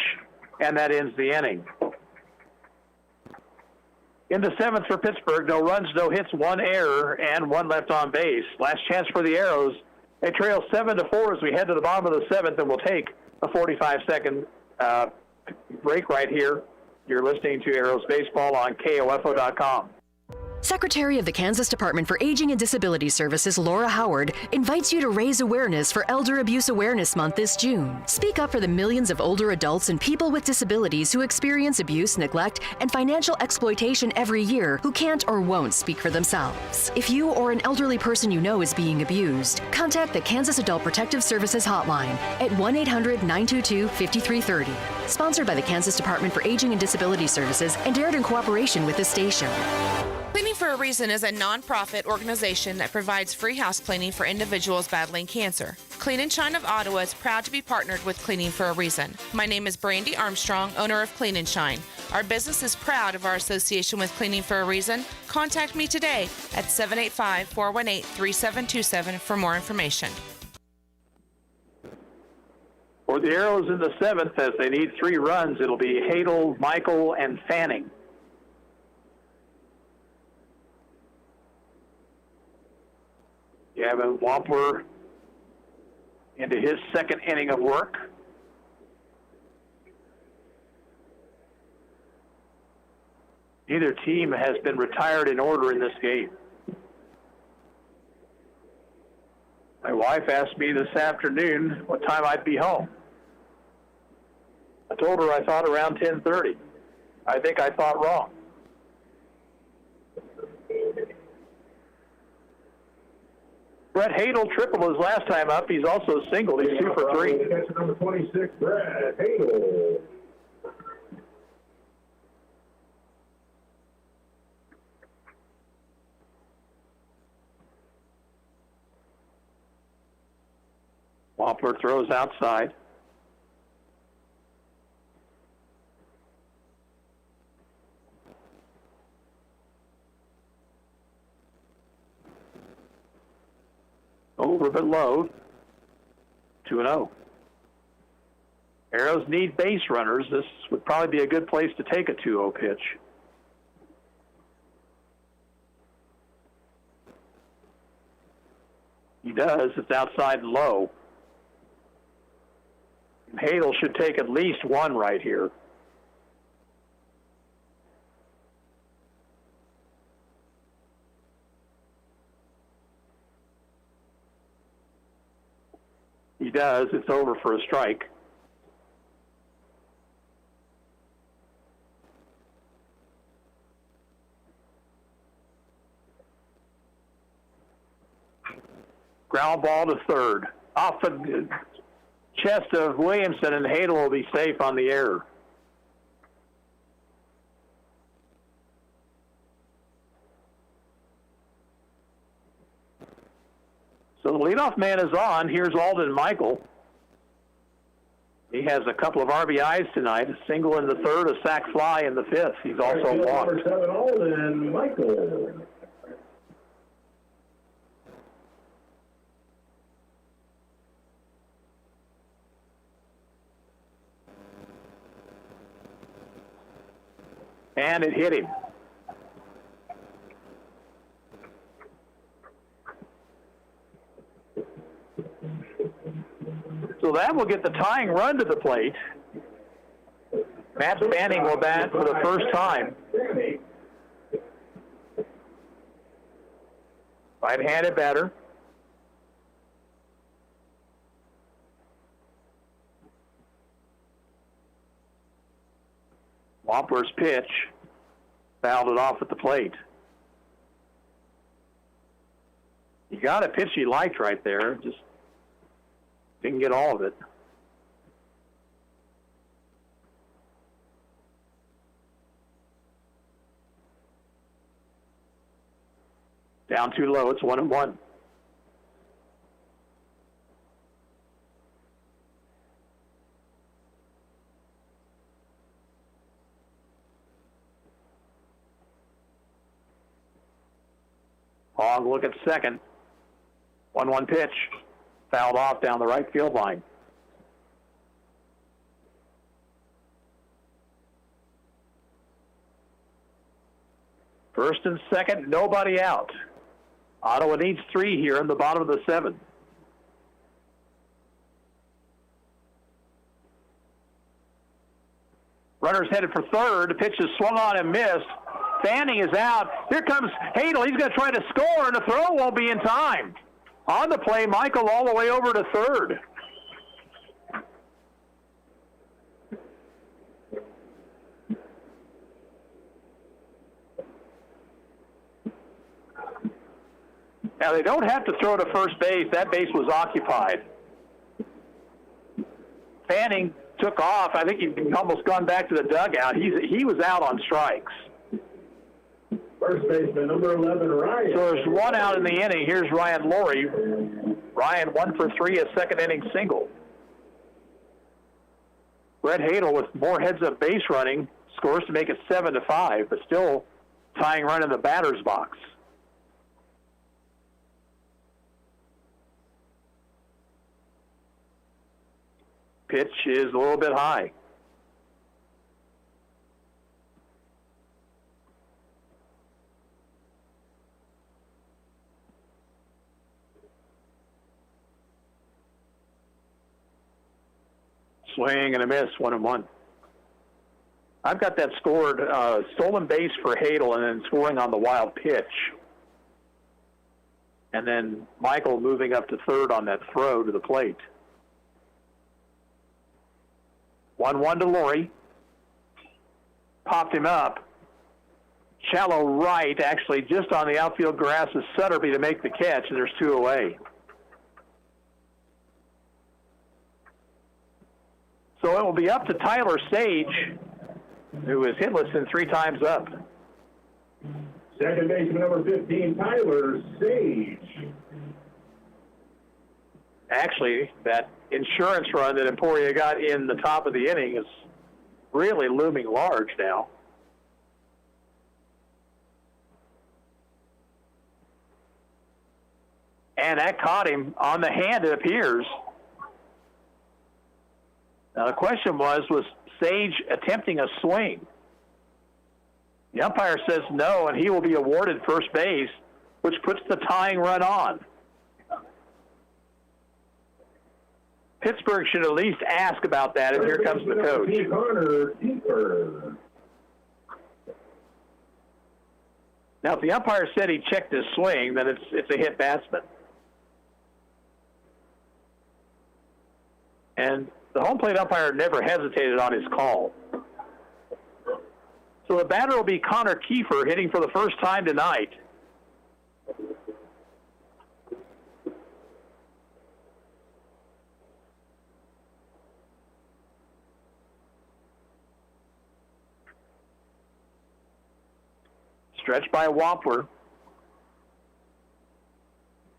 and that ends the inning. In the 7th for Pittsburgh, no runs, no hits, 1 error, and 1 left on base. Last chance for the Arrows. They trail 7-4 as we head to the bottom of the 7th, and we'll take a 45-second break right here. You're listening to Arrows Baseball on KOFO.com. Secretary of the Kansas Department for Aging and Disability Services, Laura Howard, invites you to raise awareness for Elder Abuse Awareness Month this June. Speak up for the millions of older adults and people with disabilities who experience abuse, neglect, and financial exploitation every year who can't or won't speak for themselves. If you or an elderly person you know is being abused, contact the Kansas Adult Protective Services Hotline at 1-800-922-5330. Sponsored by the Kansas Department for Aging and Disability Services and aired in cooperation with this station. Cleaning for a Reason is a nonprofit organization that provides free house cleaning for individuals battling cancer. Clean and Shine of Ottawa is proud to be partnered with Cleaning for a Reason. My name is Brandy Armstrong, owner of Clean and Shine. Our business is proud of our association with Cleaning for a Reason. Contact me today at 785-418-3727 for more information. For the Arrows in the 7th, as they need 3 runs, it'll be Hadel, Michael, and Fanning. Gavin Wampler into his second inning of work. Neither team has been retired in order in this game. My wife asked me this afternoon what time I'd be home. I told her I thought around 10:30. I think I thought wrong. Brett Hadel tripled his last time up. He's also singled. He's 2 for 3. Catcher number 26, Brett Hadel. Wampler throws outside. Over but low. 2-0. Arrows need base runners. This would probably be a good place to take a 2-0 pitch. He does. It's outside and low. Hadel should take at least one right here. He does. It's over for a strike. Ground ball to third. Off the chest of Williamson, and Hadel will be safe on the error. So the leadoff man is on. Here's Alden Michael. He has a couple of RBIs tonight, a single in the third, a sac fly in the fifth. He's also walked. Number 7, Alden Michael. And it hit him. So that will get the tying run to the plate. Matt Fanning will bat for the first time. Right-handed batter. Wampler's pitch fouled it off at the plate. He got a pitch he liked right there, just didn't get all of it. Down too low, it's 1-1. Hogg look at second. 1-1 pitch. Fouled off down the right field line. First and second, nobody out. Ottawa needs 3 here in the bottom of the 7th. Runner's headed for third. The pitch is swung on and missed. Fanning is out. Here comes Hadel. He's going to try to score, and the throw won't be in time. On the play, Michael all the way over to third. Now, they don't have to throw to first base. That base was occupied. Fanning took off. I think he'd almost gone back to the dugout. He was out on strikes. First baseman, number 11, Ryan. So there's one out in the inning. Here's Ryan Laurie. Ryan 1 for 3, a second inning single. Brett Hadel with more heads-up base running scores to make it 7-5, but still tying run in the batter's box. Pitch is a little bit high. Swing and a miss, 1-1. I've got that scored, stolen base for Hadel and then scoring on the wild pitch. And then Michael moving up to third on that throw to the plate. 1-1 to Laurie. Popped him up. Shallow right, actually just on the outfield grass is Sutterby to make the catch, and there's 2 away. So it will be up to Tyler Sage, who is hitless and 3 times up. Second baseman number 15, Tyler Sage. Actually, that insurance run that Emporia got in the top of the inning is really looming large now. And that caught him on the hand, it appears. Now, the question was Sage attempting a swing? The umpire says no, and he will be awarded first base, which puts the tying run on. Pittsburgh should at least ask about that, and here comes the coach. Now, if the umpire said he checked his swing, then it's a hit batsman. And the home plate umpire never hesitated on his call. So the batter will be Connor Kiefer, hitting for the first time tonight. Stretched by Wampler.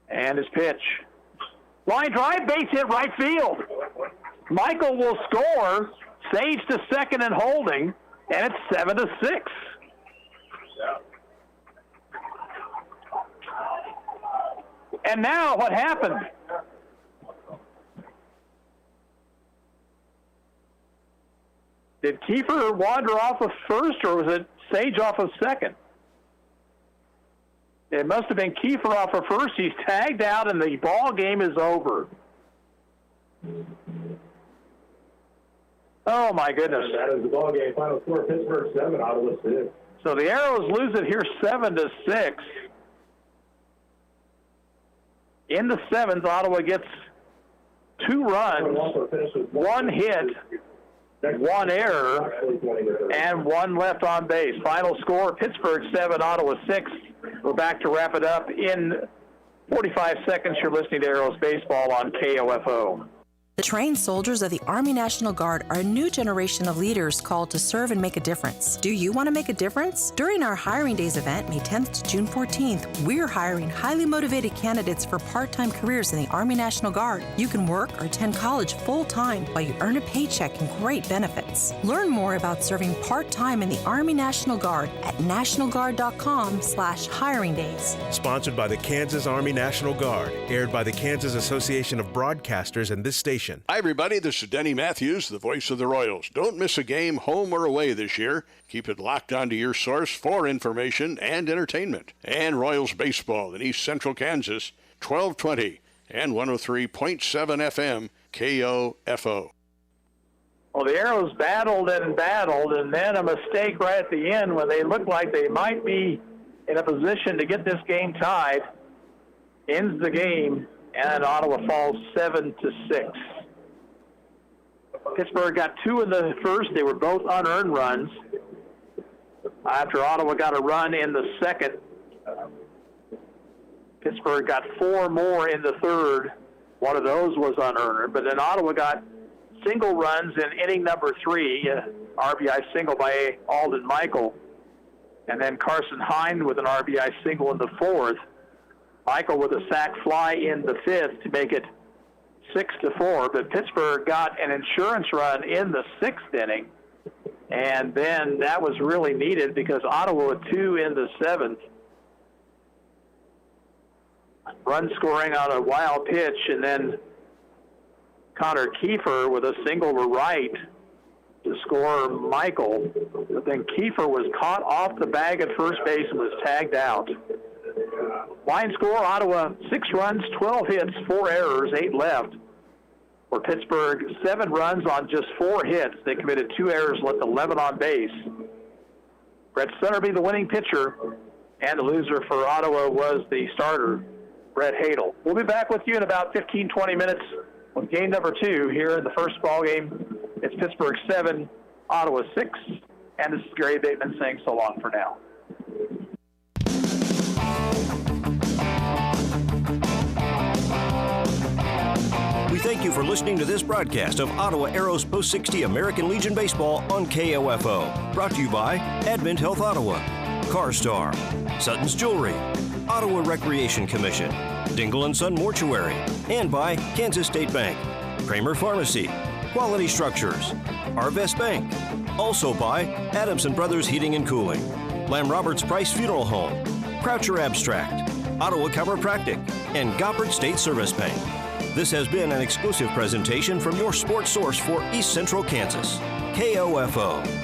And his pitch. Line drive, base hit, right field. Michael will score. Sage to second and holding, and it's 7-6. And now what happened? Did Kiefer wander off of first, or was it Sage off of second? It must have been Kiefer off of first. He's tagged out, and the ball game is over. Oh, my goodness. And that is the ball game. Final score, Pittsburgh 7, Ottawa 6. So the Arrows lose it here 7-6. In the 7th, Ottawa gets 2 runs, 1 hit, 1 error, and 1 left on base. Final score, Pittsburgh 7, Ottawa 6. We're back to wrap it up in 45 seconds. You're listening to Arrows Baseball on KOFO. The trained soldiers of the Army National Guard are a new generation of leaders called to serve and make a difference. Do you want to make a difference? During our Hiring Days event, May 10th to June 14th, we're hiring highly motivated candidates for part-time careers in the Army National Guard. You can work or attend college full-time while you earn a paycheck and great benefits. Learn more about serving part-time in the Army National Guard at nationalguard.com/hiring days. Sponsored by the Kansas Army National Guard, aired by the Kansas Association of Broadcasters and this station. Hi, everybody. This is Denny Matthews, the voice of the Royals. Don't miss a game, home or away, this year. Keep it locked onto your source for information and entertainment. And Royals baseball in East Central Kansas, 1220 and 103.7 FM, KOFO. Well, the Arrows battled, and then a mistake right at the end when they looked like they might be in a position to get this game tied. Ends the game, and Ottawa falls 7-6. Pittsburgh got 2 in the first. They were both unearned runs. After Ottawa got a run in the second, Pittsburgh got 4 more in the third. One of those was unearned. But then Ottawa got single runs in inning number 3, RBI single by Alden Michael. And then Carson Hine with an RBI single in the 4th. Michael with a sac fly in the 5th to make it 6-4, but Pittsburgh got an insurance run in the 6th inning, and then that was really needed because Ottawa with 2 in the 7th. Run scoring on a wild pitch, and then Connor Kiefer with a single to right to score Michael, but then Kiefer was caught off the bag at first base and was tagged out. Line score, Ottawa 6 runs, 12 hits, 4 errors, 8 left. for Pittsburgh. 7 runs on just 4 hits. They committed 2 errors, left 11 on base. Brett Sutterby, the winning pitcher, and the loser for Ottawa was the starter, Brett Hadel. We'll be back with you in about 15, 20 minutes with game number 2 here in the first ball game. It's Pittsburgh 7, Ottawa 6, and this is Gary Bateman saying so long for now. We thank you for listening to this broadcast of Ottawa Aeros Post 60 American Legion Baseball on KOFO. Brought to you by Advent Health Ottawa, CarStar, Sutton's Jewelry, Ottawa Recreation Commission, Dingle & Son Mortuary, and by Kansas State Bank, Kramer Pharmacy, Quality Structures, Arvest Bank. Also by Adamson Brothers Heating and Cooling, Lamb Roberts Price Funeral Home, Croucher Abstract, Ottawa Chiropractic, and Goppert State Service Bank. This has been an exclusive presentation from your sports source for East Central Kansas, KOFO.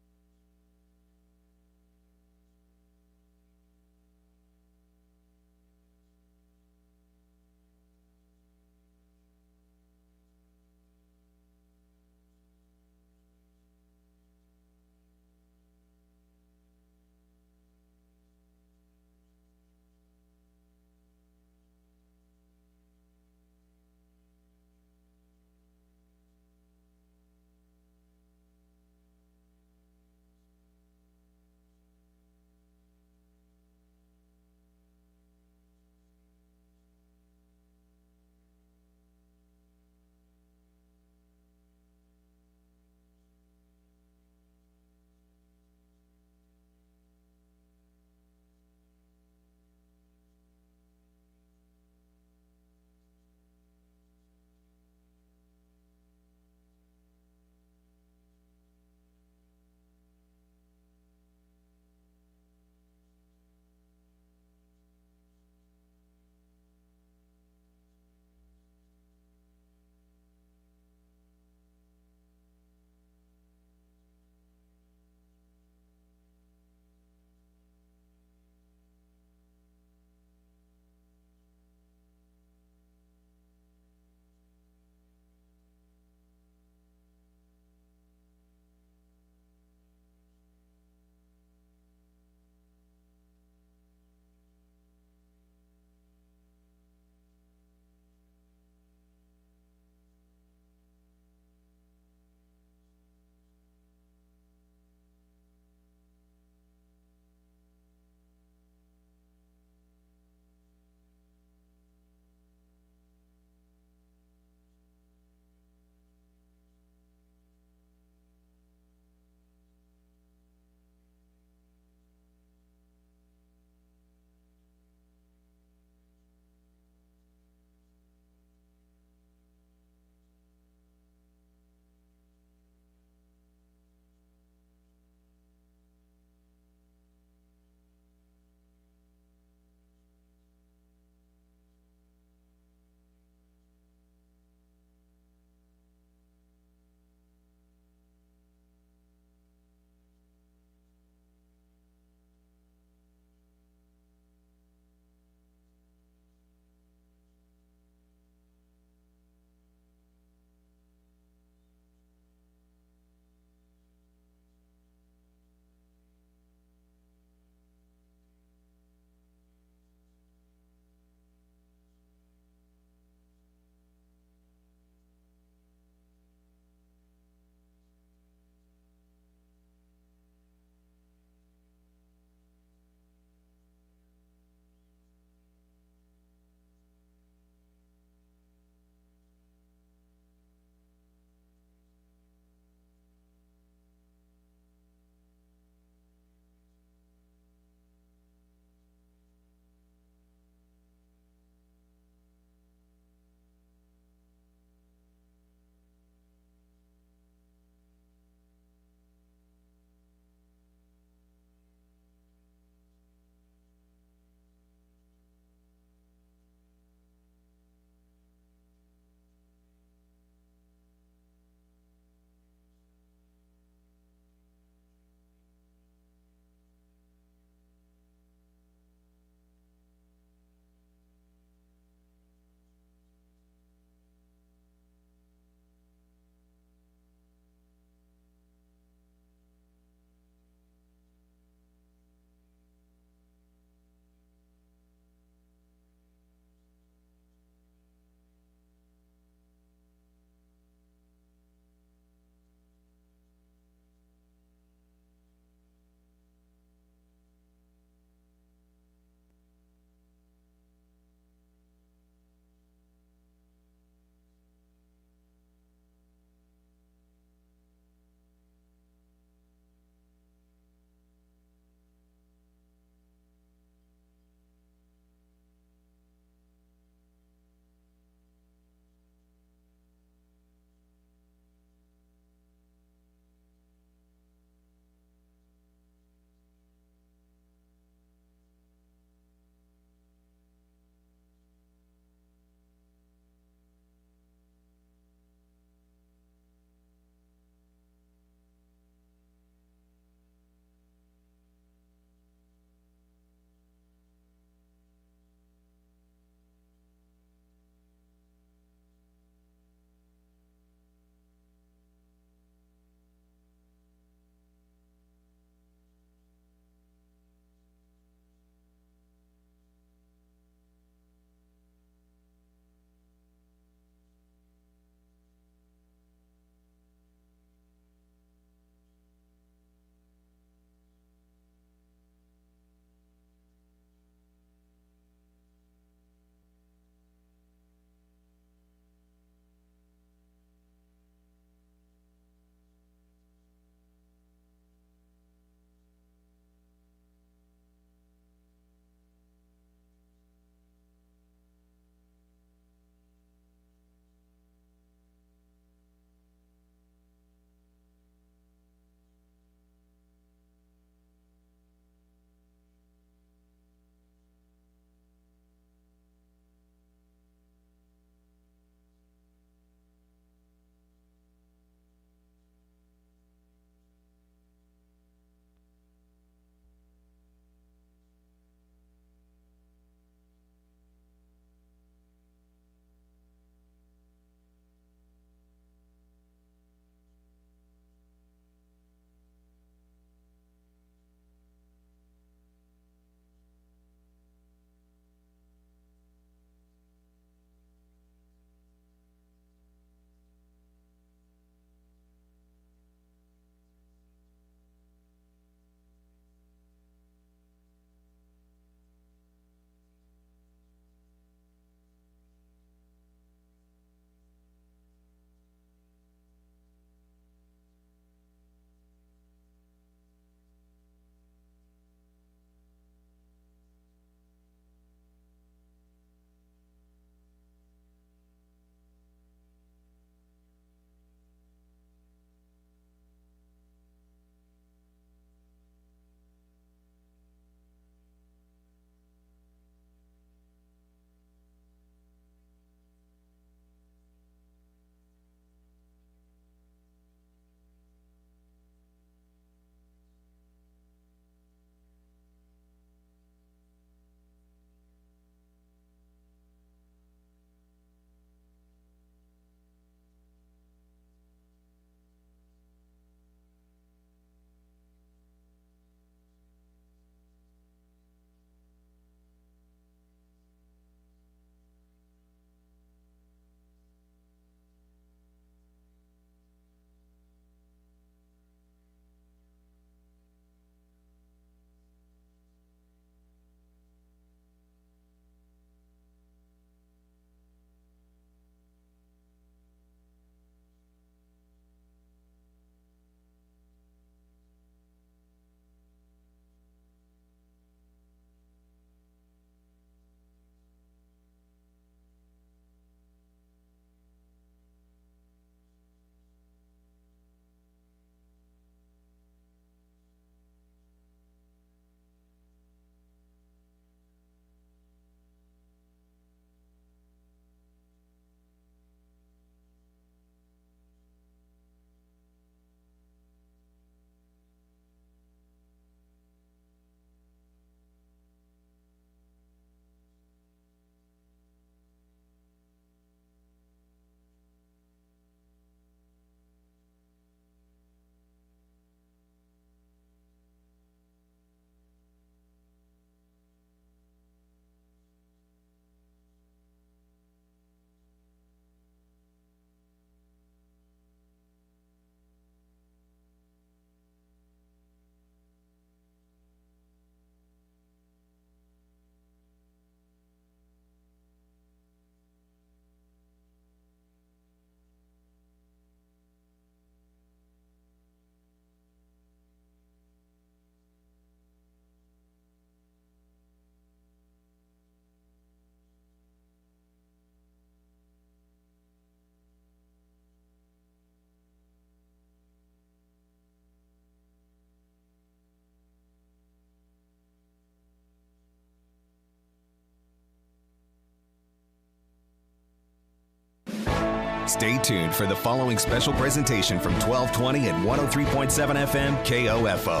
Stay tuned for the following special presentation from 1220 and 103.7 FM KOFO.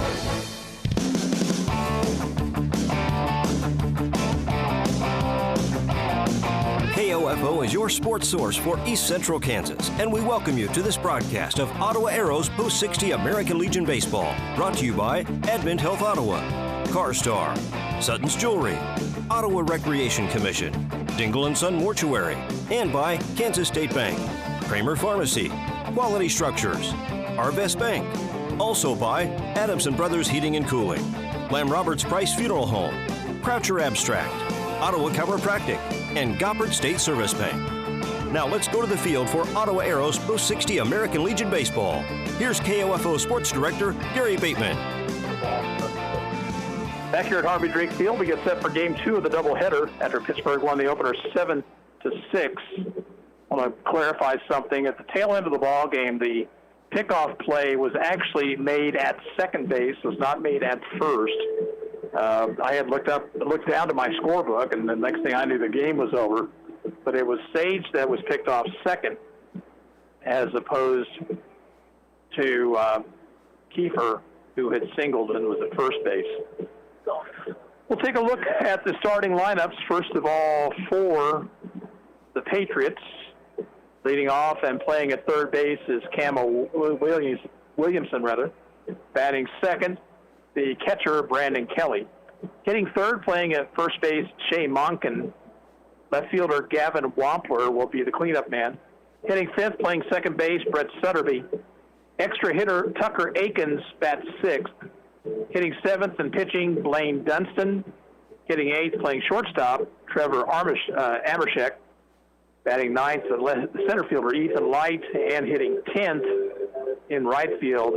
KOFO is your sports source for East Central Kansas, and we welcome you to this broadcast of Ottawa Arrows Post 60 American Legion Baseball, brought to you by Advent Health Ottawa, CarStar, Sutton's Jewelry, Ottawa Recreation Commission, Dingle & Son Mortuary, and by Kansas State Bank, Kramer Pharmacy, Quality Structures, Arvest Bank, also by Adamson Brothers Heating and Cooling, Lamb Roberts Price Funeral Home, Croucher Abstract, Ottawa Chiropractic, and Goppert State Service Bank. Now let's go to the field for Ottawa Arrows Post 60 American Legion Baseball. Here's KOFO Sports Director Gary Bateman. Back here at Harvey Drake Field, we get set for Game 2 of the doubleheader after Pittsburgh won the opener 7-6. I want to clarify something. At the tail end of the ball game, the pickoff play was actually made at second base, was not made at first. I had looked down to my scorebook, and the next thing I knew, the game was over. But it was Sage that was picked off second, as opposed to Kiefer, who had singled and was at first base. We'll take a look at the starting lineups. First of all, for the Patriots, leading off and playing at third base is Camo Williamson. Batting second, the catcher, Brandon Kelly. Hitting third, playing at first base, Shea Monken. Left fielder, Gavin Wampler, will be the cleanup man. Hitting fifth, playing second base, Brett Sutterby. Extra hitter, Tucker Akins, bats sixth. Hitting seventh and pitching, Blaine Dunstan. Hitting eighth, playing shortstop, Trevor Amershek. Batting ninth, the center fielder, Ethan Light. And hitting 10th in right field,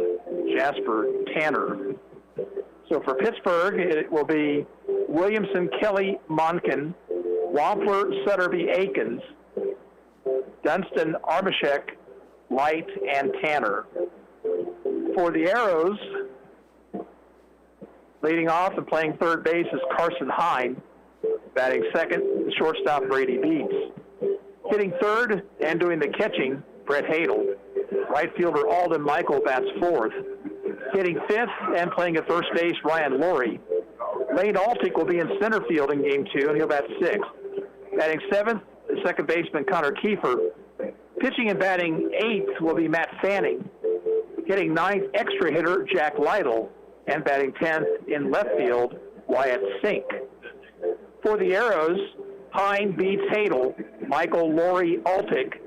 Jasper Tanner. So for Pittsburgh, it will be Williamson, Kelly, Monken, Wampler, Sutterby, Akins, Dunstan, Armashek, Light, and Tanner. For the Arrows, leading off and playing third base is Carson Hine. Batting second, the shortstop, Brady Beats. Hitting third and doing the catching, Brett Hadel. Right fielder, Alden Michael, bats fourth. Hitting fifth and playing at first base, Ryan Laurie. Lane Altick will be in center field in Game 2, and he'll bat sixth. Batting seventh, the second baseman, Connor Kiefer. Pitching and batting eighth will be Matt Fanning. Hitting ninth, extra hitter, Jack Lytle. And batting 10th in left field, Wyatt Sink. For the Arrows, Hine, Beats, Hadel, Michael, Laurie, Altick,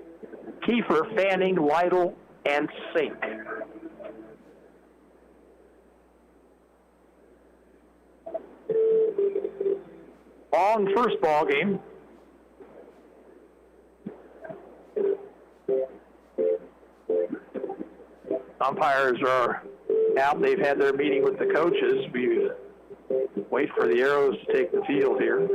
Kiefer, Fanning, Lytle, and Sink. Long first ball game. Umpires are out. They've had their meeting with the coaches. We wait for the Arrows to take the field here.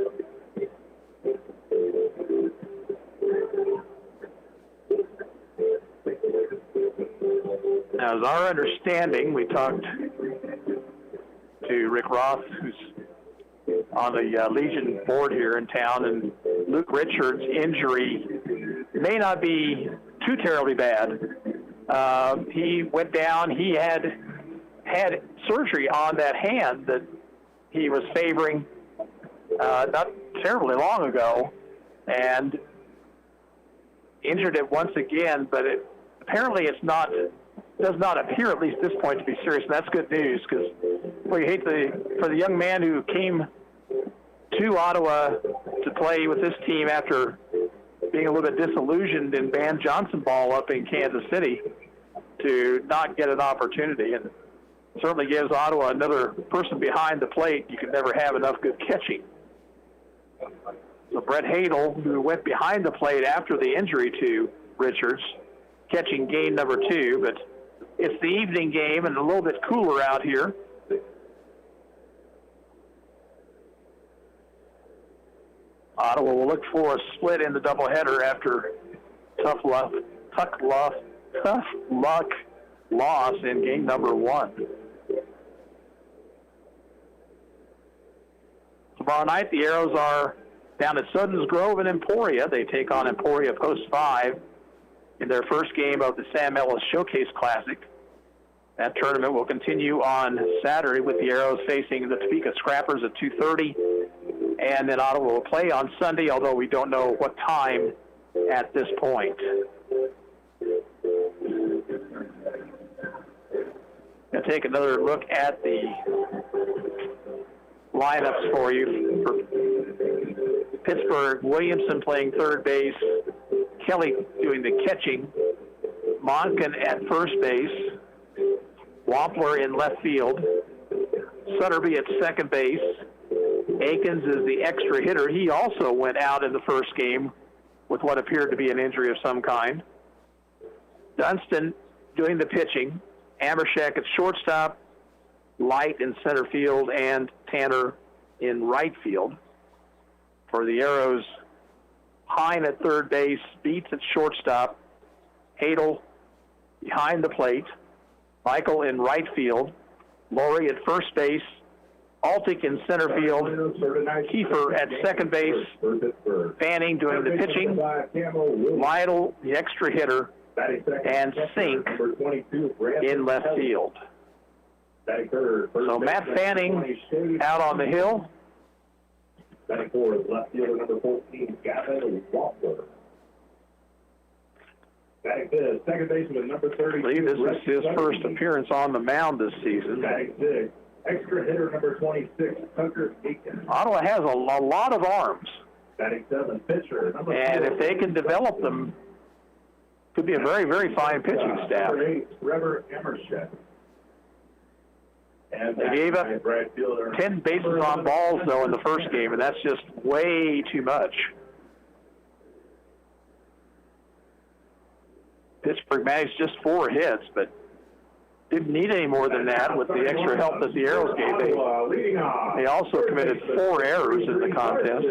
Now, as our understanding, we talked to Rick Roth, who's on the Legion board here in town, and Luke Richards' injury may not be too terribly bad. He went down. He had surgery on that hand that he was favoring not terribly long ago, and injured it once again, but apparently does not appear, at least at this point, to be serious, and that's good news, because we hate for the young man who came to Ottawa to play with this team after being a little bit disillusioned in Van Johnson ball up in Kansas City to not get an opportunity, and certainly gives Ottawa another person behind the plate. You can never have enough good catching. So Brett Hadel, who went behind the plate after the injury to Richards, catching game number 2, but it's the evening game and a little bit cooler out here. Ottawa will look for a split in the doubleheader after tough luck loss in game number 1. Tomorrow night, the Arrows are down at Sutton's Grove in Emporia. They take on Emporia Post 5 in their first game of the Sam Ellis Showcase Classic. That tournament will continue on Saturday with the Arrows facing the Topeka Scrappers at 2:30. And then Ottawa will play on Sunday, although we don't know what time at this point. I'll take another look at the lineups for you. For Pittsburgh, Williamson playing third base, Kelly doing the catching, Monken at first base, Wampler in left field, Sutterby at second base. Akins is the extra hitter. He also went out in the first game with what appeared to be an injury of some kind. Dunston doing the pitching, Amershek at shortstop, Light in center field, and Tanner in right field. For the Arrows, Hine at third base, Beats at shortstop, Hadel behind the plate, Michael in right field, Laurie at first base, Altick in center field, Kiefer at second base, Fanning doing the pitching, Lytle the extra hitter, and Sink in left field. So Matt Fanning out on the hill. Batting forward, left fielder number 14, Gavin Wampler. Batting fifth, second baseman number 30. I believe this is his first appearance on the mound this season. Batting sixth, extra hitter number 26, Tucker Aiken. Ottawa has a lot of arms. Batting seventh, pitcher number 4. And if they can develop them, could be a very, very fine pitching staff. Number 8, Trevor Emershek. They gave up 10 bases on balls, though, in the first game, and that's just way too much. Pittsburgh managed just 4 hits, but didn't need any more than that with the extra help that the Arrows gave. They also committed 4 errors in the contest.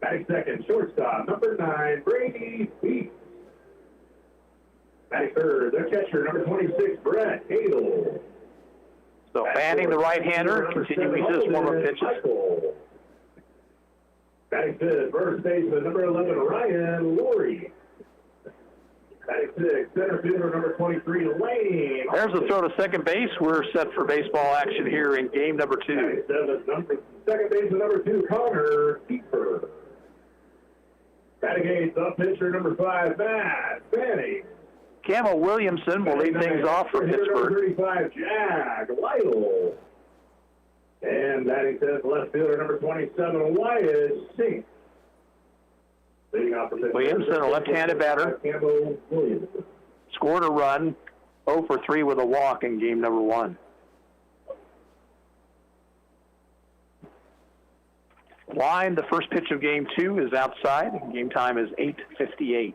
Batting second, shortstop, number 9, Brady Beats. Batting third, their catcher, number 26, Brett Hadel. So Fanning, the right-hander, continuing his warm-up pitches. Batting fifth, first baseman, number 11, Ryan Laurie. Batting sixth, center fielder, number 23, Lane. There's a throw to second base. We're set for baseball action here in game number 2. Batting seventh, second baseman, number 2, Connor Kiefer. Batting eighth, up pitcher, number 5, Matt Fanning. Campbell Williamson will lead things off for Pittsburgh. 35, Jack Lytle. And batting tenth, left fielder number 27, Wyatt Sink. Williamson, a left-handed batter, scored a run, 0 for 3 with a walk in game number 1. Line, the first pitch of game 2 is outside. Game time is 8:58.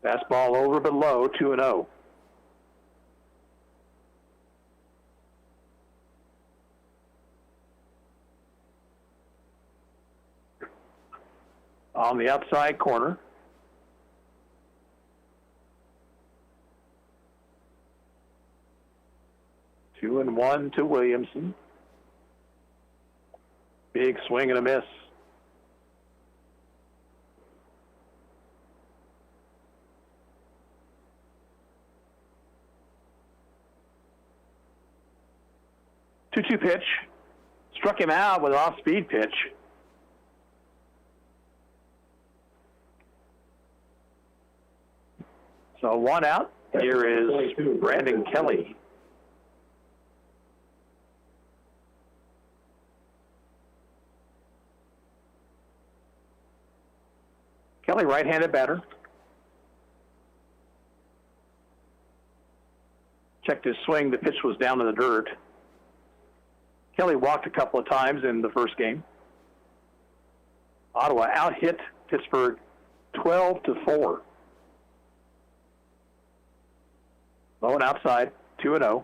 Fastball over but low, 2-0. On the outside corner. Two and one to Williamson. Big swing and a miss. Two pitch, struck him out with an off-speed pitch. So 1 out. Here is Brandon Kelly. Kelly, right-handed batter. Checked his swing. The pitch was down in the dirt. Kelly walked a couple of times in the first game. Ottawa out-hit Pittsburgh 12-4. Low and outside, 2-0.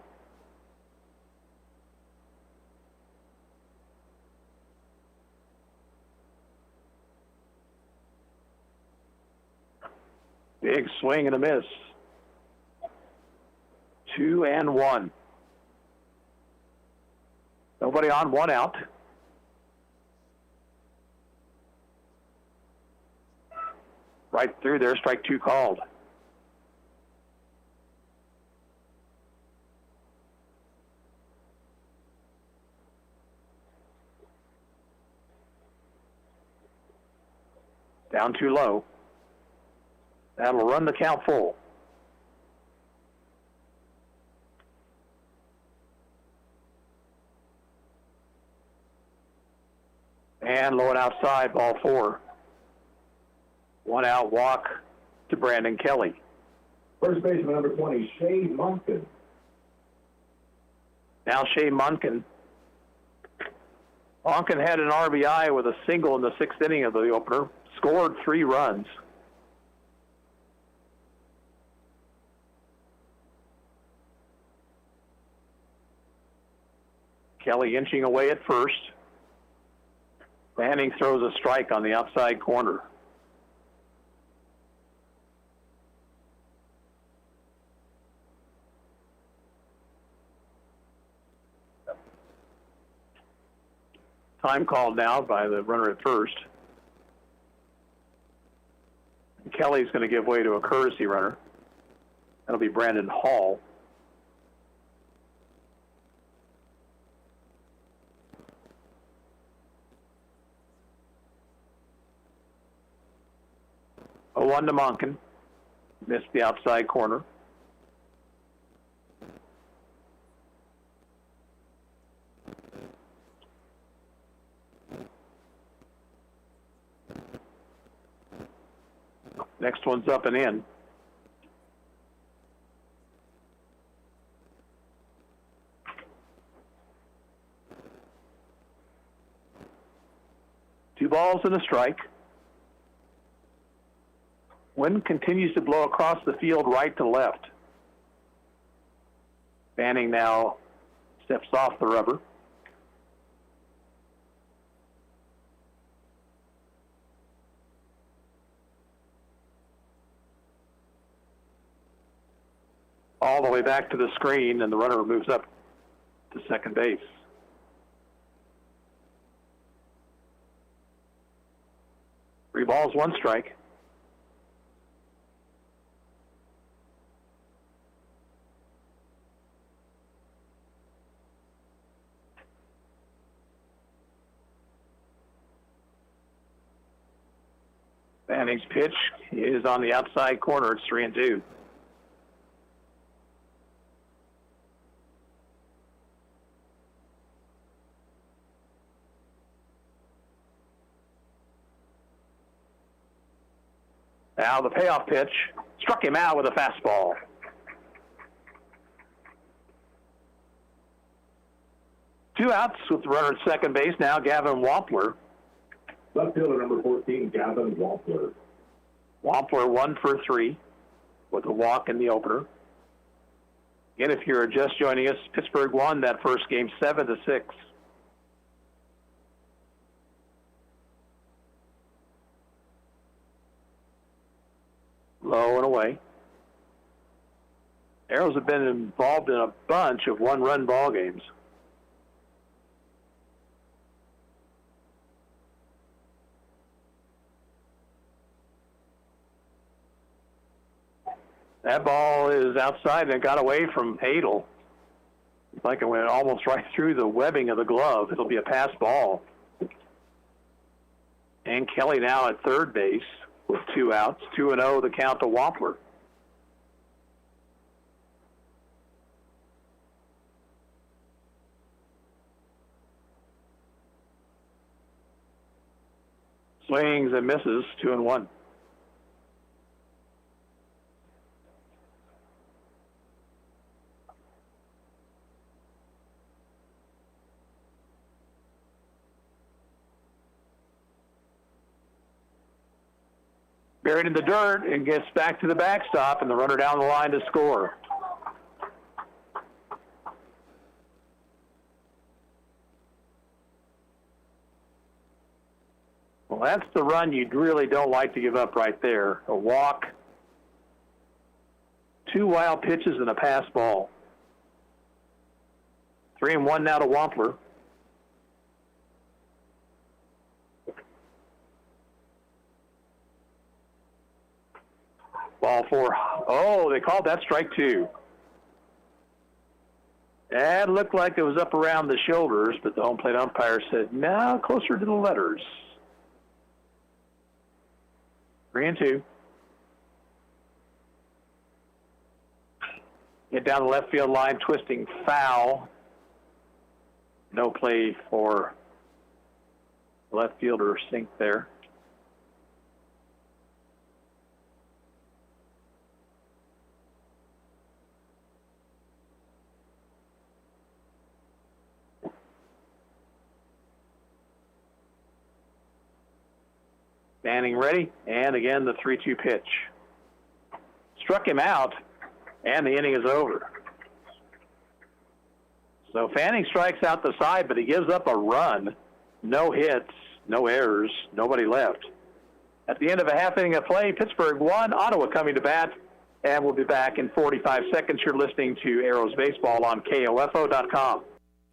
Big swing and a miss. 2-1. Nobody on, 1 out. Right through there, strike 2 called. Down too low. That'll run the count full. And low and outside, ball 4. 1 out, walk to Brandon Kelly. First baseman number 20, Shea Monken. Now Shea Monken. Monken had an RBI with a single in the 6th inning of the opener. Scored 3 runs. Kelly inching away at first. Manning throws a strike on the outside corner. Time called now by the runner at first. Kelly's going to give way to a courtesy runner. That'll be Brandon Hall. A 1 to Monken. Missed the outside corner. Next one's up and in. Two balls and a strike. Wind continues to blow across the field right to left. Manning now steps off the rubber. All the way back to the screen, and the runner moves up to second base. Three balls, one strike. Manning's pitch is on the outside corner. It's 3-2. Now the payoff pitch struck him out with a fastball. Two outs with the runner at second base. Now Gavin Wampler. Left fielder number 14, Gavin Wampler. Wampler 1 for 3 with a walk in the opener. Again, if you're just joining us, Pittsburgh won that first game 7-6. Low and away. Arrows have been involved in a bunch of one-run ball games. That ball is outside and it got away from Hadel. It's like it went almost right through the webbing of the glove. It'll be a pass ball. And Kelly now at third base with 2 outs. 2-0 the count to Wampler. Swings and misses, 2-1. Buried in the dirt and gets back to the backstop, and the runner down the line to score. Well, that's the run you really don't like to give up right there. A walk, 2 wild pitches, and a pass ball. 3-1 now to Wampler. Ball 4. Oh, they called that strike 2. That looked like it was up around the shoulders, but the home plate umpire said, no, closer to the letters. 3-2. Get down the left field line, twisting foul. No play for the left fielder sink there. Fanning ready, and again the 3-2 pitch. Struck him out, and the inning is over. So Fanning strikes out the side, but he gives up a run. No hits, no errors, nobody left. At the end of a half inning of play, Pittsburgh 1, Ottawa coming to bat, and we'll be back in 45 seconds. You're listening to Arrows Baseball on KOFO.com.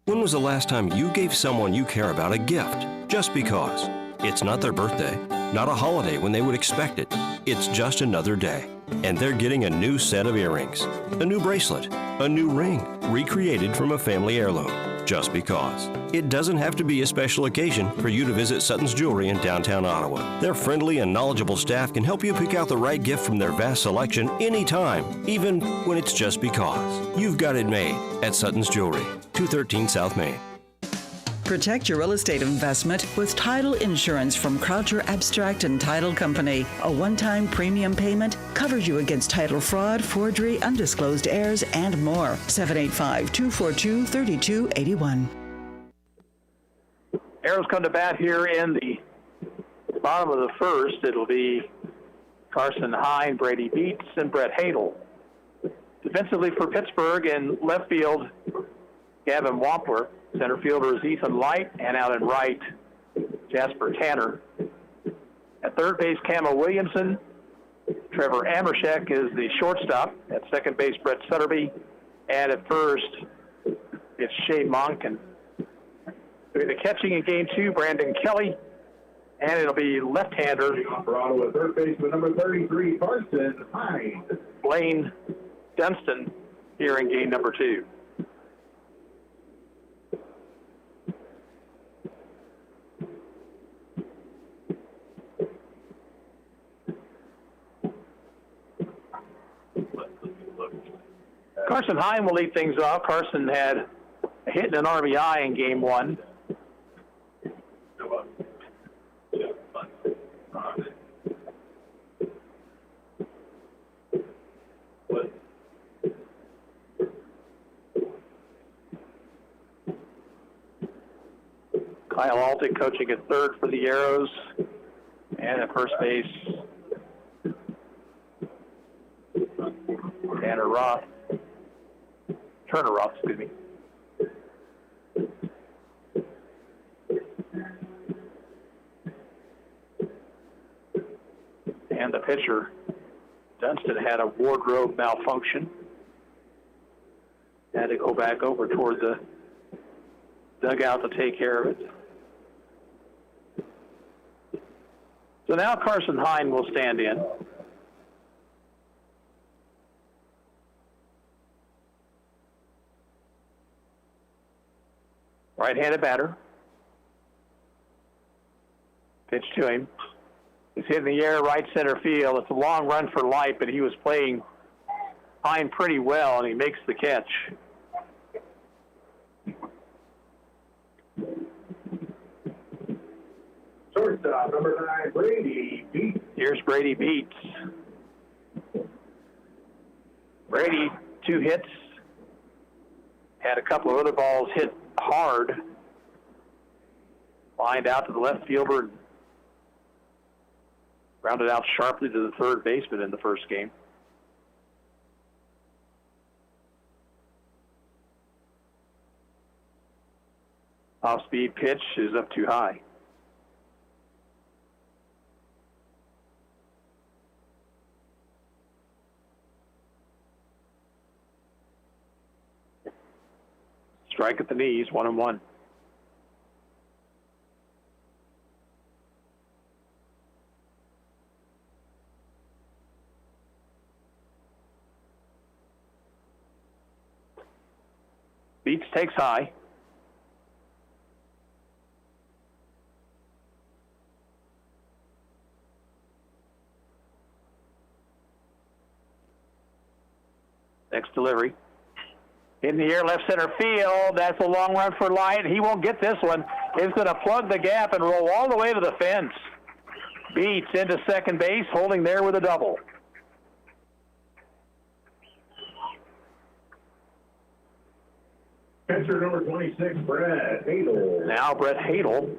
When was the last time you gave someone you care about a gift just because? It's not their birthday, not a holiday when they would expect it. It's just another day. And they're getting a new set of earrings, a new bracelet, a new ring, recreated from a family heirloom, just because. It doesn't have to be a special occasion for you to visit Sutton's Jewelry in downtown Ottawa. Their friendly and knowledgeable staff can help you pick out the right gift from their vast selection anytime, even when it's just because. You've got it made at Sutton's Jewelry, 213 South Main. Protect your real estate investment with title insurance from Croucher Abstract and Title Company. A one-time premium payment covers you against title fraud, forgery, undisclosed heirs, and more. 785-242-3281. Arrows come to bat here in the bottom of the first. It'll be Carson Hine, Brady Beats, and Brett Hadel. Defensively for Pittsburgh in left field, Gavin Wampler. Center fielder is Ethan Light, and out in right, Jasper Tanner. At third base, Camo Williamson. Trevor Amershek is the shortstop. At second base, Brett Sutterby. And at first, it's Shea Monken. Doing the catching in game 2, Brandon Kelly. And it'll be left-hander. For Ottawa, third baseman number 33, Carson Hine. Blaine Dunston here in game number 2. Carson Hine will lead things off. Carson had a hit and an RBI in game 1. Kyle Altick coaching at third for the Arrows. And at first base, Turner Roth, excuse me. And the pitcher, Dunston, had a wardrobe malfunction. Had to go back over toward the dugout to take care of it. So now Carson Hine will stand in. Right-handed batter. Pitch to him. He's hitting the air right center field. It's a long run for Light, but he was playing Hine pretty well, and he makes the catch. Shortstop, number 9, Brady Beats. Here's Brady Beats. Brady, 2 hits. Had a couple of other balls hit hard. Lined out to the left fielder and rounded out sharply to the third baseman in the first game. Off-speed pitch is up too high. strike at the knees, 1-1. Beats takes high. Next delivery. In the air, left center field. That's a long run for Light. He won't get this one. It's going to plug the gap and roll all the way to the fence. Beats into second base, holding there with a double. Catcher number 26, Brett Hadel. Now Brett Hadel.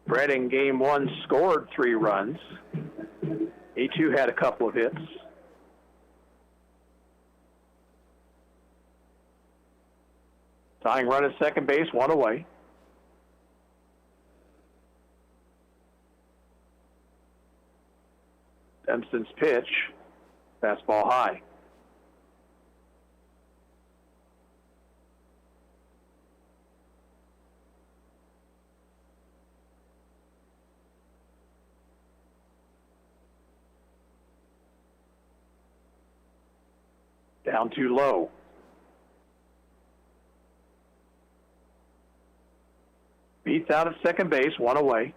Brett in game one scored 3 runs. He too had a couple of hits. Tying run at second base, 1 away. Dempson's pitch, fastball high. Down too low. Beats out at second base, 1 away.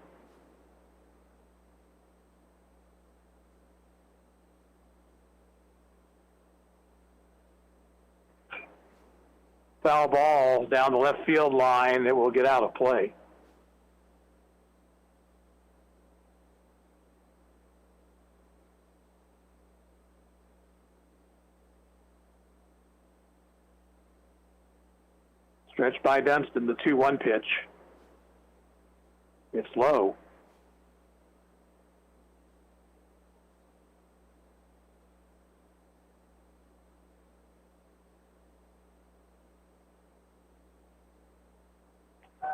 Foul ball down the left field line. It will get out of play. Stretched by Dunston, the 2-1 pitch. It's low.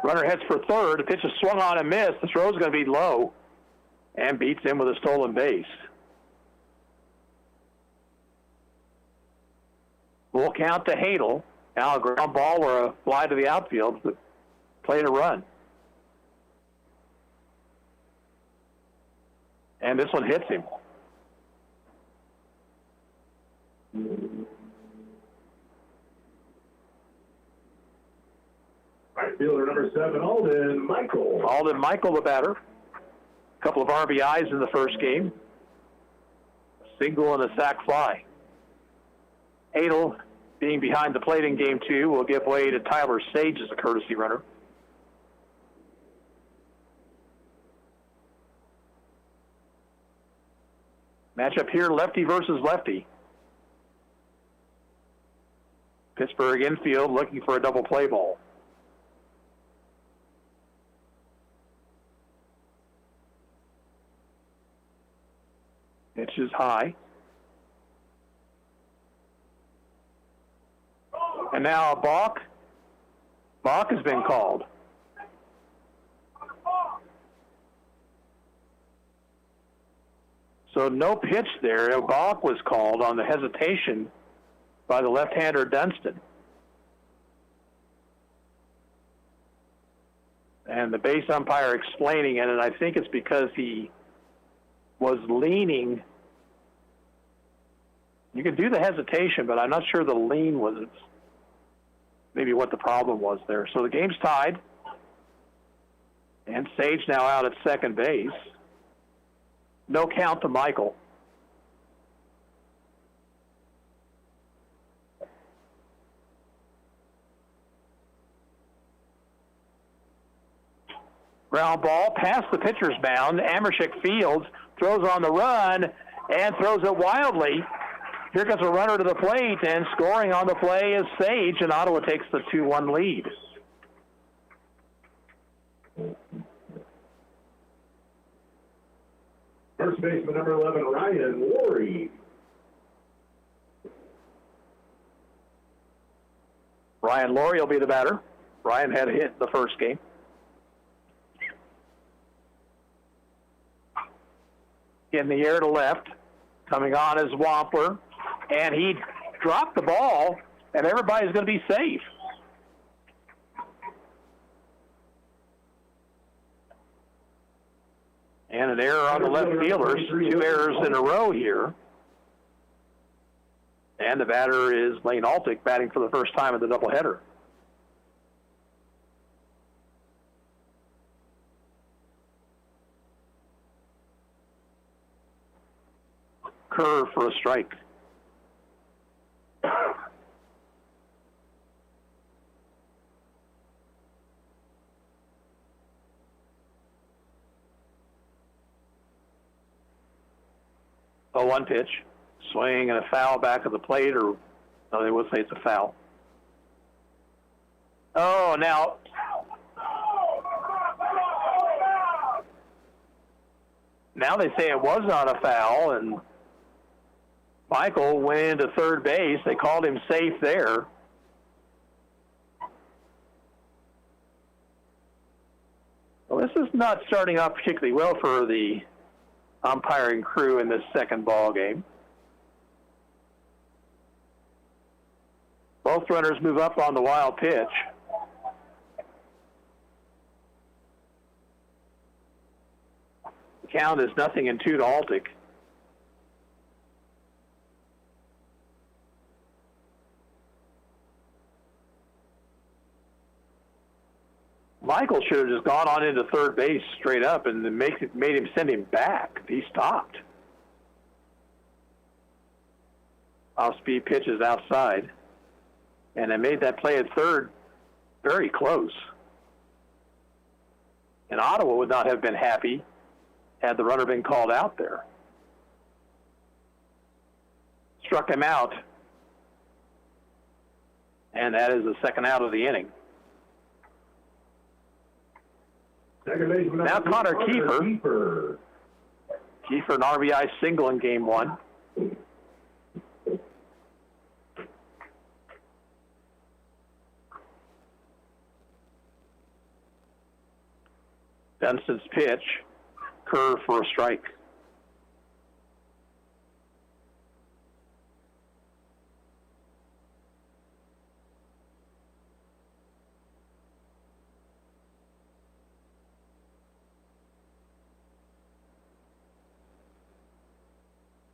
Runner heads for third. The pitch is swung on and missed. The throw is going to be low and Beats in with a stolen base. Full count to Hadel. Now a ground ball or a fly to the outfield, but play to run. And this one hits him. Right fielder number 7, Alden Michael. Alden Michael, the batter. A couple of RBIs in the first game. A single and a sac fly. Hadel, being behind the plate in game 2, will give way to Tyler Sage as a courtesy runner. Matchup here, lefty versus lefty. Pittsburgh infield looking for a double play ball. Pitch is high. And now a balk. Balk has been called. So no pitch there. A balk was called on the hesitation by the left-hander Dunston. And the base umpire explaining it, and I think it's because he was leaning. You can do the hesitation, but I'm not sure the lean was maybe what the problem was there. So the game's tied. And Sage now out at second base. No count to Michael. Ground ball past the pitcher's mound. Amershik fields, throws on the run, and throws it wildly. Here comes a runner to the plate, and scoring on the play is Sage, and Ottawa takes the 2-1 lead. First baseman number 11, Ryan Laurie. Ryan Laurie will be the batter. Ryan had a hit in the first game. In the air to left. Coming on is Wampler. And he drop the ball, and everybody's going to be safe. And an error on the left fielders, 2 errors in a row here. And the batter is Lane Altick, batting for the first time in the doubleheader. Curve for a strike. A 1 pitch. Swing and a foul back of the plate, or no, they would say it's a foul. Oh, now. Now they say it was not a foul, and Michael went into third base. They called him safe there. Well, this is not starting off particularly well for the umpiring crew in this second ball game. Both runners move up on the wild pitch. The count is 0-2 to Altick. Michael should have just gone on into third base straight up and made him send him back. He stopped. Off-speed pitches outside. And they made that play at third very close. And Ottawa would not have been happy had the runner been called out there. Struck him out. And that is the second out of the inning. Now Connor Kiefer. Kiefer, an RBI single in game 1. Dunston's pitch, curve for a strike.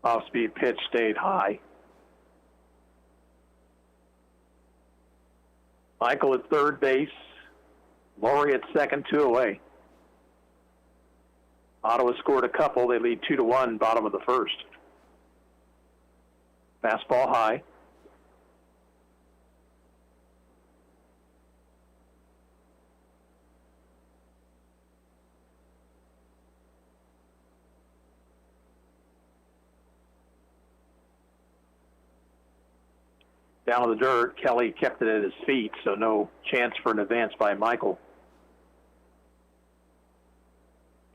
Off-speed pitch stayed high. Michael at third base, Laurie at second, 2 away. Ottawa scored a couple. They lead 2-1, bottom of the first. Fastball high. Down in the dirt, Kelly kept it at his feet, so no chance for an advance by Michael.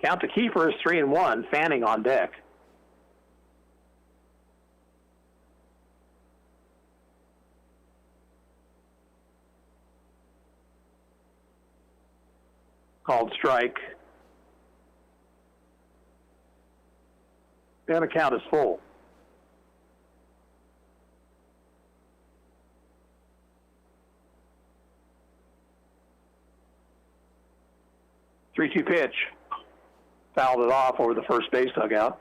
Count to Kiefer is 3-1, Fanning on deck. Called strike. And the count is full. Three-two pitch. Fouled it off over the first base dugout.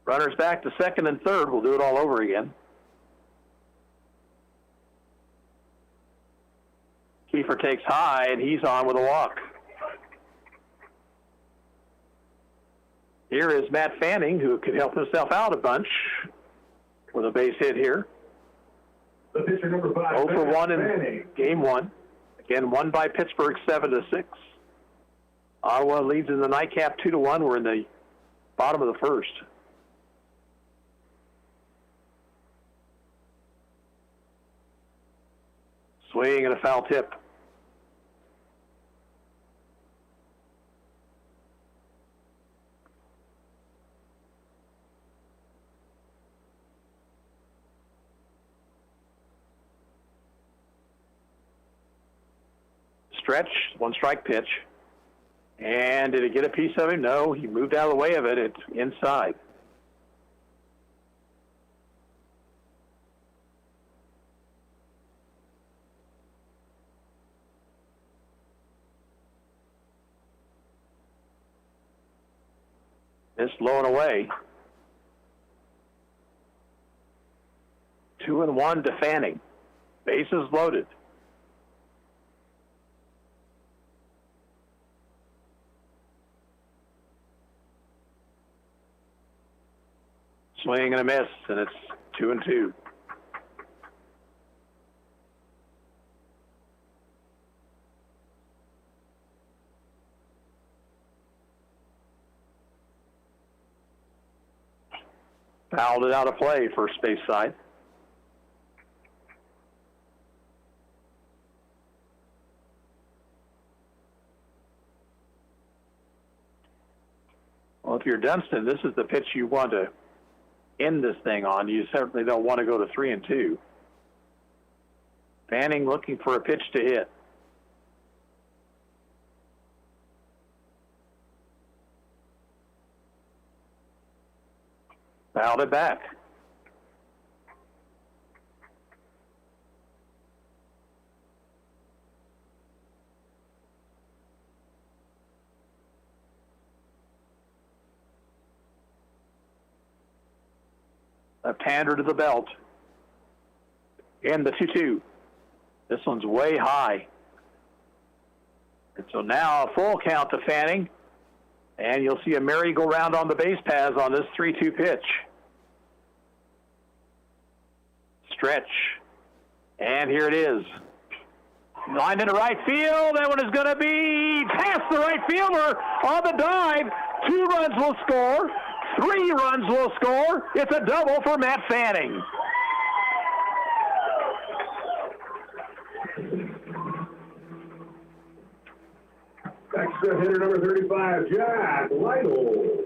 Runners back to second and third. We'll do it all over again. Kiefer takes high, and he's on with a walk. Here is Matt Fanning, who could help himself out a bunch with a base hit here. The pitcher number 5, 0 for 1 in Fanning. game 1. Again, won by Pittsburgh 7-6. Ottawa leads in the nightcap 2-1. We're in the bottom of the first. Swing and a foul tip. stretch, 1-strike pitch. And did it get a piece of him? No, he moved out of the way of it. It's inside. It's low and away. 2-1 to Fanning. Bases loaded. Swing and a miss, and it's 2-2. Fouled it out of play, first base side. Well, if you're Dunston, this is the pitch you want to end this thing on. You certainly don't want to go to 3-2. Fanning looking for a pitch to hit. Fouled it back. Left-hander to the belt. And the 2-2. This one's way high. And so now a full count to Fanning. And you'll see a merry-go-round on the base paths on this 3-2 pitch. Stretch. And here it is. Lined into right field. That one is going to be past the right fielder on the dive. 2 runs will score. 3 runs will score. It's a double for Matt Fanning. Extra hitter number 35, Jack Lytle.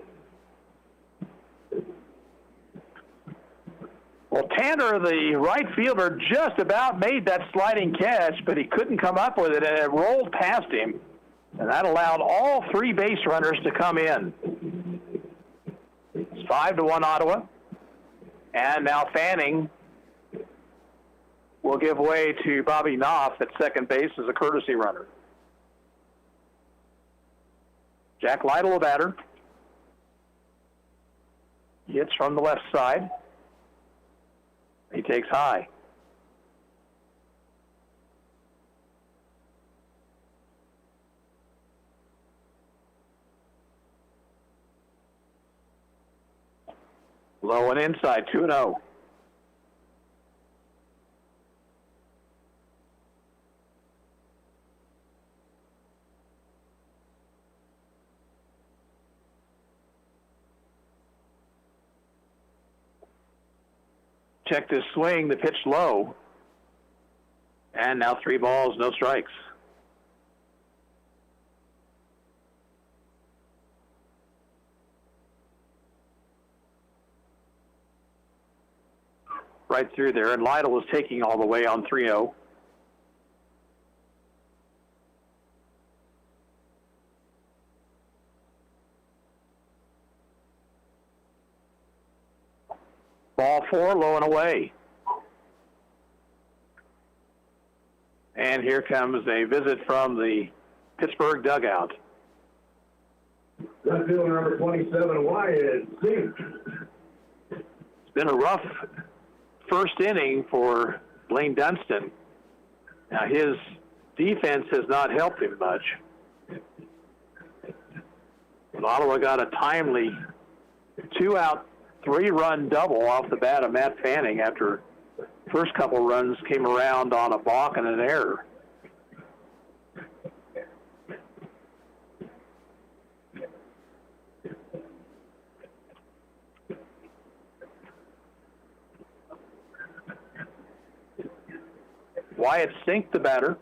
Well, Tanner, the right fielder, just about made that sliding catch, but he couldn't come up with it, and it rolled past him. And that allowed all 3 base runners to come in. It's 5-1 Ottawa. And now Fanning will give way to Bobby Knopf at second base as a courtesy runner. Jack Lytle, a batter. He hits from the left side. He takes high. Low and inside, 2-0. Check this swing, the pitch low. And now 3 balls, no strikes. Right through there, and Lytle was taking all the way on 3-0. Ball 4, low and away. And here comes a visit from the Pittsburgh dugout. Left fielder number 27, Wyatt Zink. It's been a rough first inning for Blaine Dunston. Now his defense has not helped him much. But Ottawa got a timely 2-out, 3-run double off the bat of Matt Fanning after first couple runs came around on a balk and an error. Wyatt Zink, the batter.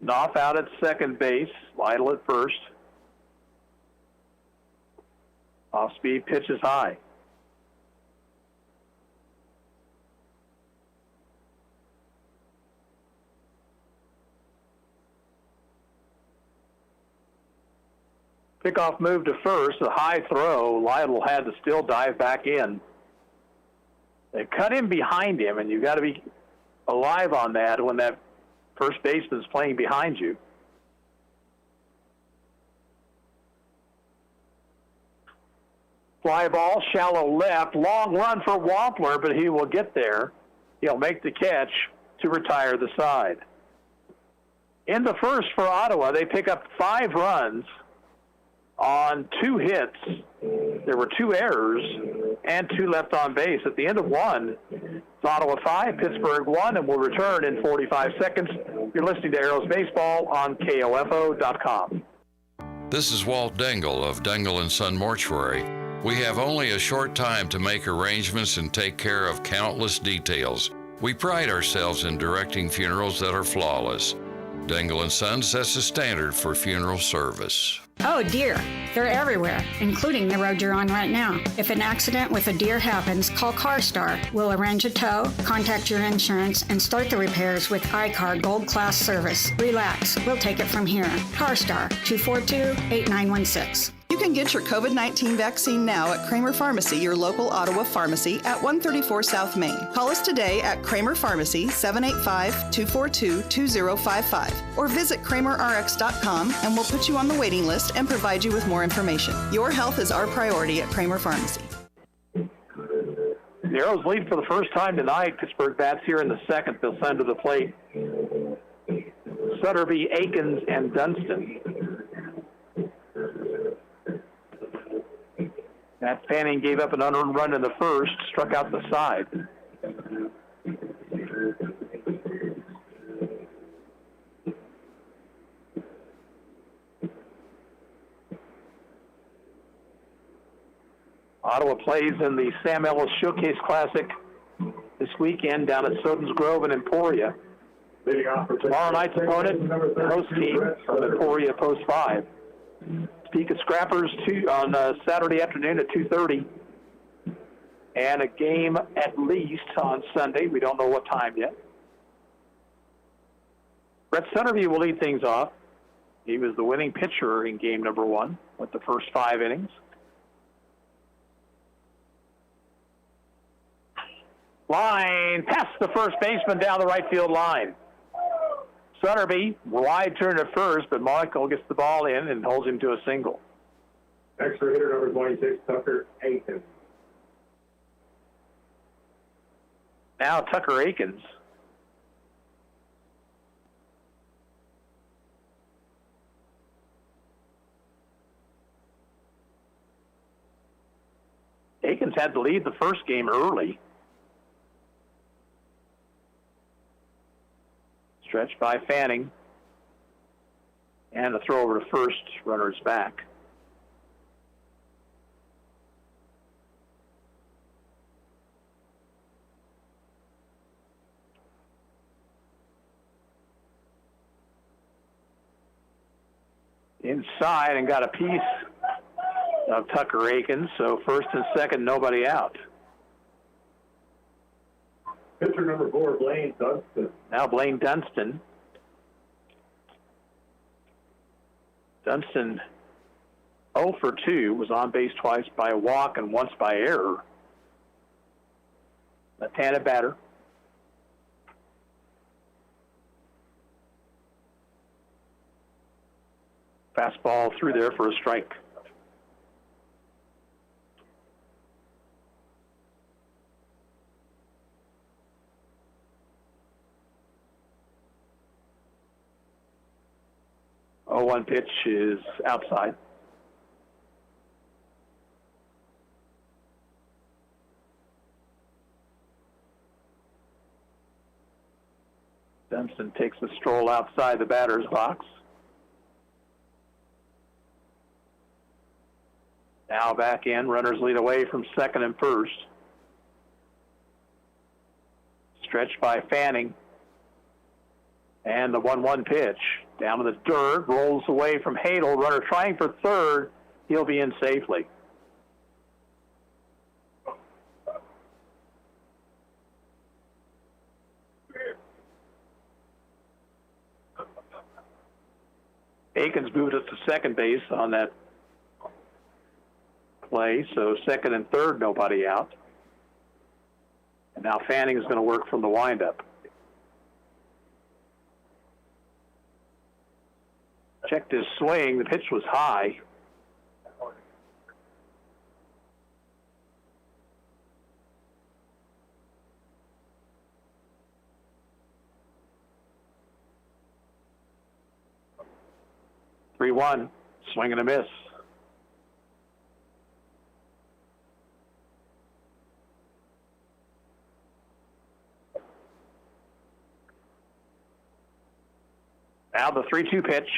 Knopf out at second base. Lytle at first. Off-speed pitch is high. Pickoff move to first, a high throw. Lytle had to still dive back in. They cut him behind him, and you've got to be alive on that when that first baseman's playing behind you. Fly ball, shallow left, long run for Wampler, but he will get there. He'll make the catch to retire the side. In the first for Ottawa, they pick up 5 runs on 2 hits. There were 2 errors and 2 left on base. At the end of 1, it's Ottawa 5, Pittsburgh 1, and we'll return in 45 seconds. You're listening to Arrows Baseball on KOFO.com. This is Walt Dengel of Dengel & Son Mortuary. We have only a short time to make arrangements and take care of countless details. We pride ourselves in directing funerals that are flawless. Dengel & Son sets the standard for funeral service. Oh dear, they're everywhere, including the road you're on right now. If an accident with a deer happens, call CarStar. We'll arrange a tow, contact your insurance, and start the repairs with iCar Gold Class service. Relax, we'll take it from here. CarStar, 242-8916. You can get your COVID-19 vaccine now at Kramer Pharmacy, your local Ottawa pharmacy at 134 South Main. Call us today at Kramer Pharmacy, 785-242-2055, or visit KramerRx.com and we'll put you on the waiting list and provide you with more information. Your health is our priority at Kramer Pharmacy. The Arrows lead for the first time tonight. Pittsburgh bats here in the second. They'll send to the plate Sutterby, Akins, and Dunston. Matt Fanning gave up an unearned run in the first, struck out the side. Ottawa plays in the Sam Ellis Showcase Classic this weekend down at Soden's Grove in Emporia. Tomorrow night's opponent, the host team from Emporia Post 5. Topeka Scrappers on Saturday afternoon at 2:30. And a game at least on Sunday. We don't know what time yet. Brett Sutterby will lead things off. He was the winning pitcher in game number 1 with the first 5 innings. Line past the first baseman down the right field line. Sutterby, wide turn at first, but Michael gets the ball in and holds him to a single. Extra hitter number 26, Tucker Akins. Now Tucker Akins. Akins had to lead the first game early. Stretched by Fanning. And a throw over to first, runner's back. Inside and got a piece of Tucker Akins, so first and second, nobody out. Pitcher number 4, Blaine Dunston. Now Blaine Dunston. Dunston 0 for 2, was on base twice by a walk and once by error. Left-handed batter. Fastball through there for a strike. Oh, 1 pitch is outside. Dunston takes the stroll outside the batter's box. Now back in, runners lead away from second and first. Stretched by Fanning. And the 1-1 pitch down to the dirt, rolls away from Hadel. Runner trying for third. He'll be in safely. Aikens moved us to second base on that play, so second and third, nobody out. And now Fanning is going to work from the windup. Checked his swing. The pitch was high. Three-one, swing and a miss. Now the 3-2 pitch.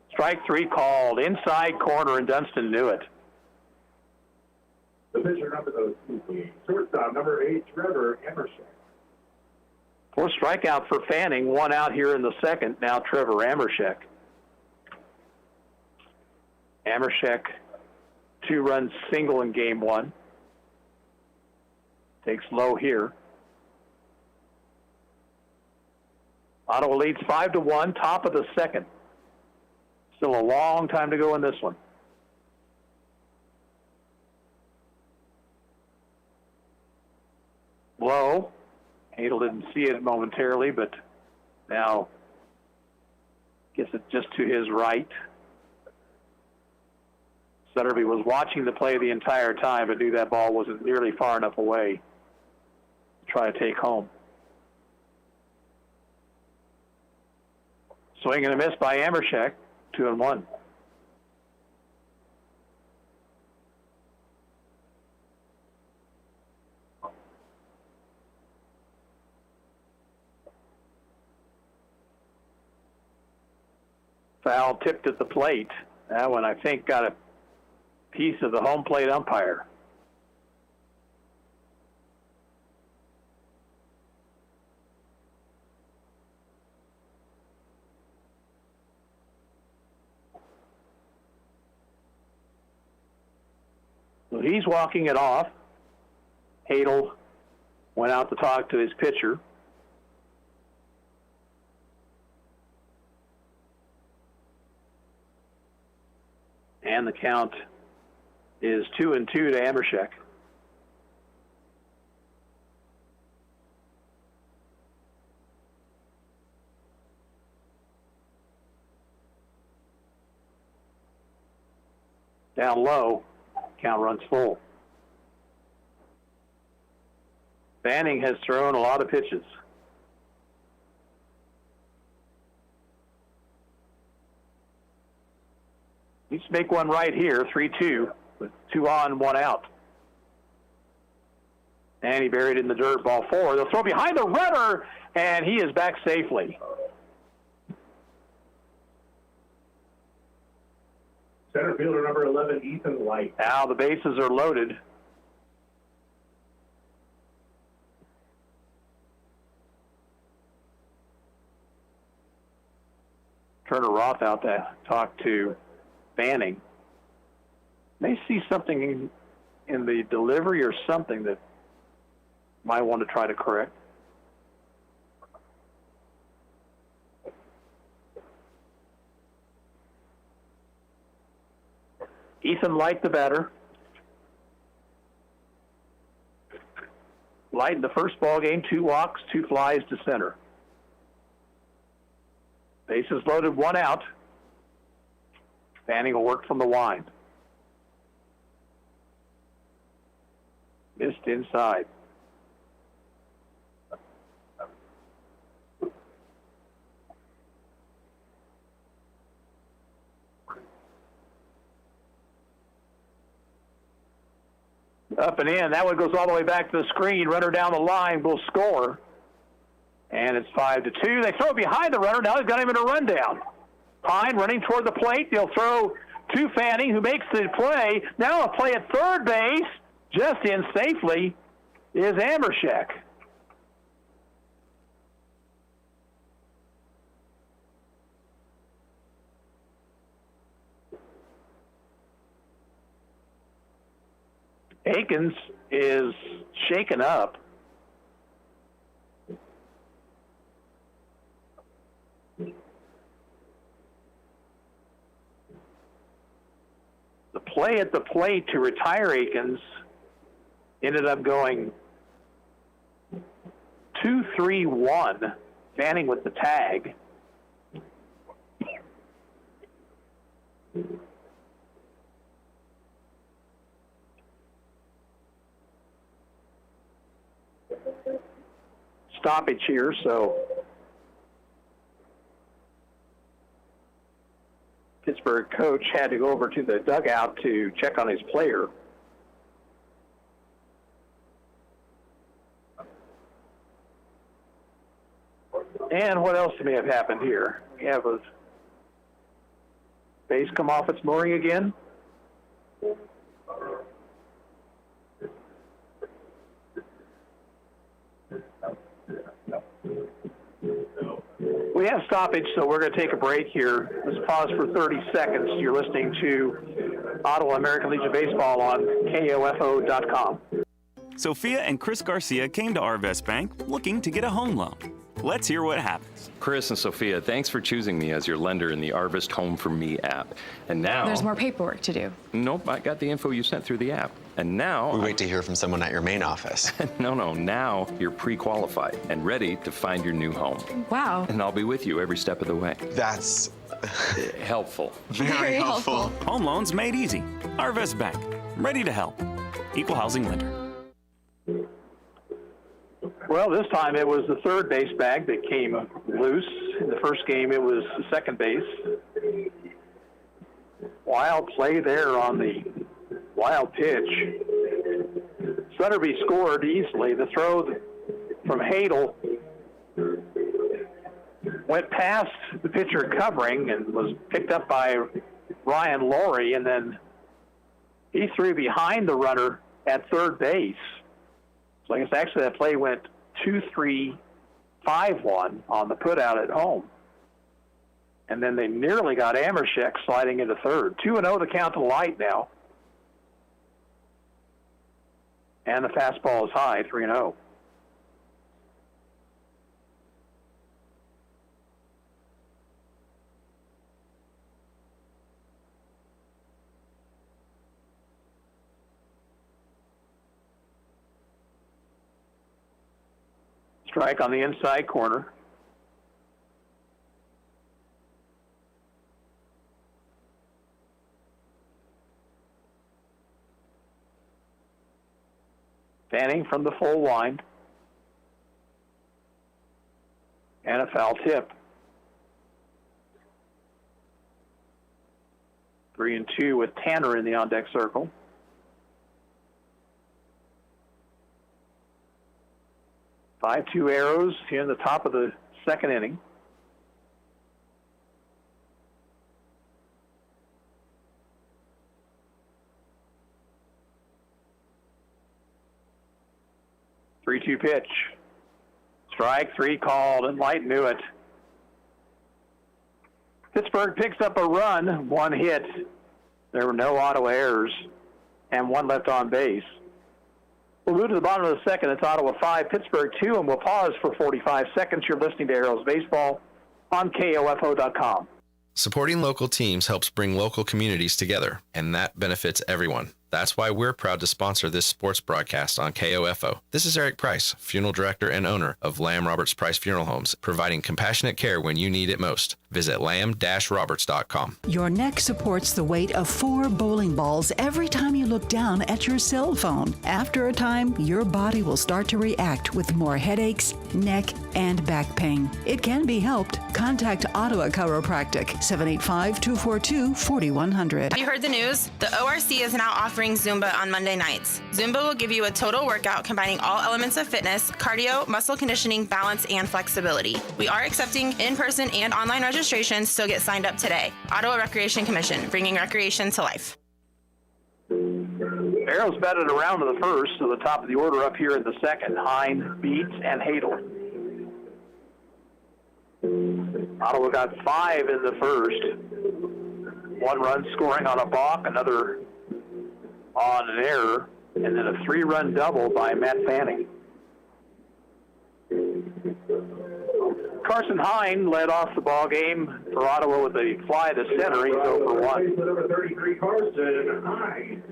Strike three called. Inside corner, and Dunston knew it. The pitcher number 2, shortstop number 8, Trevor Emerson. 4 strikeout for Fanning, 1 out here in the second. Now Trevor Amershek. Amershek, 2-run single in game 1. Takes low here. Ottawa leads 5-1, top of the second. Still a long time to go in this one. Low. Hadel didn't see it momentarily, but now gets it just to his right. Sutterby was watching the play the entire time, but knew that ball wasn't nearly far enough away to try to take home. Swing and a miss by Amershek, 2-1. Foul tipped at the plate. That one, I think, got a piece of the home plate umpire. So he's walking it off. Hadel went out to talk to his pitcher. And the count is 2-2 to Amershek. Down low, count runs full. Fanning has thrown a lot of pitches. Needs to make one right here, 3-2, with 2 on, 1 out. And he buried it in the dirt, ball 4. They'll throw behind the runner, and he is back safely. Center fielder number 11, Ethan Light. Now the bases are loaded. Turner Roth out to talk to Fanning. May see something in the delivery or something that might want to try to correct. Ethan Light, the batter. Light in the first ball game, 2 walks, 2 flies to center. Bases loaded, 1 out. Fanning will work from the wind. Missed inside. Up and in. That one goes all the way back to the screen. Runner down the line will score. And it's 5-2. They throw it behind the runner. Now they've got him in a rundown. Pine running toward the plate. They'll throw to Fanning, who makes the play. Now a play at third base, just in safely, is Amershek. Aikens is shaken up. The play at the plate to retire Aikens ended up going 2-3-1, Fanning with the tag. Stoppage here, so Pittsburgh coach had to go over to the dugout to check on his player. And what else may have happened here? We have a base come off its mooring again. We have stoppage, so we're going to take a break here. Let's pause for 30 seconds. You're listening to Ottawa American Legion Baseball on KOFO.com. Sophia and Chris Garcia came to Arvest Bank looking to get a home loan. Let's hear what happens. Chris and Sophia, thanks for choosing me as your lender in the Arvest Home for Me app. And now... There's more paperwork to do. Nope, I got the info you sent through the app. And now... We wait to hear from someone at your main office. No, now you're pre-qualified and ready to find your new home. Wow. And I'll be with you every step of the way. That's... helpful. Very helpful. Home loans made easy. Arvest Bank, ready to help. Equal housing lender. Well, this time it was the third base bag that came loose. In the first game, it was the second base. Wild play there on the wild pitch. Sutterby scored easily. The throw from Hadel went past the pitcher covering and was picked up by Ryan Laurie, and then he threw behind the runner at third base. So I guess actually that play went 2-3-5-1 on the putout at home. And then they nearly got Amershek sliding into third. 2-0 the count to Light now. And the fastball is high, 3-0. Strike on the inside corner. Fanning from the full line. And a foul tip. 3-2 with Tanner in the on-deck circle. 5-2 Arrows here in the top of the second inning. Three-two pitch. Strike three called, and Light knew it. Pittsburgh picks up a run, one hit. There were no Ottawa errors, and one left on base. We'll move to the bottom of the second. It's Ottawa 5, Pittsburgh 2, and we'll pause for 45 seconds. You're listening to Arrows Baseball on KOFO.com. Supporting local teams helps bring local communities together, and that benefits everyone. That's why we're proud to sponsor this sports broadcast on KOFO. This is Eric Price, funeral director and owner of Lamb Roberts Price Funeral Homes, providing compassionate care when you need it most. Visit lamb-roberts.com. Your neck supports the weight of 4 bowling balls every time you look down at your cell phone. After a time, your body will start to react with more headaches, neck, and back pain. It can be helped. Contact Ottawa Chiropractic, 785-242-4100. Have you heard the news? The ORC is now offering Zumba on Monday nights. Zumba will give you a total workout combining all elements of fitness, cardio, muscle conditioning, balance, and flexibility. We are accepting in-person and online registrations, so get signed up today. Ottawa Recreation Commission, bringing recreation to life. Arrows batted around to the first, to the top of the order up here in the second. Hine, Beats, and Hadel. Ottawa got 5 in the first. 1 run scoring on a balk, another on an error. and then a 3-run double by Matt Fanning. Carson Hine led off the ball game for Ottawa with a fly to center. He's 0 for 1. Number 33, Carson Hine.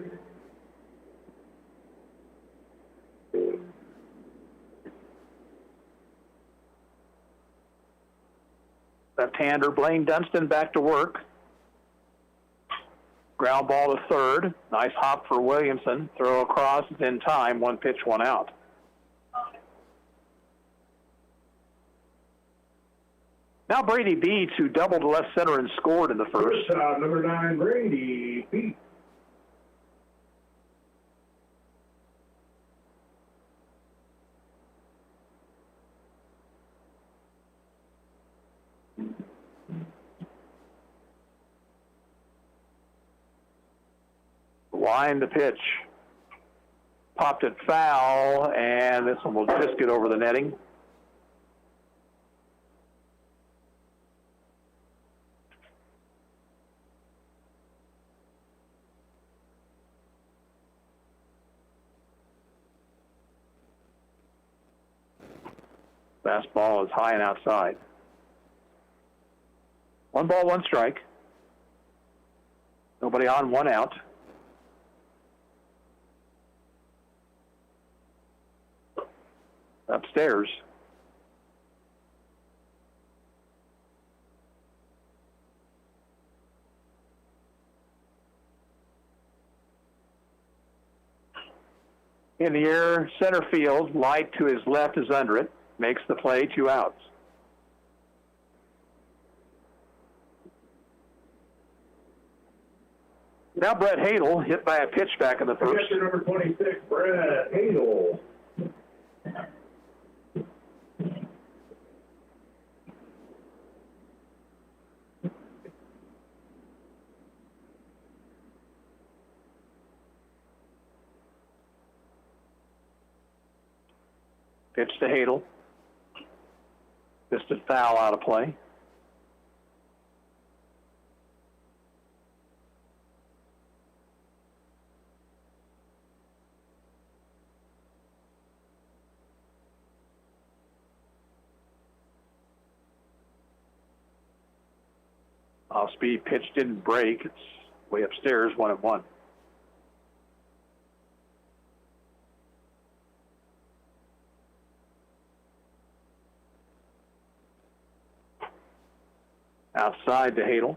Left-hander Blaine Dunstan back to work. Ground ball to third. Nice hop for Williamson. Throw across is in time. 1 pitch, 1 out. Now Brady Beats, who doubled to left center and scored in the first. Number 9, Brady Beats. Line to pitch. Popped it foul, and this one will just get over the netting. Fastball is high and outside. 1 ball, 1 strike. Nobody on, 1 out. Upstairs. In the air, center field, light to his left is under it. Makes the play, 2 outs. Now Brett Hadel hit by a pitch back in the first. Pitcher number 26, Brett Hadel. Pitch to Hadel. Just a foul out of play. Off-speed pitch didn't break. It's way upstairs, 1-1. Outside to Hadel.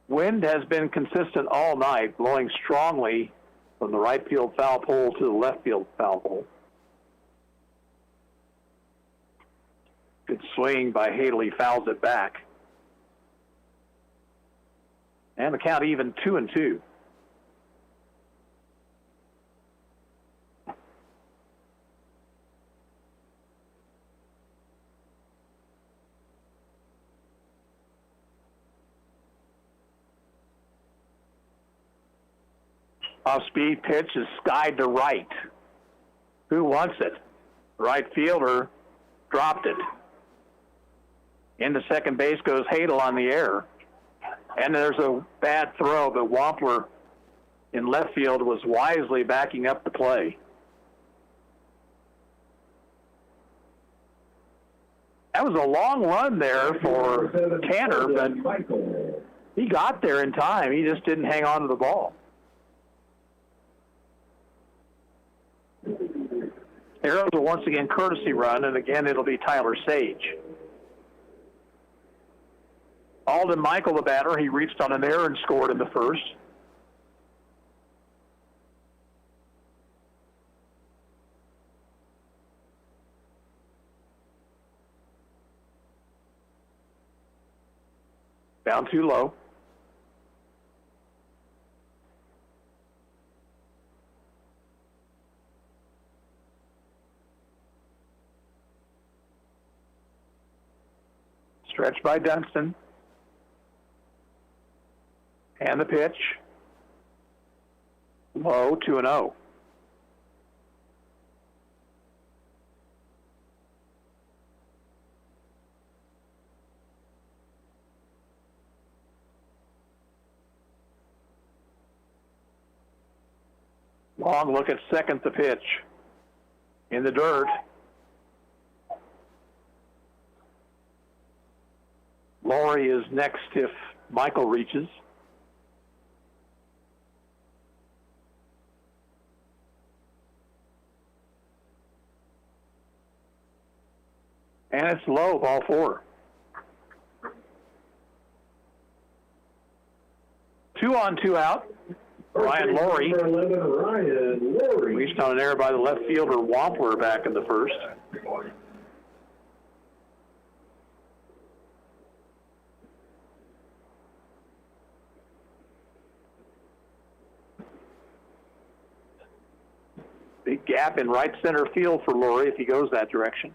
Wind has been consistent all night, blowing strongly from the right field foul pole to the left field foul pole. Good swing by Hadel. He fouls it back. And the count even 2-2. Off-speed pitch is skied to right. Who wants it? Right fielder dropped it. Into second base goes Hadel on the air. And there's a bad throw, but Wampler in left field was wisely backing up the play. That was a long run there for Tanner, but he got there in time. He just didn't hang on to the ball. Arrows will once again courtesy run, and again it'll be Tyler Sage. Alden Michael, the batter, he reached on an error and scored in the first. Down too low. Stretch by Dunstan. And the pitch. Low, 2-0. Long look at second, the pitch. In the dirt. Laurie is next if Michael reaches. And it's low, ball 4. 2 on, 2 out. Ryan Laurie reached on an error by the left fielder Wampler back in the first. Big gap in right center field for Laurie if he goes that direction.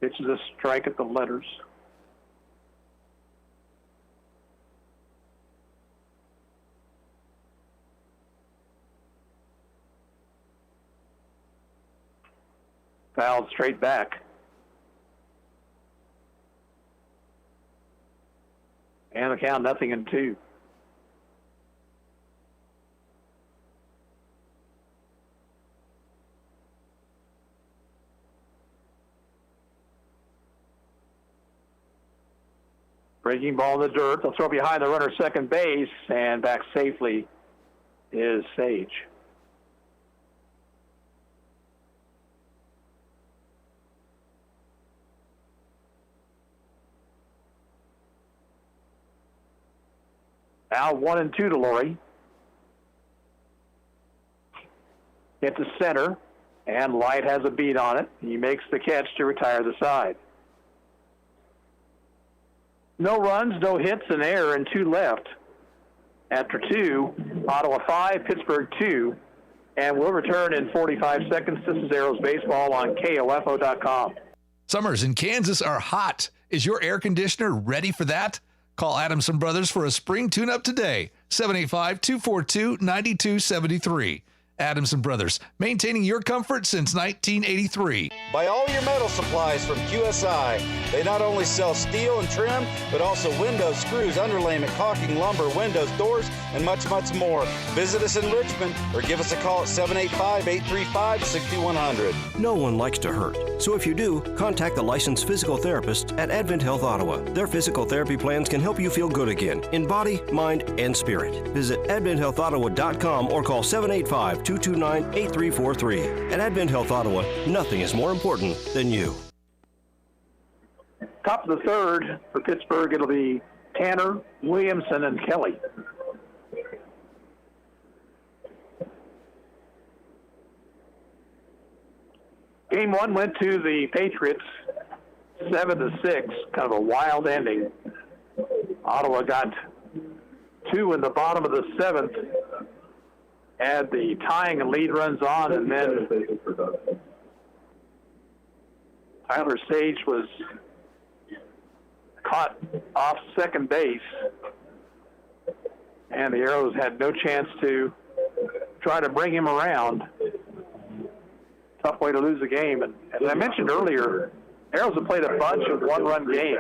Pitches a strike at the letters. Fouled straight back. And the count 0-2. Breaking ball in the dirt. They'll throw behind the runner second base, and back safely is Sage. Now 1-2 to Laurie. Hit to center, and Light has a beat on it. He makes the catch to retire the side. No runs, no hits, an error, and 2 left. After 2, Ottawa 5, Pittsburgh 2, and we'll return in 45 seconds. This is Arrows Baseball on KOFO.com. Summers in Kansas are hot. Is your air conditioner ready for that? Call Adamson Brothers for a spring tune-up today, 785-242-9273. Adamson Brothers, maintaining your comfort since 1983. Buy all your metal supplies from QSI. They not only sell steel and trim, but also windows, screws, underlayment, caulking, lumber, windows, doors, and much, much more. Visit us in Richmond or give us a call at 785-835-6100. No one likes to hurt. So if you do, contact the licensed physical therapist at Advent Health Ottawa. Their physical therapy plans can help you feel good again in body, mind, and spirit. Visit AdventHealthOttawa.com or call 785-229-8343. At Advent Health Ottawa, nothing is more important than you. Top of the third for Pittsburgh, it'll be Tanner, Williamson, and Kelly. Game 1 went to the Patriots 7-6, kind of a wild ending. Ottawa got 2 in the bottom of the 7th, had the tying and lead runs on, and then Tyler Sage was caught off second base, and the Arrows had no chance to try to bring him around. Tough way to lose the game. And as I mentioned earlier, Arrows have played a bunch of one-run games.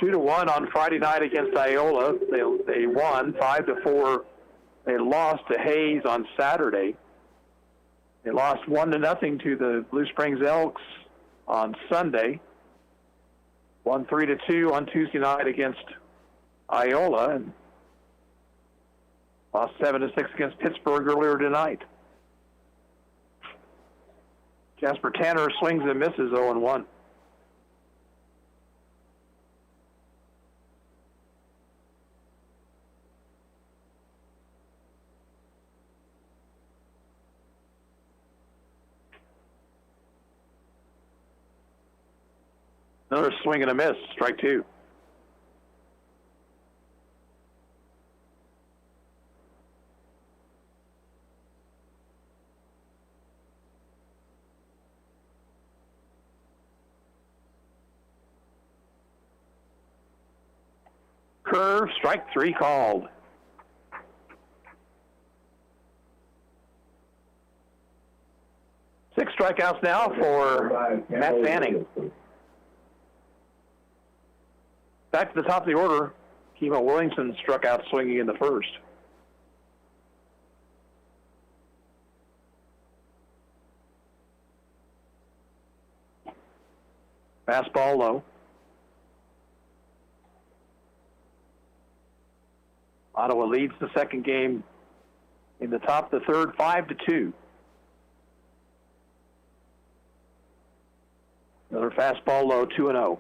2-1 on Friday night against Iola. They won 5-4. They lost to Hayes on Saturday. They lost 1-0 to the Blue Springs Elks on Sunday. Won 3-2 on Tuesday night against Iola, and lost 7-6 against Pittsburgh earlier tonight. Jasper Tanner swings and misses 0-1. Another swing and a miss, strike 2. Curve, strike 3 called. Six strikeouts now for Matt Fanning. Back to the top of the order, Kimo Williamson struck out swinging in the first. Fastball low. Ottawa leads the second game in the top of the third, 5-2. Another fastball low, 2-0.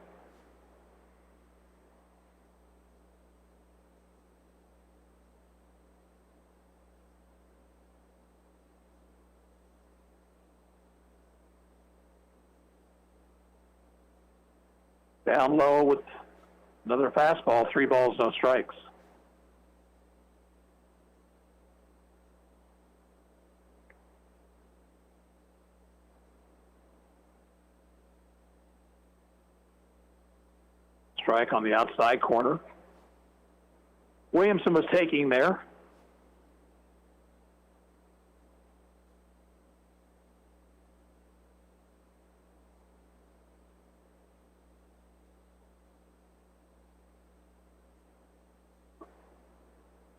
Down low with another fastball, 3 balls, no strikes. Strike on the outside corner. Williamson was taking there.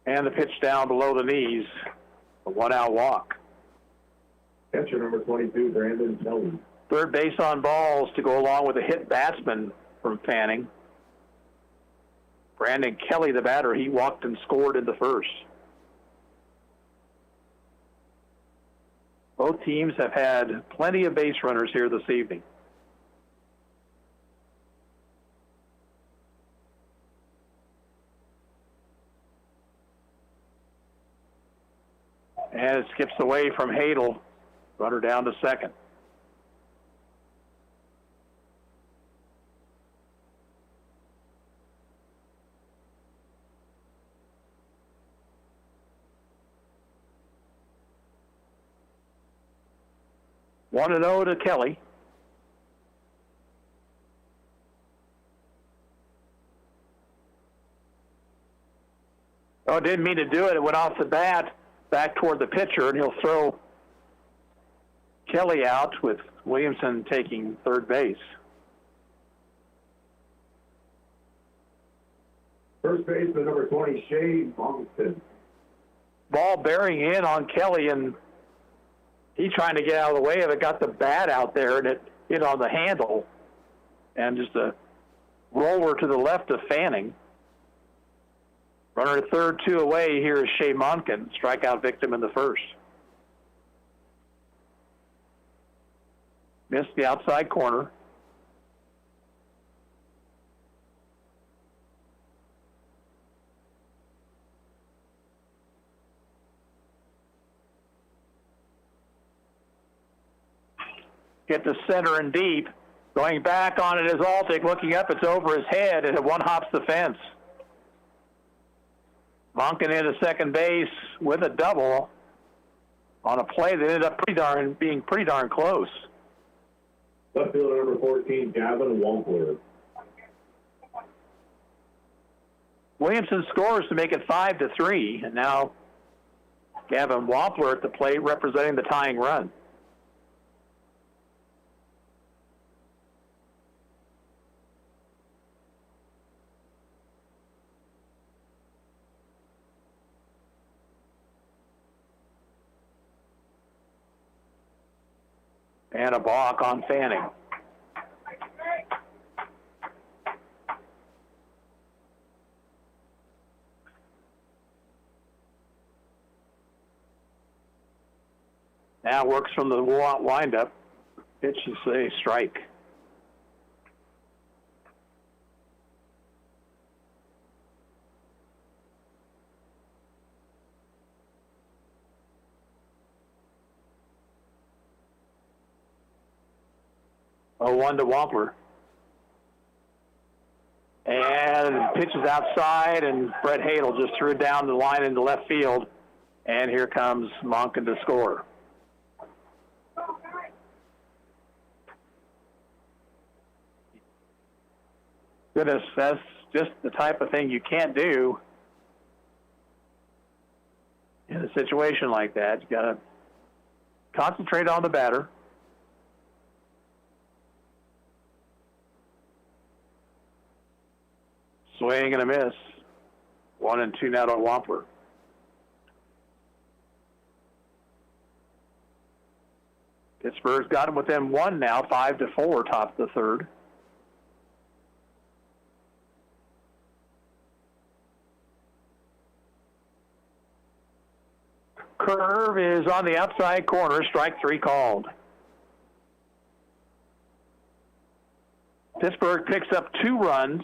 And the pitch down below the knees, a 1-out walk. Catcher number 22, Brandon Kelly. Third base on balls to go along with a hit batsman from Fanning. Brandon Kelly, the batter, he walked and scored in the first. Both teams have had plenty of base runners here this evening. And it skips away from Hadel. Runner down to second. 1-0 to Kelly. Oh, didn't mean to do it. It went off the bat back toward the pitcher, and he'll throw Kelly out with Williamson taking third base. First baseman number 20, Shane Monkton. Ball bearing in on Kelly, and he trying to get out of the way of it, got the bat out there, and it hit on the handle. And just a roller to the left of Fanning. Runner at third, 2 away. Here is Shea Monken, strikeout victim in the first. Missed the outside corner. Get to center and deep. Going back on it is Altic. Looking up, it's over his head, and it one-hops the fence. Monken into second base with a double on a play that ended up being pretty darn close. Left fielder number 14, Gavin Wampler. Williamson scores to make it 5-3, and now Gavin Wampler at the plate representing the tying run. And a balk on Fanning. Now works from the windup. Pitch is a strike. Oh, 1 to Wampler. And pitches outside, and Brett Hadel just threw it down the line into left field. And here comes Monken to score. Goodness, that's just the type of thing you can't do in a situation like that. You got to concentrate on the batter. Swing and a miss. 1-2 now to Wampler. Pittsburgh's got him within one now, 5-4, top of the third. Curve is on the outside corner, strike three called. Pittsburgh picks up 2 runs,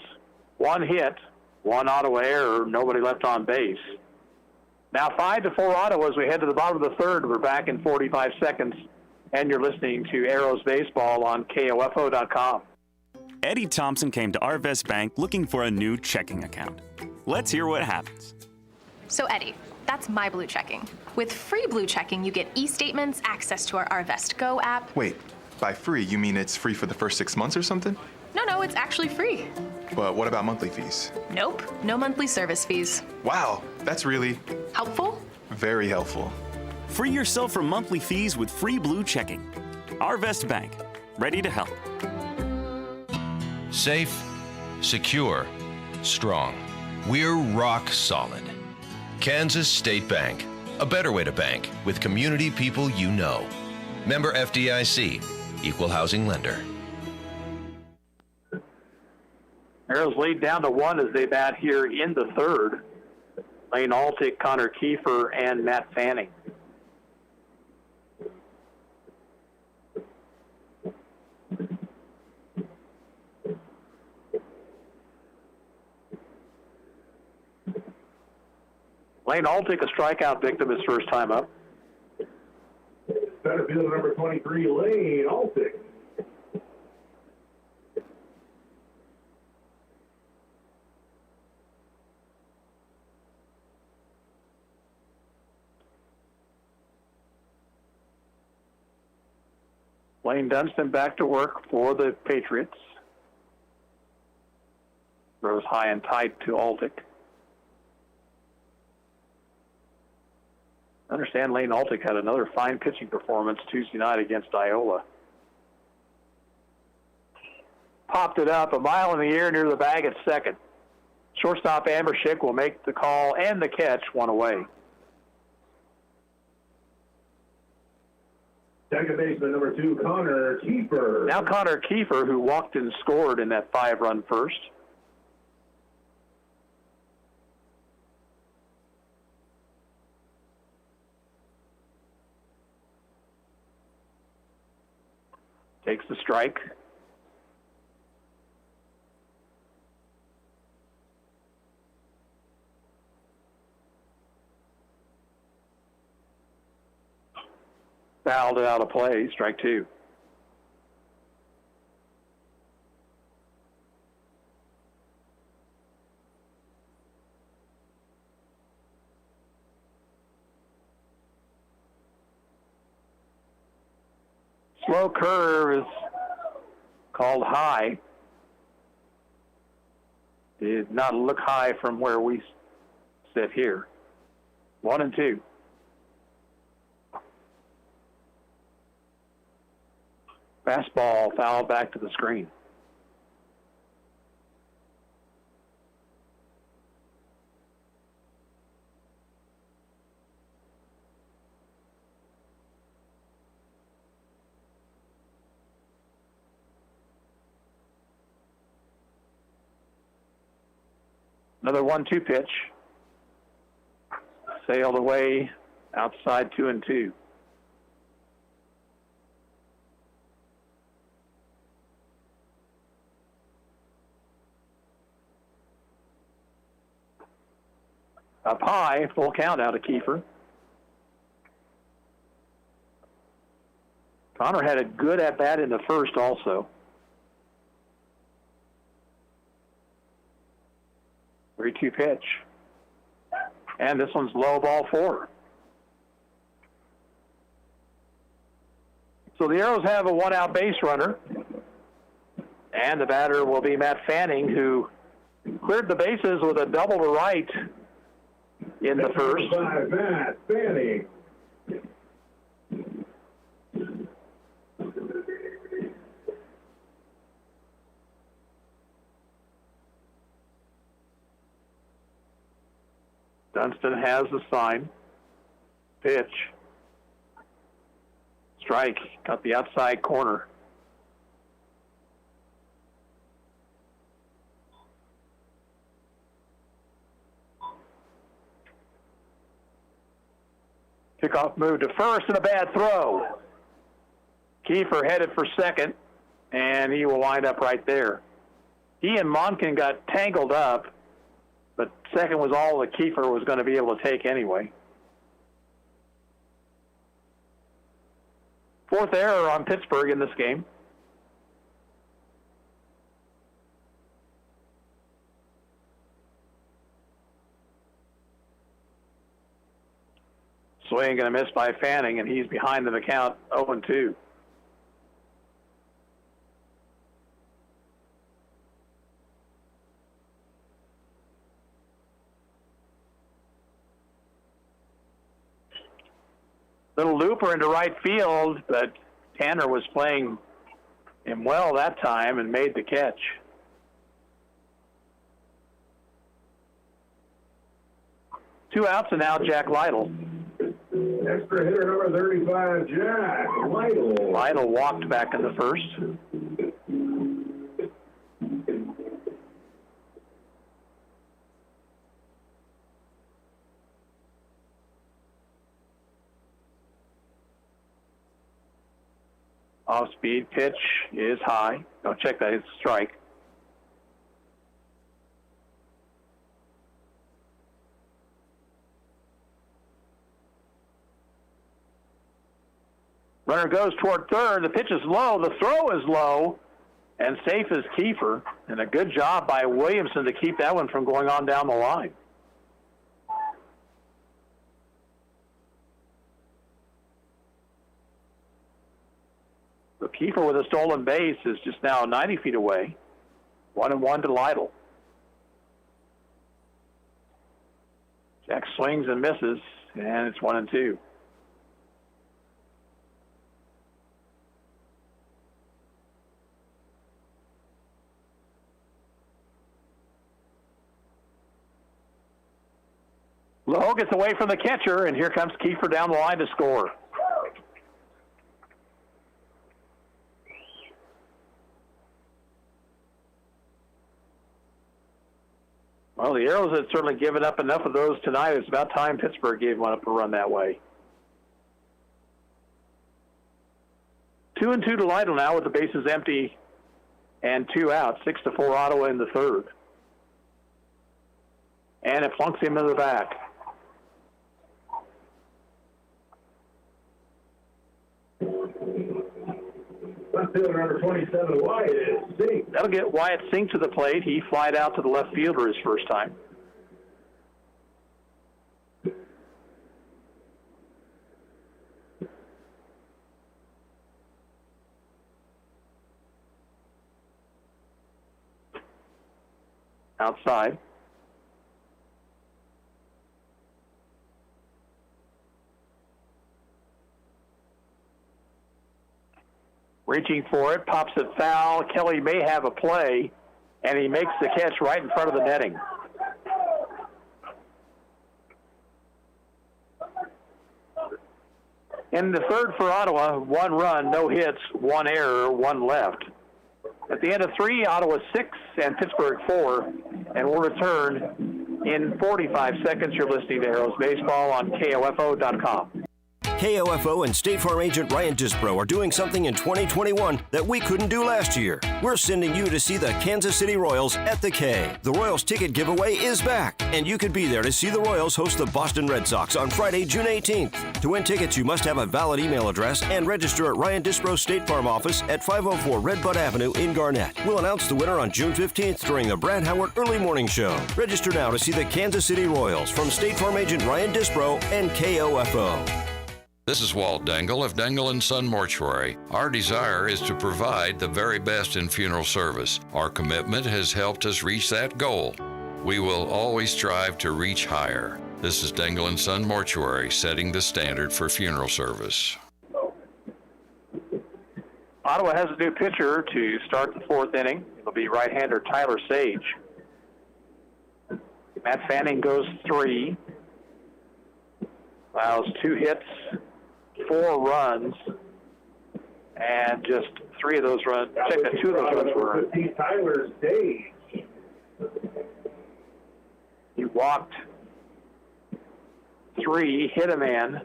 1 hit, 1 Ottawa error, nobody left on base. Now 5-4 Ottawa as we head to the bottom of the third. We're back in 45 seconds, and you're listening to Arrows Baseball on KOFO.com. Eddie Thompson came to Arvest Bank looking for a new checking account. Let's hear what happens. So Eddie, that's my Blue Checking. With free Blue Checking, you get e-statements, access to our Arvest Go app. Wait, by free, you mean it's free for the first 6 months or something? No, it's actually free. But what about monthly fees? Nope, no monthly service fees. Wow, that's really helpful. Very helpful. Free yourself from monthly fees with free Blue Checking. Arvest Bank, ready to help. Safe, secure, strong. We're rock solid. Kansas State Bank, a better way to bank with community people you know. Member FDIC, equal housing lender. Arrows lead down to 1 as they bat here in the third. Lane Altick, Connor Kiefer, and Matt Fanning. Lane Altick, a strikeout victim his first time up. Center field number 23, Lane Altick. Lane Dunstan back to work for the Patriots. Throws high and tight to Altick. I understand Lane Altick had another fine pitching performance Tuesday night against Iola. Popped it up a mile in the air near the bag at second. Shortstop Amberschick will make the call and the catch, 1 away. Second baseman number 2, Connor Kiefer. Now Connor Kiefer, who walked and scored in that 5-run first. Takes the strike. Fouled it out of play, strike 2. Slow curve is called high. Did not look high from where we sit here. 1-2. Fastball fouled back to the screen. Another 1-2 pitch. Sailed away outside 2-2. Up high, full count out of Kiefer. Connor had a good at-bat in the first also. 3-2 pitch. And this one's low, ball 4. So the Arrows have a 1-out base runner. And the batter will be Matt Fanning, who cleared the bases with a double to right in the first. Matt Fanning. Dunston has the sign. Pitch. Strike. Got the outside corner. Kickoff move to first and a bad throw. Kiefer headed for second, and he will wind up right there. He and Monken got tangled up, but second was all that Kiefer was going to be able to take anyway. Fourth error on Pittsburgh in this game. Swing going to miss by Fanning, and he's behind in the count 0-2. Little looper into right field, but Tanner was playing him well that time and made the catch. Two outs, and now Jack Lytle. Extra hitter number 35, Jack Lytle. Lytle walked back in the first. Off-speed pitch is high. Don't check that. It's a strike. Runner goes toward third. The pitch is low. The throw is low. And safe is Kiefer. And a good job by Williamson to keep that one from going on down the line. So Kiefer with a stolen base is just now 90 feet away. 1-1 to Lytle. Jack swings and misses, and it's 1-2. Lowe gets away from the catcher, and here comes Kiefer down the line to score. Well, the Arrows had certainly given up enough of those tonight. It's about time Pittsburgh gave one up a run that way. 2-2 to Lytle now with the bases empty and 2 outs. 6-4 Ottawa in the third. And it plunks him in the back. Left fielder number 27, Wyatt Sink. That'll get Wyatt Sink to the plate. He flied out to the left fielder his first time. Outside. Reaching for it, pops it foul. Kelly may have a play, and he makes the catch right in front of the netting. In the third for Ottawa, 1 run, no hits, 1 error, 1 left. At the end of 3, Ottawa 6 and Pittsburgh 4, and we'll return in 45 seconds. You're listening to Arrows Baseball on KOFO.com. KOFO and State Farm agent Ryan Disbro are doing something in 2021 that we couldn't do last year. We're sending you to see the Kansas City Royals at the K. The Royals ticket giveaway is back, and you could be there to see the Royals host the Boston Red Sox on Friday, June 18th. To win tickets, you must have a valid email address and register at Ryan Disbro's State Farm office at 504 Redbud Avenue in Garnett. We'll announce the winner on June 15th during the Brad Howard Early Morning Show. Register now to see the Kansas City Royals from State Farm agent Ryan Disbro and KOFO. This is Walt Dangle of Dangle & Son Mortuary. Our desire is to provide the very best in funeral service. Our commitment has helped us reach that goal. We will always strive to reach higher. This is Dangle & Son Mortuary, setting the standard for funeral service. Ottawa has a new pitcher to start the 4th inning. It'll be right-hander Tyler Sage. Matt Fanning goes 3. allows 2 hits, 4 runs, and just 3 of those runs. Check that 2 of those runs were. Tyler Sage. He walked 3, hit a man,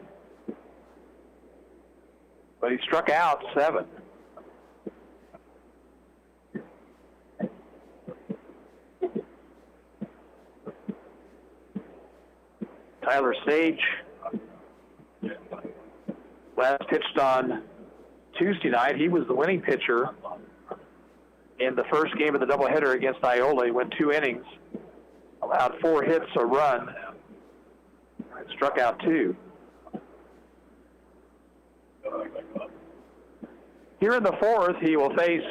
but he struck out 7. Tyler Sage last pitched on Tuesday night. He was the winning pitcher in the first game of the doubleheader against Iola. He went 2 innings, allowed 4 hits, a run, struck out 2. Here in the 4th, he will face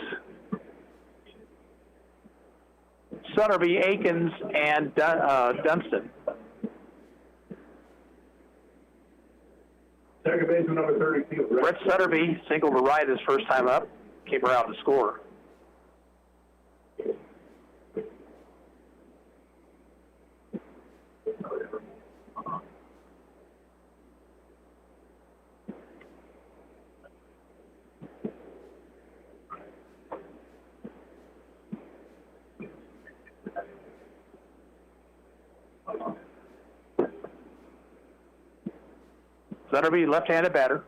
Sutterby, Akins, and Dunston. Second baseman number 32. Brett Sutterby singled to right his first time up, came around to score. Sutterby, left-handed batter.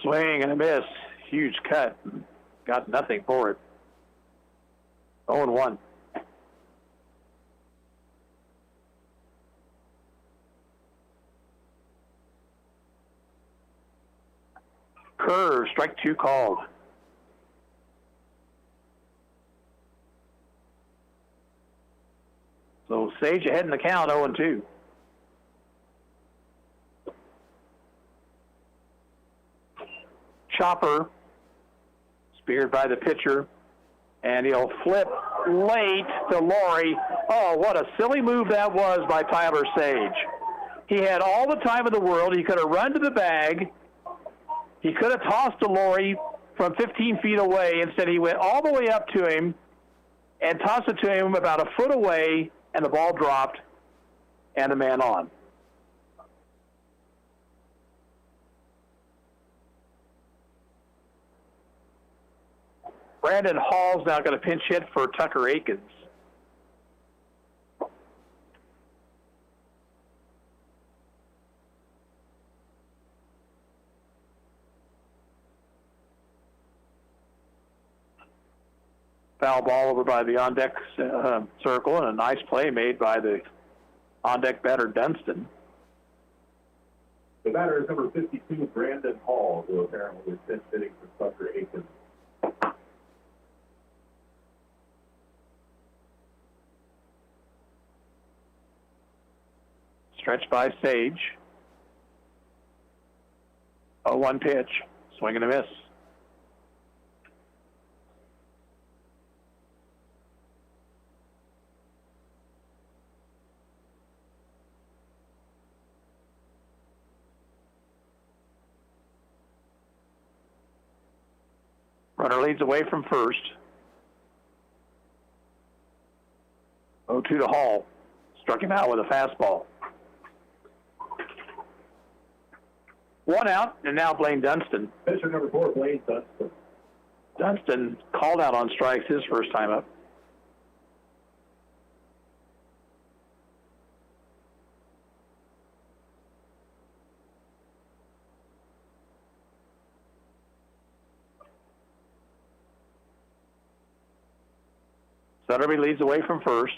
Swing and a miss. Huge cut. Got nothing for it. 0-1. Curve, strike 2 called. So Sage ahead in the count, 0-2. Chopper, speared by the pitcher, and he'll flip late to Laurie. Oh, what a silly move that was by Tyler Sage. He had all the time in the world. He could have run to the bag. He could have tossed to Laurie from 15 feet away. Instead, he went all the way up to him and tossed it to him about a foot away, and the ball dropped, and the man on. Brandon Hall's now going to pinch hit for Tucker Akins. Foul ball over by the on-deck circle, and a nice play made by the on-deck batter, Dunston. The batter is number 52, Brandon Hall, who apparently is pinch hitting for Tucker Akins. Stretch by Sage. 0-1 pitch. Swing and a miss. Runner leads away from first. 0-2 to Hall. Struck him out with a fastball. 1 out, and now Blaine Dunston. Pitcher number 4, Blaine Dunston. Dunston called out on strikes his first time up. Sutterby leads away from first.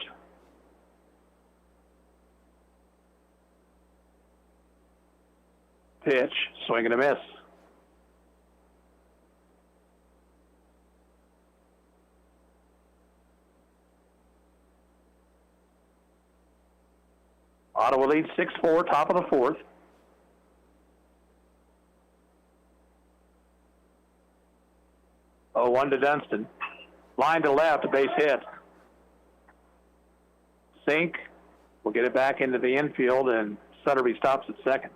Pitch, swing and a miss. Ottawa leads 6-4, top of the 4th. Oh, 1 to Dunston. Line to left, a base hit. Sink will get it back into the infield, and Sutterby stops at second.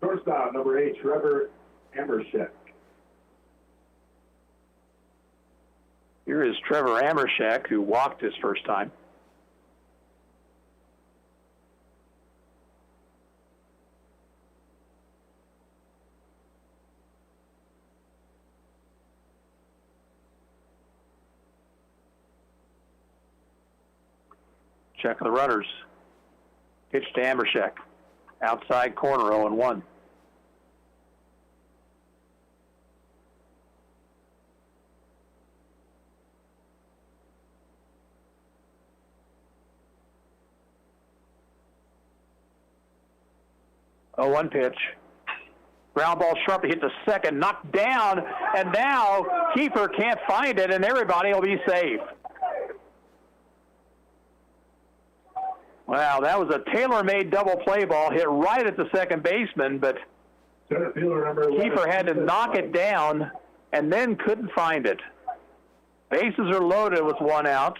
Shortstop, number 8, Trevor Amershek. Here is Trevor Amershek, who walked his first time. Check the runners. Pitch to Amershek. Outside corner, 0-1. Oh, one pitch. Ground ball sharply hit the second, knocked down, and now Kiefer can't find it, and everybody will be safe. Wow, that was a tailor-made double play ball hit right at the second baseman, but Kiefer had to knock it down and then couldn't find it. Bases are loaded with one out.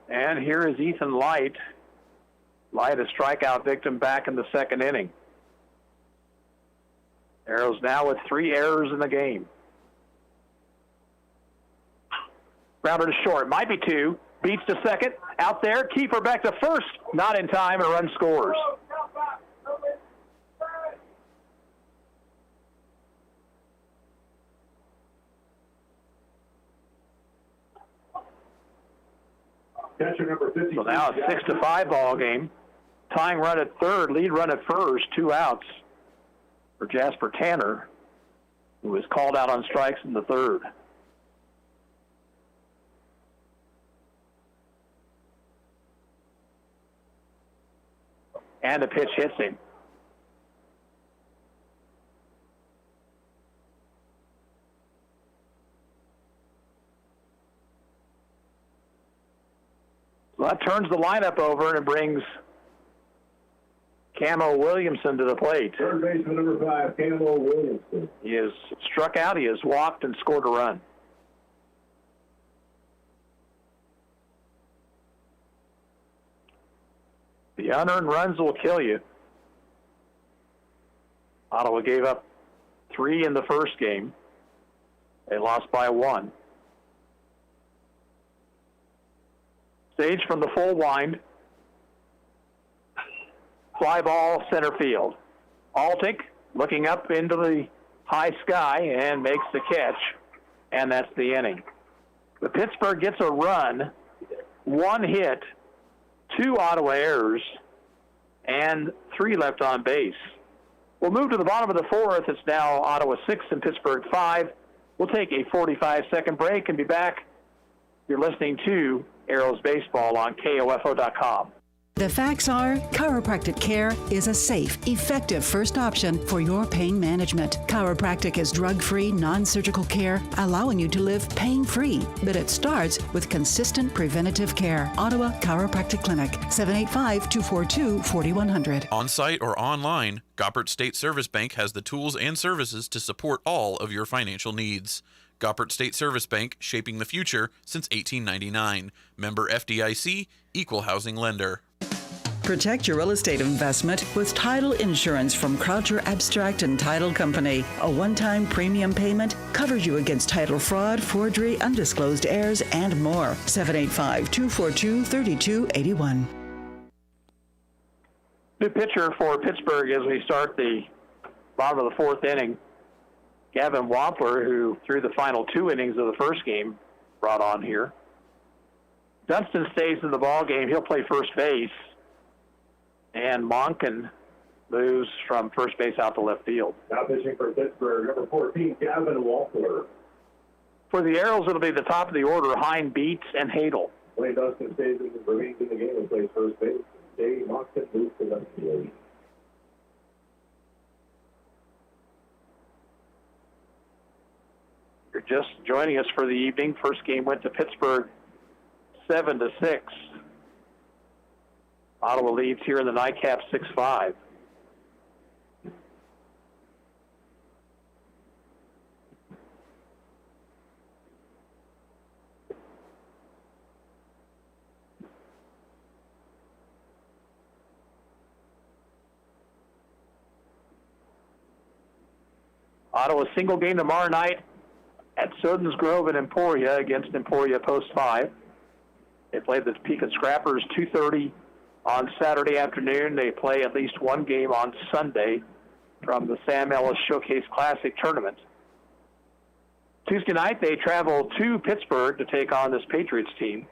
And here is Ethan Light. Light, a strikeout victim, back in the second inning. Arrows now with 3 errors in the game. Grounder to short, might be 2. Beats to second, out there, Kiefer back to first, not in time, and a run scores. Catcher number 50. So now a 6-5 ball game. Tying run at third, lead run at first, 2 outs for Jasper Tanner, who was called out on strikes in the third. And the pitch hits him. Well, that turns the lineup over and brings Camo Williamson to the plate. Third baseman number 5, Camo Williamson. He has struck out, he has walked, and scored a run. The unearned runs will kill you. Ottawa gave up 3 in the first game. They lost by 1. Stage from the full wind. Fly ball center field. Altick looking up into the high sky and makes the catch. And that's the inning. The Pittsburgh gets a run, 1 hit, 2 Ottawa errors, and 3 left on base. We'll move to the bottom of the 4th. It's now Ottawa 6 and Pittsburgh 5. We'll take a 45-second break and be back. You're listening to Arrows Baseball on KOFO.com. The facts are, chiropractic care is a safe, effective first option for your pain management. Chiropractic is drug-free, non-surgical care, allowing you to live pain-free. But it starts with consistent preventative care. Ottawa Chiropractic Clinic, 785-242-4100. On-site or online, Goppert State Service Bank has the tools and services to support all of your financial needs. Goppert State Service Bank, shaping the future since 1899. Member FDIC, equal housing lender. Protect your real estate investment with title insurance from Croucher Abstract and Title Company. A one-time premium payment covers you against title fraud, forgery, undisclosed heirs, and more. 785-242-3281. New pitcher for Pittsburgh as we start the bottom of the 4th inning. Gavin Wampler, who threw the final 2 innings of the first game, brought on here. Dunston stays in the ball game. He'll play first base. And Monken moves from first base out to left field. Now pitching for Pittsburgh, number 14, Gavin Wampler. For the Arrows, it'll be the top of the order, Hine, Beats, and Hadel. Wayne Dunston remains in the game and plays first base. Dave Monken moves to left field. You're just joining us for the evening. First game went to Pittsburgh 7-6. Ottawa leads here in the nightcap 6-5. Ottawa single game tomorrow night at Soden's Grove in Emporia against Emporia Post 5. They play the Topeka Scrappers 2:30 on Saturday afternoon. They play at least one game on Sunday from the Sam Ellis Showcase Classic Tournament. Tuesday night, they travel to Pittsburgh to take on this Patriots team.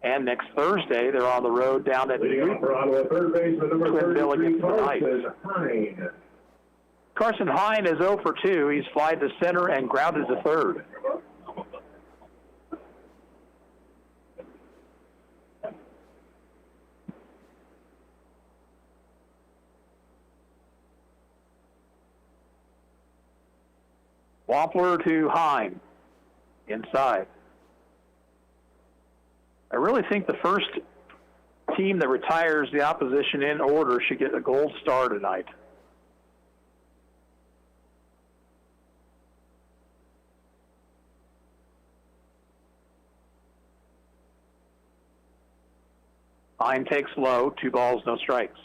And next Thursday, they're on the road down at Twinville against the Knights. Carson Hine is 0 for 2. He's flied to center and grounded to third. Wampler to Hine, inside. I really think the first team that retires the opposition in order should get a gold star tonight. Hine takes low, 2 balls, no strikes.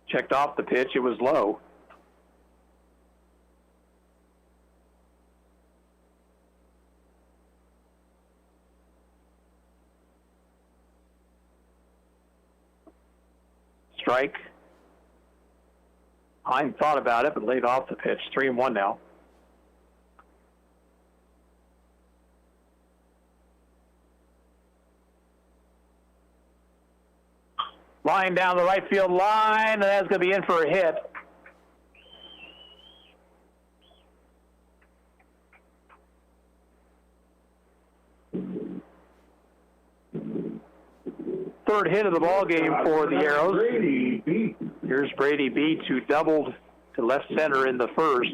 Checked off the pitch. It was low. Strike. Hine thought about it, but laid off the pitch. 3-1 now. Line down the right field line, and that's going to be in for a hit. Third hit of the ball game for the Arrows. Here's Brady Beats, who doubled to left center in the first,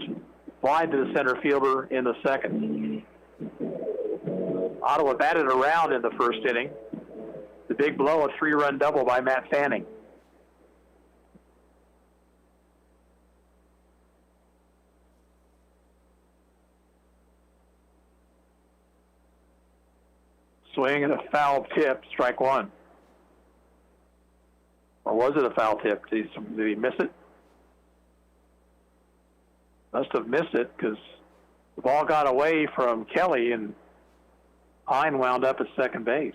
flied to the center fielder in the second. Ottawa batted around in the first inning. The big blow, a 3-run double by Matt Fanning. Swing and a foul tip, strike 1. Or was it a foul tip? Did he miss it? Must have missed it because the ball got away from Kelly and Hine wound up at second base.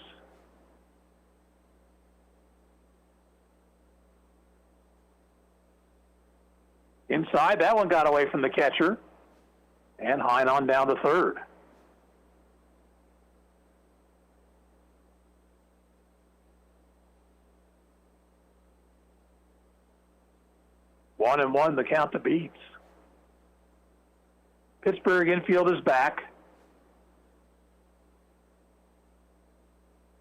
Inside, that one got away from the catcher, and Hine on down to third. One and one, the count to Beats. Pittsburgh infield is back.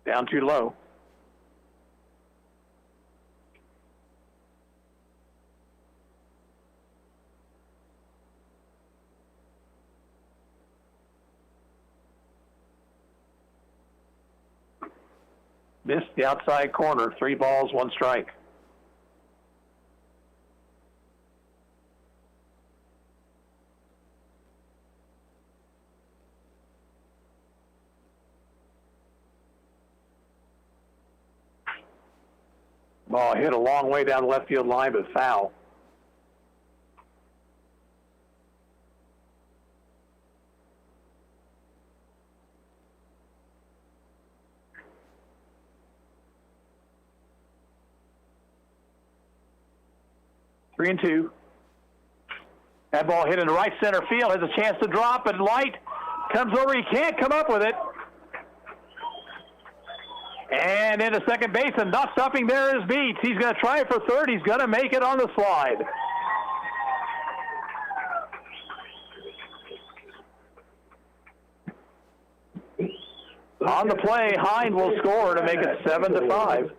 Down too low. Missed the outside corner. 3 balls, 1 strike. Ball hit a long way down the left field line, but foul. Three and two. That ball hit into right center field. Has a chance to drop, but Light comes over. He can't come up with it. And into second base, and not stopping there is Beats. He's going to try it for third. He's going to make it on the slide. On the play, Hine will score to make it 7-5.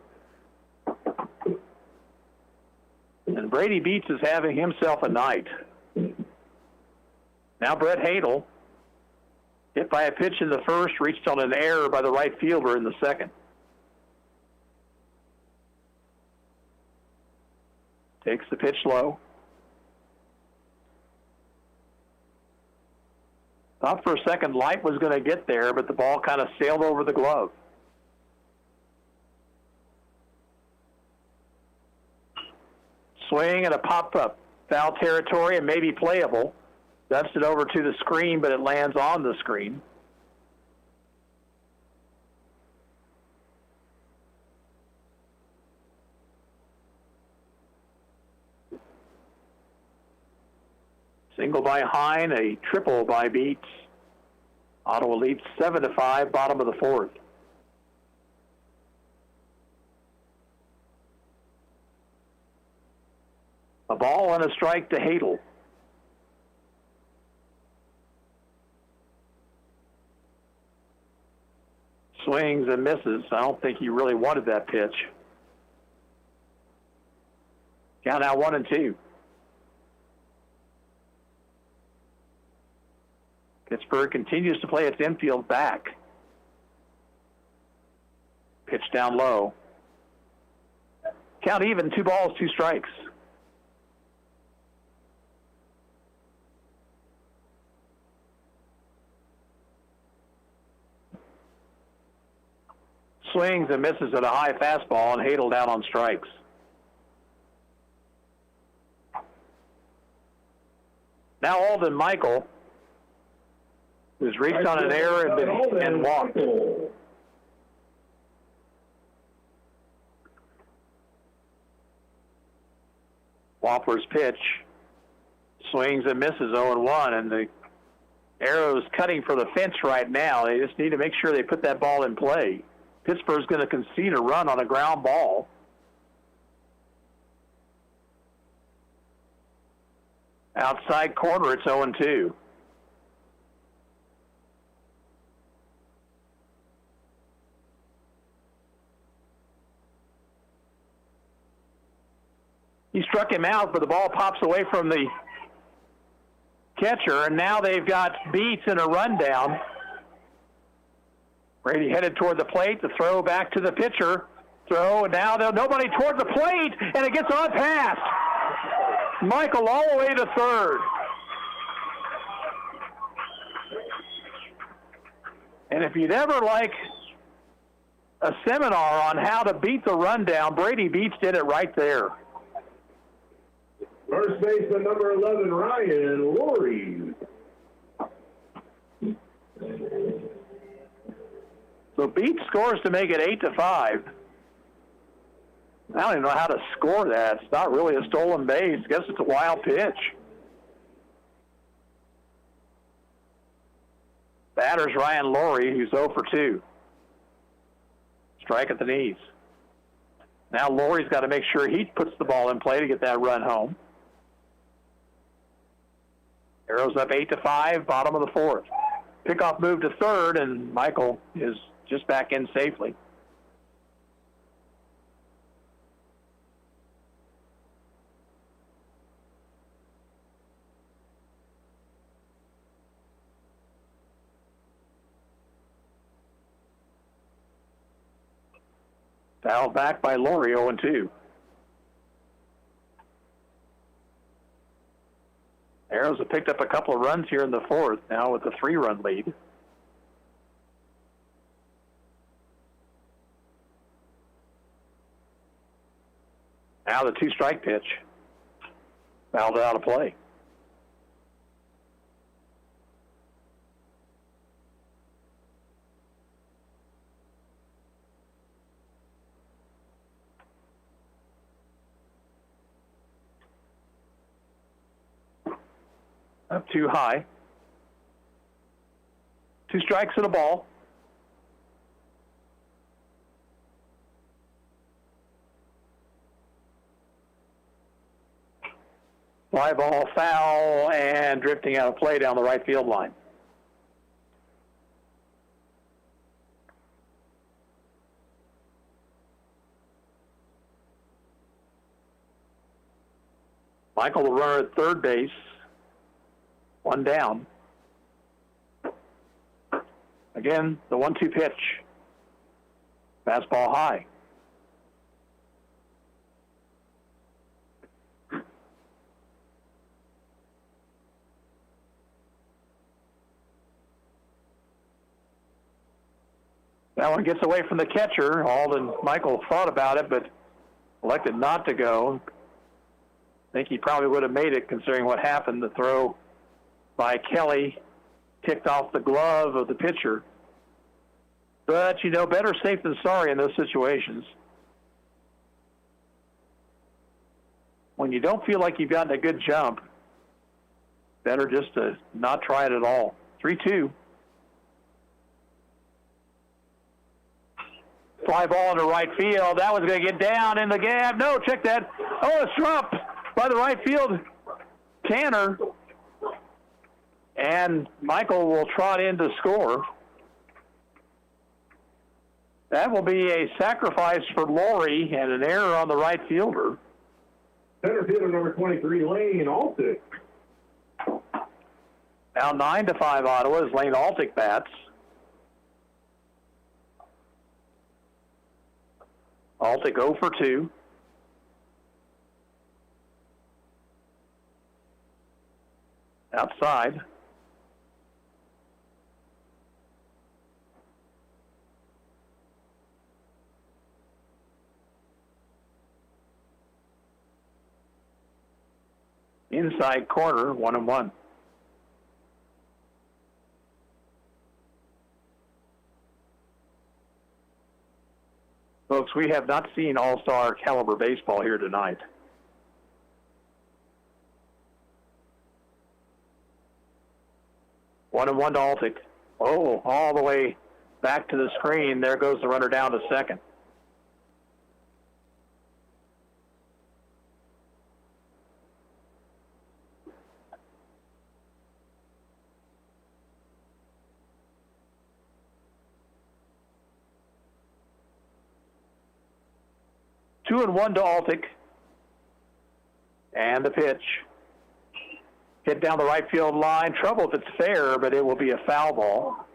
And Brady Beats is having himself a night. Now Brett Hadel, hit by a pitch in the first, reached on an error by the right fielder in the second. Takes the pitch low. Thought for a second Light was going to get there, but the ball kind of sailed over the glove. Swing and a pop-up. Foul territory and maybe playable. Dumps it over to the screen, but it lands on the screen. Single by Hine, a triple by Beats. Ottawa leads 7-5, bottom of the fourth. A ball and a strike to Hadel. Swings and misses. I don't think he really wanted that pitch. Count now 1-2. Pittsburgh continues to play its infield back. Pitch down low. Count even, 2 balls, 2 strikes. Swings and misses at a high fastball, and Hadel down on strikes. Now Alden Michael, who's reached on an error and walked. Wampler's pitch. Swings and misses 0-1, and the Arrows cutting for the fence right now. They just need to make sure they put that ball in play. Pittsburgh's going to concede a run on a ground ball. Outside corner, it's 0-2. He struck him out, but the ball pops away from the catcher, and now they've got Beats in a rundown. Brady headed toward the plate, the throw back to the pitcher. Throw, and now nobody toward the plate, and it gets on past. Michael all the way to third. And if you'd ever like a seminar on how to beat the rundown, Brady Beats did it right there. First baseman number 11, Ryan Laurie. So Beats scores to make it 8-5. I don't even know how to score that. It's not really a stolen base. I guess it's a wild pitch. Batter's Ryan Laurie, who's 0 for 2. Strike at the knees. Now Laurie's got to make sure he puts the ball in play to get that run home. Arrows up 8-5, bottom of the fourth. Pickoff move to third, and Michael is just back in safely. Fouled back by Laurie, 0-2. Arrows have picked up a couple of runs here in the fourth, now with a 3-run lead. Now the 2-strike pitch. Fouled out of play. Up too high. 2 strikes and a ball. Fly ball, foul, and drifting out of play down the right field line. Michael, the runner at third base. 1 down. Again, the 1-2 pitch. Fastball high. That one gets away from the catcher. Alden Michael thought about it, but elected not to go. I think he probably would have made it considering what happened. The throw by Kelly kicked off the glove of the pitcher. But, better safe than sorry in those situations. When you don't feel like you've gotten a good jump, better just to not try it at all. 3-2. Fly ball into right field. That one's going to get down in the gap. No, check that. Oh, it's dropped by the right field Tanner. And Michael will trot in to score. That will be a sacrifice for Laurie and an error on the right fielder. Center fielder number 23, Lane Altick. Now 9-5 Ottawa as Lane Altick bats. Altick 0 for 2. Outside. Inside corner, 1-1. Folks, we have not seen all-star caliber baseball here tonight. One and 1 to Altick. Oh, all the way back to the screen. There goes the runner down to second. Two and 1 to Altick. And the pitch. Hit down the right field line. Trouble if it's fair, but it will be a foul ball.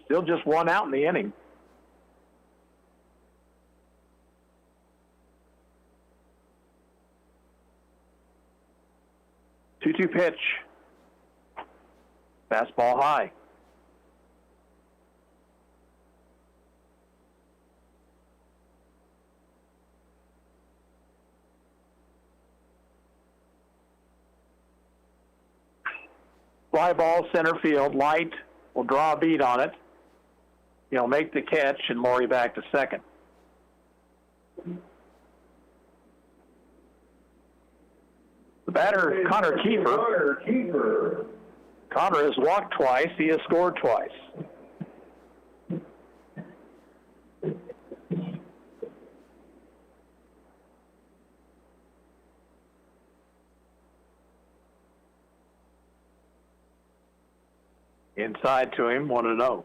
Still just one out in the inning. Two pitch. Fastball high. Fly ball center field. Light will draw a beat on it. He'll make the catch and Laurie back to second. The batter, Connor Kiefer. Connor has walked twice. He has scored twice. Inside to him, 1-0.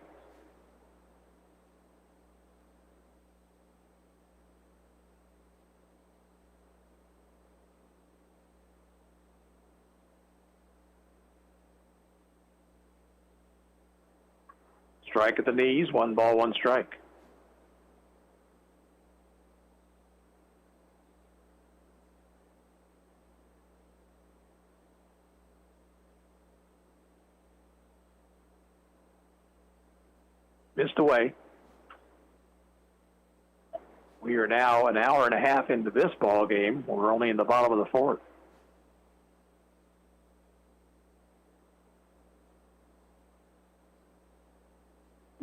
Strike at the knees, 1 ball, 1 strike. Missed away. We are now an hour and a half into this ball game. We're only in the bottom of the 4th.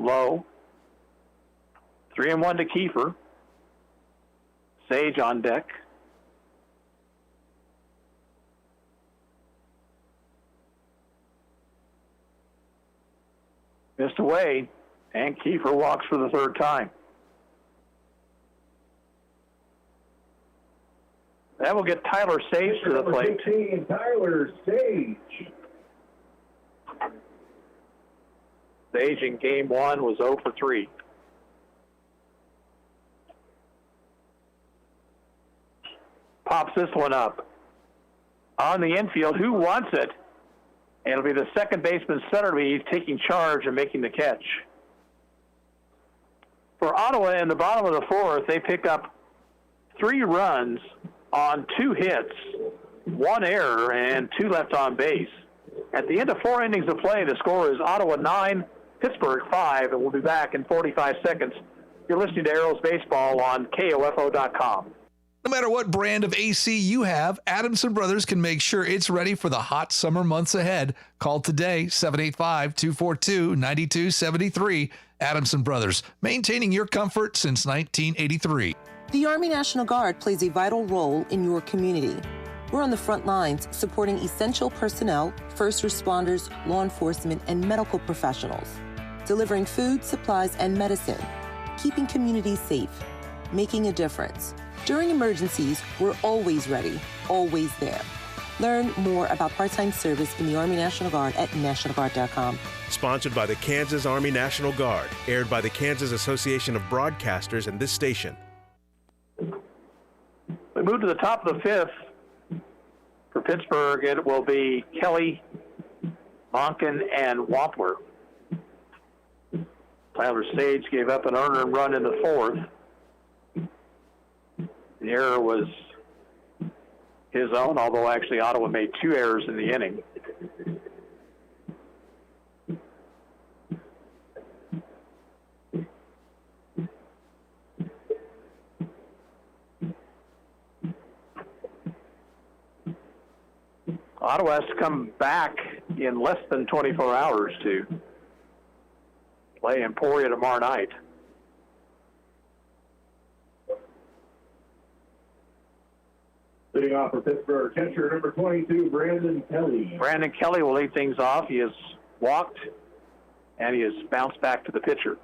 Low. 3-1 to Kiefer. Sage on deck. Missed away, and Kiefer walks for the 3rd time. That will get Tyler Sage to the plate. 16, Tyler Sage. Sage in game 1 was 0 for 3. Pops this one up. On the infield, who wants it? And it'll be the second baseman, Sutterby, taking charge and making the catch. For Ottawa, in the bottom of the fourth, they pick up 3 runs on 2 hits, 1 error, and 2 left on base. At the end of 4 innings of play, the score is Ottawa 9, Pittsburgh 5, and we'll be back in 45 seconds. You're listening to Arrows Baseball on KOFO.com. No matter what brand of AC you have, Adamson Brothers can make sure it's ready for the hot summer months ahead. Call today, 785-242-9273. Adamson Brothers, maintaining your comfort since 1983. The Army National Guard plays a vital role in your community. We're on the front lines supporting essential personnel, first responders, law enforcement, and medical professionals, delivering food, supplies, and medicine, keeping communities safe, making a difference. During emergencies, we're always ready, always there. Learn more about part-time service in the Army National Guard at nationalguard.com. Sponsored by the Kansas Army National Guard, aired by the Kansas Association of Broadcasters and this station. We move to the top of the 5th. For Pittsburgh, it will be Kelly, Monken, and Wampler. Tyler Sage gave up an earned run in the 4th. The error was his own, although actually Ottawa made 2 errors in the inning. Ottawa has to come back in less than 24 hours to play Emporia tomorrow night. Leading off for Pittsburgh, catcher number 22, Brandon Kelly. Brandon Kelly will lead things off. He has walked, and he has bounced back to the pitcher.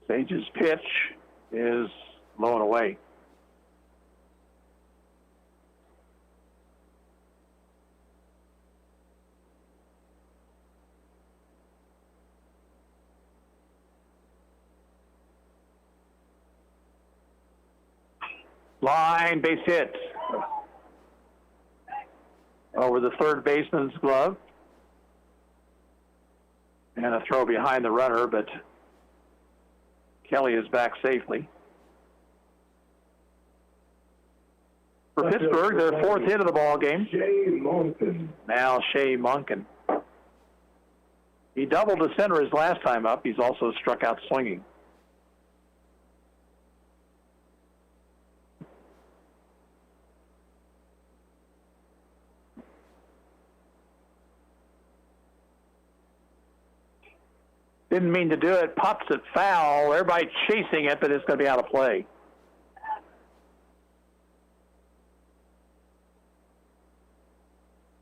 Sage's pitch is low and away. Line base hit over the third baseman's glove. And a throw behind the runner, but Kelly is back safely. For Pittsburgh, their 4th hit of the ball game. Now Shea Monken. He doubled to center his last time up. He's also struck out swinging. Didn't mean to do it. Pops it foul. Everybody chasing it, but it's going to be out of play.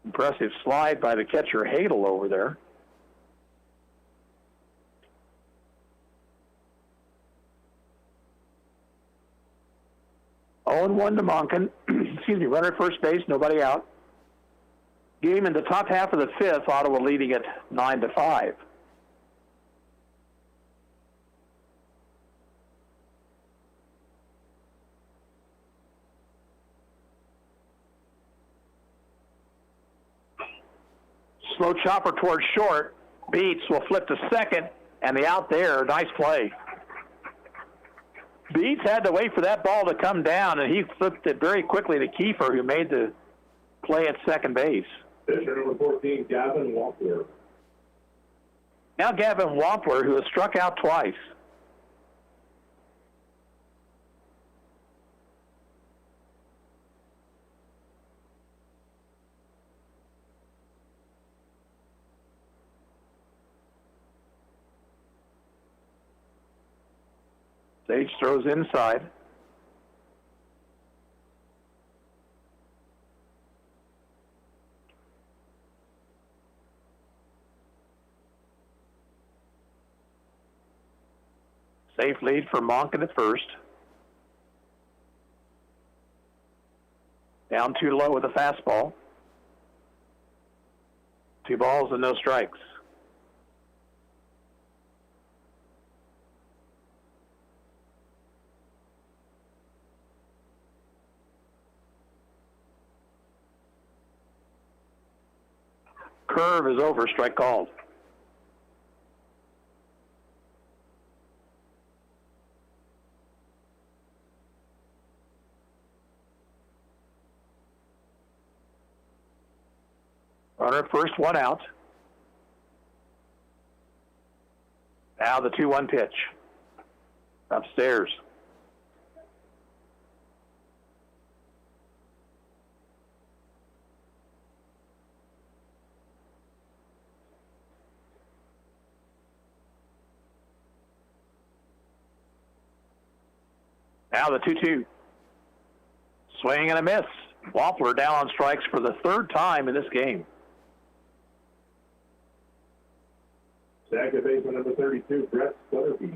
Impressive slide by the catcher, Hadel, over there. Oh, and 1 to Monken. Excuse me, runner at first base, nobody out. Game in the top half of the 5th, Ottawa leading it 9-5. Slow chopper towards short. Beats will flip to second, and the out there, nice play. Beats had to wait for that ball to come down, and he flipped it very quickly to Kiefer, who made the play at second base. Pitcher number 14, Gavin Wampler. Now Gavin Wampler, who has struck out twice. Sage throws inside. Safe lead for Monken at first. Down too low with a fastball. 2 balls and no strikes. Curve is over, strike called. Runner first, one out. Now the 2-1 pitch. Upstairs. Now the 2-2. Swing and a miss. Wampler down on strikes for the third time in this game. Second baseman number 32, Brett Sutterby.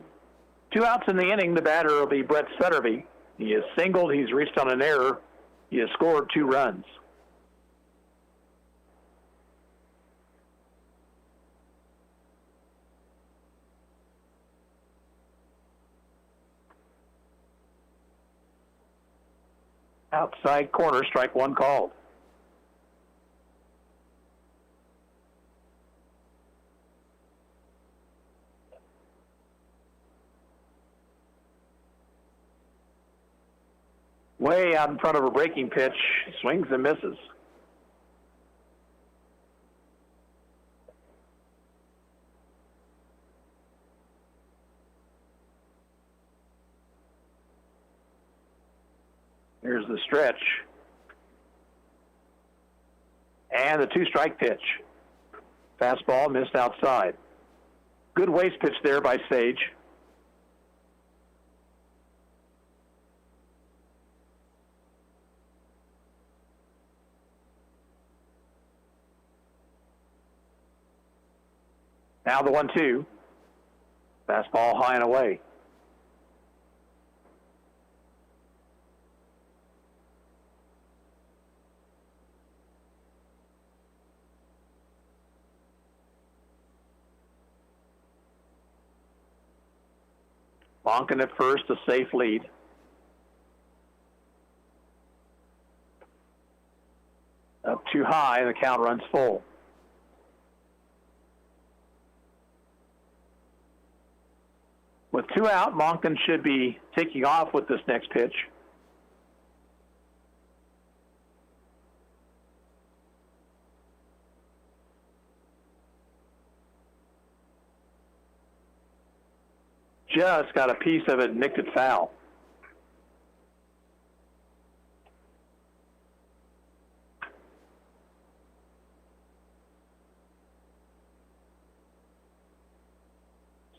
2 outs in the inning. The batter will be Brett Sutterby. He has singled. He's reached on an error. He has scored 2 runs. Outside corner, strike 1 called. Way out in front of a breaking pitch, swings and misses. Here's the stretch. And the 2-strike pitch. Fastball missed outside. Good waste pitch there by Sage. Now the 1-2. Fastball high and away. Monken at first, a safe lead. Up too high, the count runs full. With 2 out, Monken should be taking off with this next pitch. Just got a piece of it, nicked it foul.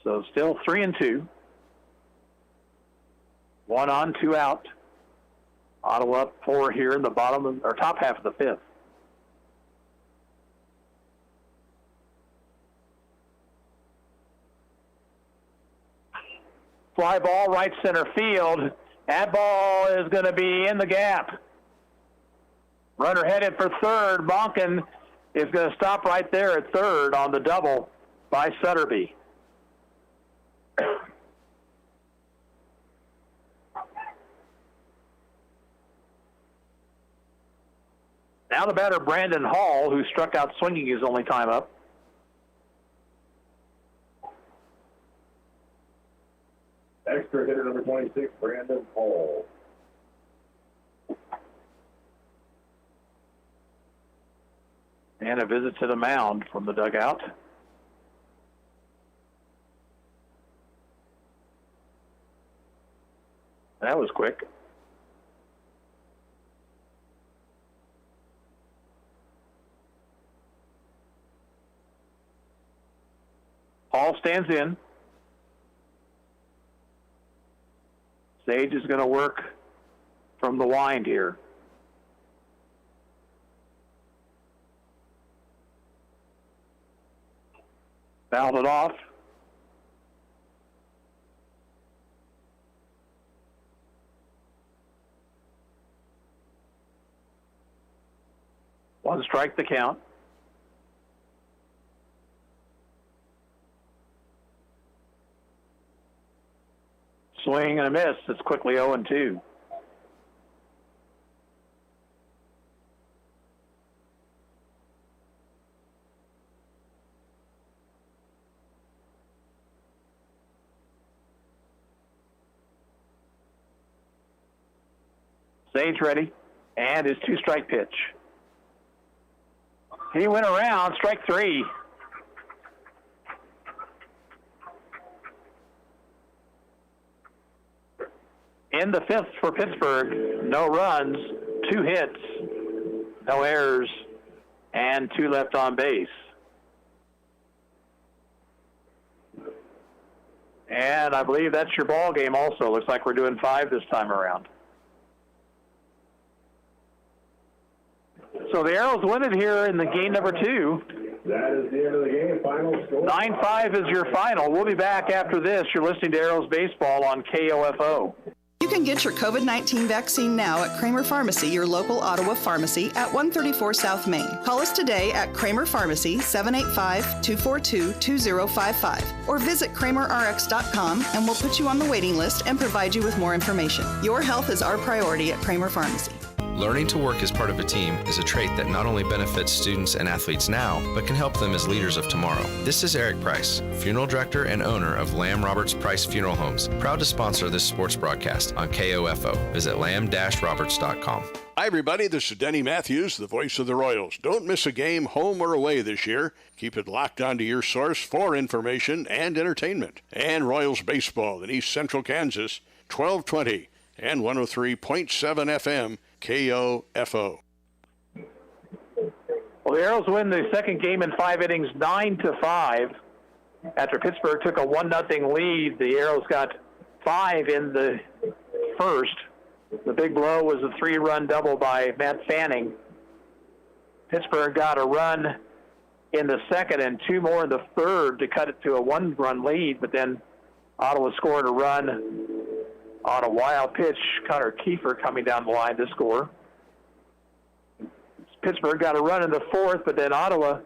So still 3-2. 1 on, 2 out. Ottawa up 4 here in the bottom or top half of the 5th. Fly ball, right center field. That ball is going to be in the gap. Runner headed for third. Monken is going to stop right there at third on the double by Sutterby. Now the batter, Brandon Hall, who struck out swinging his only time up. Extra hitter number 26, Brandon Hall. And a visit to the mound from the dugout. That was quick. Hall stands in. Sage is going to work from the wind here. Fouled it off. One strike the count. Swing and a miss. It's quickly 0-2. Sage ready, and his 2-strike pitch. He went around, strike 3. In the 5th for Pittsburgh, no runs, 2 hits, no errors, and 2 left on base. And I believe that's your ball game also. Looks like we're doing 5 this time around. So the Arrows win it here in the game number 2. That is the end of the game. Final score. 9-5 is your final. We'll be back after this. You're listening to Arrows Baseball on KOFO. You can get your COVID-19 vaccine now at Kramer Pharmacy, your local Ottawa pharmacy at 134 South Main. Call us today at Kramer Pharmacy, 785-242-2055, or visit KramerRx.com and we'll put you on the waiting list and provide you with more information. Your health is our priority at Kramer Pharmacy. Learning to work as part of a team is a trait that not only benefits students and athletes now, but can help them as leaders of tomorrow. This is Eric Price, funeral director and owner of Lamb Roberts Price Funeral Homes, proud to sponsor this sports broadcast on KOFO. Visit lamb-roberts.com. Hi, everybody. This is Denny Matthews, the voice of the Royals. Don't miss a game, home or away this year. Keep it locked onto your source for information and entertainment. And Royals baseball in East Central Kansas, 1220 and 103.7 FM. KOFO. Well, the Arrows win the second game in 5 innings, 9-5. After Pittsburgh took a 1-0 lead, the Arrows got 5 in the first. The big blow was a 3-run double by Matt Fanning. Pittsburgh got a run in the second and 2 more in the third to cut it to a 1-run lead, but then Ottawa scored a run on a wild pitch. Connor Kiefer coming down the line to score. Pittsburgh got a run in the fourth, but then Ottawa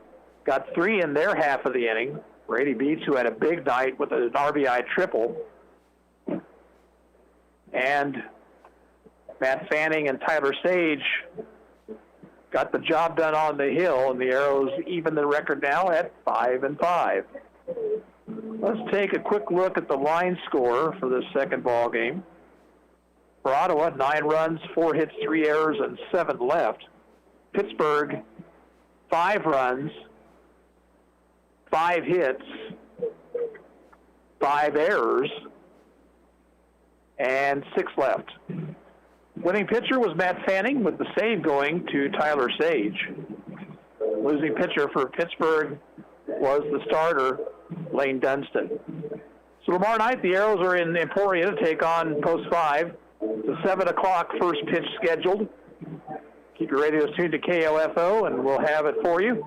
got 3 in their half of the inning. Brady Beats, who had a big night with an RBI triple. And Matt Fanning and Tyler Sage got the job done on the hill, and the Arrows even the record now at 5-5. Let's take a quick look at the line score for this second ball game. For Ottawa, 9 runs, 4 hits, 3 errors, and 7 left. Pittsburgh, 5 runs, 5 hits, 5 errors, and 6 left. Winning pitcher was Matt Fanning, with the save going to Tyler Sage. Losing pitcher for Pittsburgh was the starter, Lane Dunstan. So tomorrow night, the Arrows are in Emporia to take on Post 5. The 7 o'clock first pitch scheduled. Keep your radios tuned to KOFO, and we'll have it for you.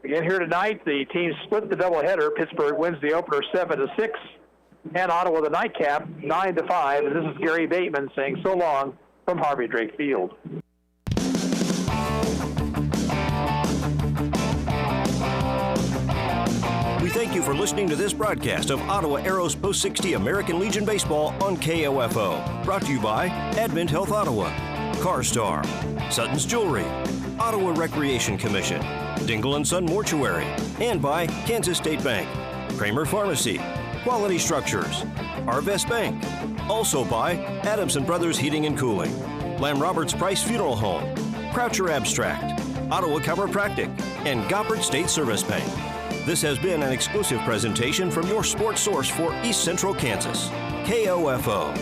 Again, here tonight, the teams split the doubleheader. Pittsburgh wins the opener 7-6, and Ottawa the nightcap 9-5. And this is Gary Bateman saying so long from Harvey Drake Field. We thank you for listening to this broadcast of Ottawa Arrows Post 60 American Legion Baseball on KOFO. Brought to you by Advent Health Ottawa, CarStar, Sutton's Jewelry, Ottawa Recreation Commission, Dingle & Son Mortuary, and by Kansas State Bank, Kramer Pharmacy, Quality Structures, Arvest Bank. Also by Adamson Brothers Heating and Cooling, Lamb Roberts Price Funeral Home, Croucher Abstract, Ottawa Chiropractic, and Goppert State Service Bank. This has been an exclusive presentation from your sports source for East Central Kansas, KOFO.